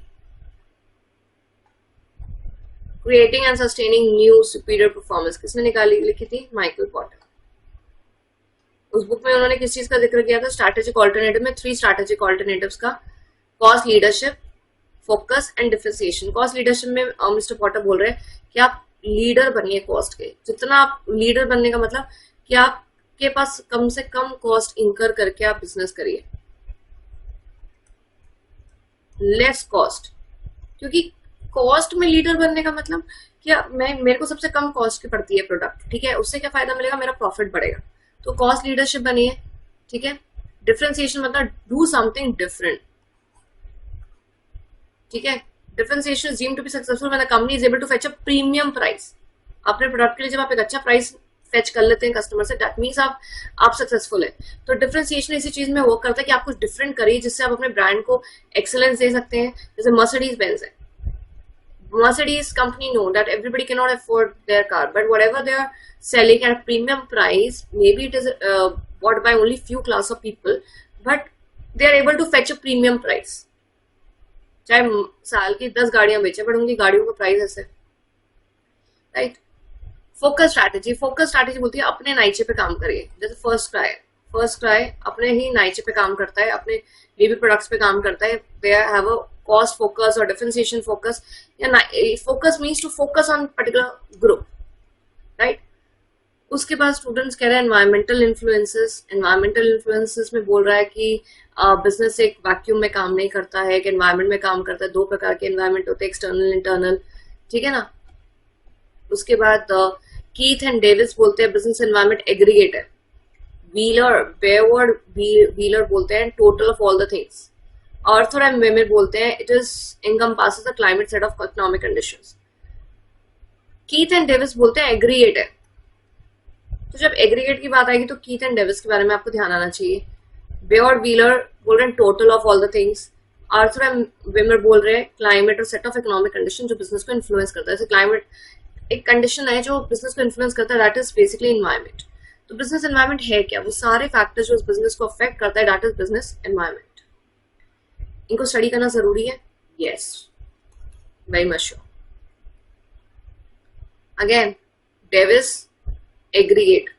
creating and sustaining new superior performance, किसने निकाली लिखी थी? Michael Potter. उस बुक में उन्होंने किस चीज का जिक्र किया था? स्ट्रैटेजिक ऑल्टरनेटिव में 3 स्ट्रैटेजिक ऑल्टरनेटिव्स का, cost leadership, focus and differentiation. Cost leadership में मिस्टर पॉटर बोल रहे हैं कि आप लीडर बनिए कॉस्ट के। जितना आप लीडर बनने का मतलब कि आपके पास कम से कम कॉस्ट इंकर करके आप बिजनेस करिए, लेस कॉस्ट। क्योंकि कॉस्ट में लीडर बनने का मतलब क्या, मेरे को सबसे कम कॉस्ट की पड़ती है प्रोडक्ट, ठीक है, उससे क्या फायदा मिलेगा? मेरा प्रॉफिट बढ़ेगा। तो कॉस्ट लीडरशिप बनिए, ठीक है। डिफरेंशिएशन मतलब डू समथिंग डिफरेंट, ठीक है। Differentiation is deemed to be successful when the company is able to fetch a premium price. अपने प्रोडक्ट के लिए जब आप एक अच्छा प्राइस फेच कर लेते हैं कस्टमर से, दैट मीन्स आप सक्सेसफुल है। तो डिफरेंशिएशन इसी चीज में वर्क करता है कि आप कुछ डिफरेंट करिए जिससे आप अपने ब्रांड को एक्सेलेंस दे सकते हैं। जैसे मर्सिडीज बेंज है, Mercedes company know that everybody cannot afford their car, but whatever they are selling at a premium price, maybe it is bought by only few class of people, but they are able to fetch a premium price. चाहे साल की 10 गाड़ियां बेचे, but उनकी गाड़ियों का price ऐसे, right. Focus strategy बोलती है अपने नाइचे पे काम करिए। जैसे फर्स्ट क्राई अपने ही नाइचे पे काम करता है, अपने बेबी प्रोडक्ट्स पे काम करता है। They have a cost focus और डिफरेंशिएशन फोकस, या focus means to focus on particular group, right. उसके बाद स्टूडेंट्स कह रहे हैं एनवायरमेंटल इन्फ्लुएंसेस में बोल रहा है कि बिजनेस एक वैक्यूम में काम नहीं करता है, एक एनवायरमेंट में काम करता है। 2 प्रकार के एनवायरमेंट होते हैं, एक्सटर्नल, इंटरनल, ठीक है ना। उसके बाद कीथ एंड डेविस बोलते हैं बिजनेस एनवायरनमेंट एग्रीगेट है। व्हीलर बोलते हैं total of all the things. Arthur and Weimer बोलते हैं it is encompasses the climate set of economic conditions. Keith and Davis बोलते हैं एग्रीगेट है। तो जब एग्रीगेट की बात आएगी तो कीथ एंड डेविस के बारे में आपको ध्यान आना चाहिए। बे और व्हीलर बोल रहे हैं total of all the things. Arthur and Weimer बोल रहे हैं क्लाइमेट और सेट ऑफ इकोनॉमिक कंडीशन जो बिजनेस को इन्फ्लुएंस करता है। जैसे क्लाइमेट एक कंडीशन है जो बिजनेस को इन्फ्लुएंस करता है, दैट इज बेसिकली एनवायरमेंट। तो बिजनेस एनवायरमेंट है क्या? वो सारे फैक्टर्स जो बिजनेस को अफेक्ट करता है, दैट इज बिजनेस एनवायरमेंट। इनको स्टडी करना जरूरी है, yes, very much sure. Again, Davis aggregate,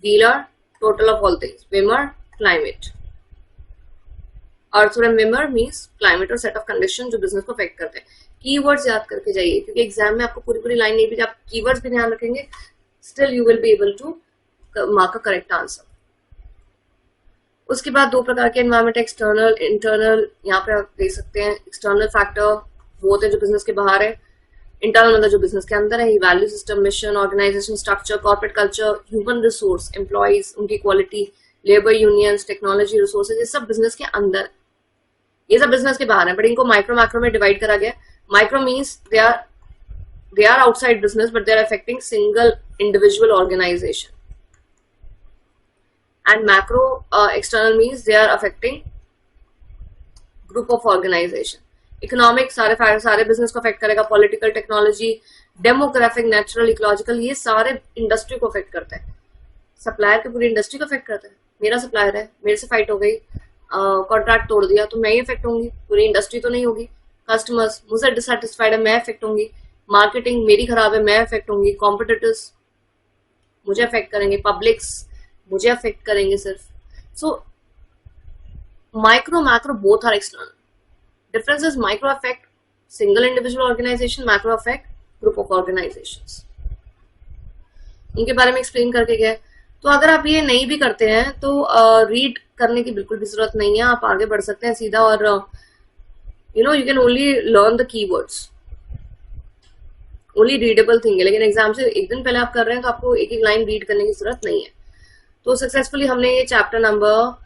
Wheeler total of all things, Weimer climate. Arthur and Weimer means climate और सेट ऑफ कंडीशन जो बिजनेस को अफेक्ट करते हैं। कीवर्ड्स याद करके जाइए, क्योंकि एग्जाम में आपको पूरी पूरी लाइन नहीं भी, आप कीवर्ड्स भी ध्यान रखेंगे, still you will be able to mark a correct answer. उसके बाद दो प्रकार के एनवायरनमेंट, एक्सटर्नल, इंटरनल। यहाँ पे आप देख सकते हैं एक्सटर्नल फैक्टर वो होते हैं जो बिजनेस के बाहर है, इंटरनल मतलब जो बिजनेस के अंदर है, value system, mission, organisation structure, corporate culture, human resource, employees, उनकी quality, labour unions, technology, resources, ये सब बिजनेस के अंदर, ये सब बिजनेस के बाहर है, बट इनको माइक्रो मैक्रो में डिवाइड करा गया। Micro means they are outside business but they are affecting single individual organisation, and macro external means they are affecting group of organization. Economic सारे बिजनेस को अफेक्ट करेगा, political, technology, demographic, natural, ecological, ये सारे industry को affect करता है। Supplier के पूरी इंडस्ट्री को अफेक्ट करता है। मेरा सप्लायर है, मेरे से फाइट हो गई, कॉन्ट्रैक्ट तोड़ दिया, तो मैं ही अफेक्ट होंगी, पूरी इंडस्ट्री तो नहीं होगी। कस्टमर्स मुझसे डिससेटिस्फाइड है, मैं अफेक्ट होंगी। मार्केटिंग मेरी खराब है, मैं अफेक्ट होंगी। कॉम्पिटिटर्स मुझे अफेक्ट करेंगे, पब्लिक्स मुझे अफेक्ट करेंगे सिर्फ। So micro macro both are external. Difference is micro affect single individual organisation, macro affect group of organisations. इनके बारे में एक्सप्लेन करके गए। तो अगर आप ये नहीं भी करते हैं तो रीड करने की बिल्कुल भी जरूरत नहीं है, आप आगे बढ़ सकते हैं सीधा, और you can only learn the keywords, only readable thing है। लेकिन एग्जाम से एक दिन पहले आप कर रहे हैं तो आपको एक एक लाइन रीड करने की जरूरत नहीं है। तो सक्सेसफुली हमने ये चैप्टर नंबर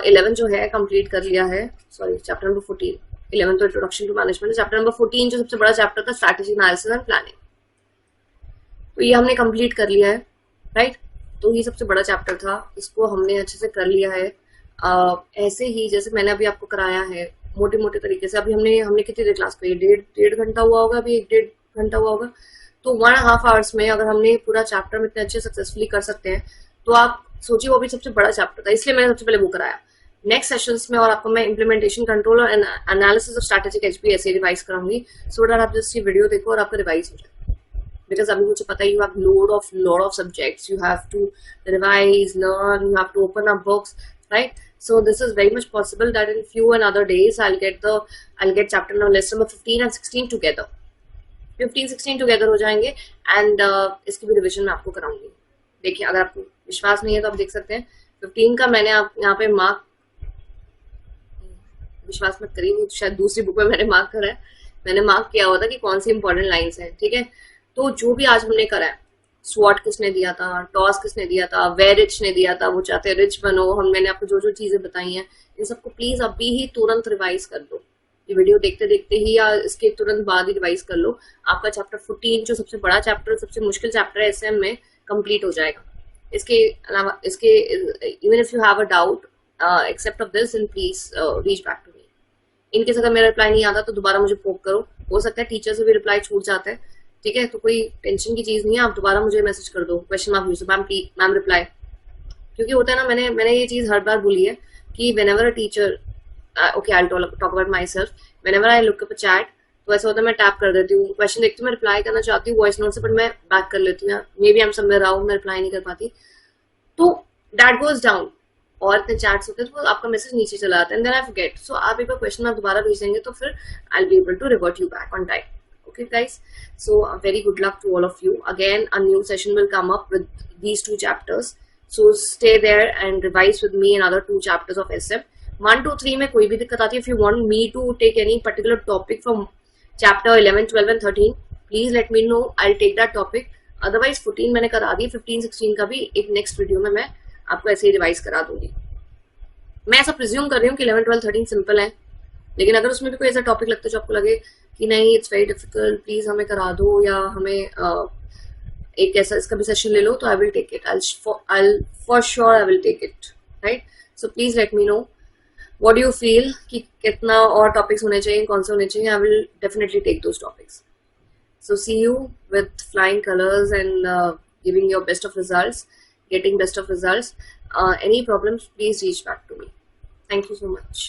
11 जो है कंप्लीट कर लिया है, सॉरी चैप्टर नंबर 14, 11 तो introduction to management, chapter number 14 जो सबसे बड़ा चैप्टर था, स्ट्रैटेजी एनालिसिस एंड प्लानिंग, तो ये हमने कंप्लीट कर लिया है, राइट। तो ये सबसे बड़ा चैप्टर था, इसको हमने अच्छे से कर लिया है। ऐसे ही जैसे मैंने अभी आपको कराया है मोटे मोटे तरीके से। अभी हमने कितनी देर क्लास करी? डेढ़ घंटा हुआ होगा, अभी 1.5 घंटा हुआ होगा। तो 1.5 आवर्स में अगर हमने पूरा चैप्टर में इतने अच्छे सक्सेसफुली कर सकते हैं, तो आप सोचिए, वो भी सबसे बड़ा चैप्टर था, इसलिए मैंने सबसे पहले वो कराया। नेक्स्ट सेशंस में और आपको मैं इम्प्लीमेंटेशन, कंट्रोल और analysis of strategic HPSA revise कराऊंगी, सो दैट आप जस्ट ये वीडियो देखो और आपका रिवाइज हो जाए। बिकॉज अभी मुझे पता है you have load of subjects, you have to revise, learn, you have to open up books, right. So this is very much possible that in few and other days I'll get chapter number lesson number 15 and 16 together. 15-16 together हो जाएंगे and इसकी भी revision मैं आपको कराऊंगी। देखिए, अगर आपको विश्वास नहीं है तो आप देख सकते हैं 15 का मैंने आप यहाँ पे मार्क, विश्वास मत करिए, शायद दूसरी बुक में मैंने मार्क करा है, मैंने मार्क किया हुआ था कि कौन सी इंपॉर्टेंट लाइंस हैं, ठीक है। तो जो भी आज हमने करा है, स्वॉट किसने दिया था, टॉस किसने दिया था, वे रिच ने दिया था, वो चाहते रिच बनो, मैंने आपको जो जो चीजें बताई हैं, इन सबको प्लीज अभी ही तुरंत रिवाइज कर दो। ये वीडियो देखते देखते ही या इसके तुरंत बाद ही रिवाइज कर लो। आपका चैप्टर 14 जो सबसे बड़ा चैप्टर, सबसे मुश्किल चैप्टर है एसएम में, कंप्लीट हो जाएगा। इसके अलावा even if you have a doubt except of this, and please reach back to me. In case अगर मेरा रिप्लाई नहीं आता तो दोबारा मुझे पोक करो, हो सकता है टीचर से भी रिप्लाई छूट जाता है, ठीक है। तो कोई टेंशन की चीज नहीं है, आप दोबारा मुझे मैसेज कर दो, question mark use ma'am reply. क्योंकि होता है ना, मैंने ये चीज हर बार बोली है कि whenever a teacher, okay I will talk about my self, whenever I look up a chat, तो ऐसा होता है मैं टैप कर देती हूँ, क्वेश्चन देखती हूँ, मैं रिप्लाई करना चाहती हूँ वॉइस नोट से, बट मैं बैक कर लेती हूँ, maybe I am somewhere out, मैं रिप्लाई नहीं कर पाती, तो दैट गोज डाउन। और इतने चैट्स होते हैं तो आपका मैसेज नीचे चला जाता है, एंड देन आई फॉरगेट। सो आप एक बार क्वेश्चन मार्क दोबारा भेज देंगे तो फिर I will be able to revert you back on time. Okay guys, so very good luck to all of you. Again, a new session will come up with these 2 chapters, so stay there and revise with me another 2 chapters of SM 1 2 3 में कोई भी दिक्कत आती है, if you want me to take any particular topic from chapter 11 12 and 13, please let me know, I'll take that topic. Otherwise 14 मैंने करा दी, 15 16 का भी एक नेक्स्ट वीडियो में मैं आपको ऐसे ही रिवाइज करा दूंगी। मैं ऐसा प्रिज्यूम कर रही हूँ कि 11 12 13 सिंपल है, लेकिन अगर उसमें भी कोई ऐसा टॉपिक लगता है जो आपको लगे कि नहीं इट्स वेरी डिफिकल्ट, प्लीज हमें करा दो, या हमें एक ऐसा इसका भी सेशन ले लो, तो I will take it, I for sure I will take it, right. So please let me know what do you feel कि कितना और टॉपिक्स होने चाहिए, कौन से होने चाहिए। I will definitely take those topics. So see you with flying colors and giving your best of results, getting best of results. Any problems, please reach back to me. Thank you so much.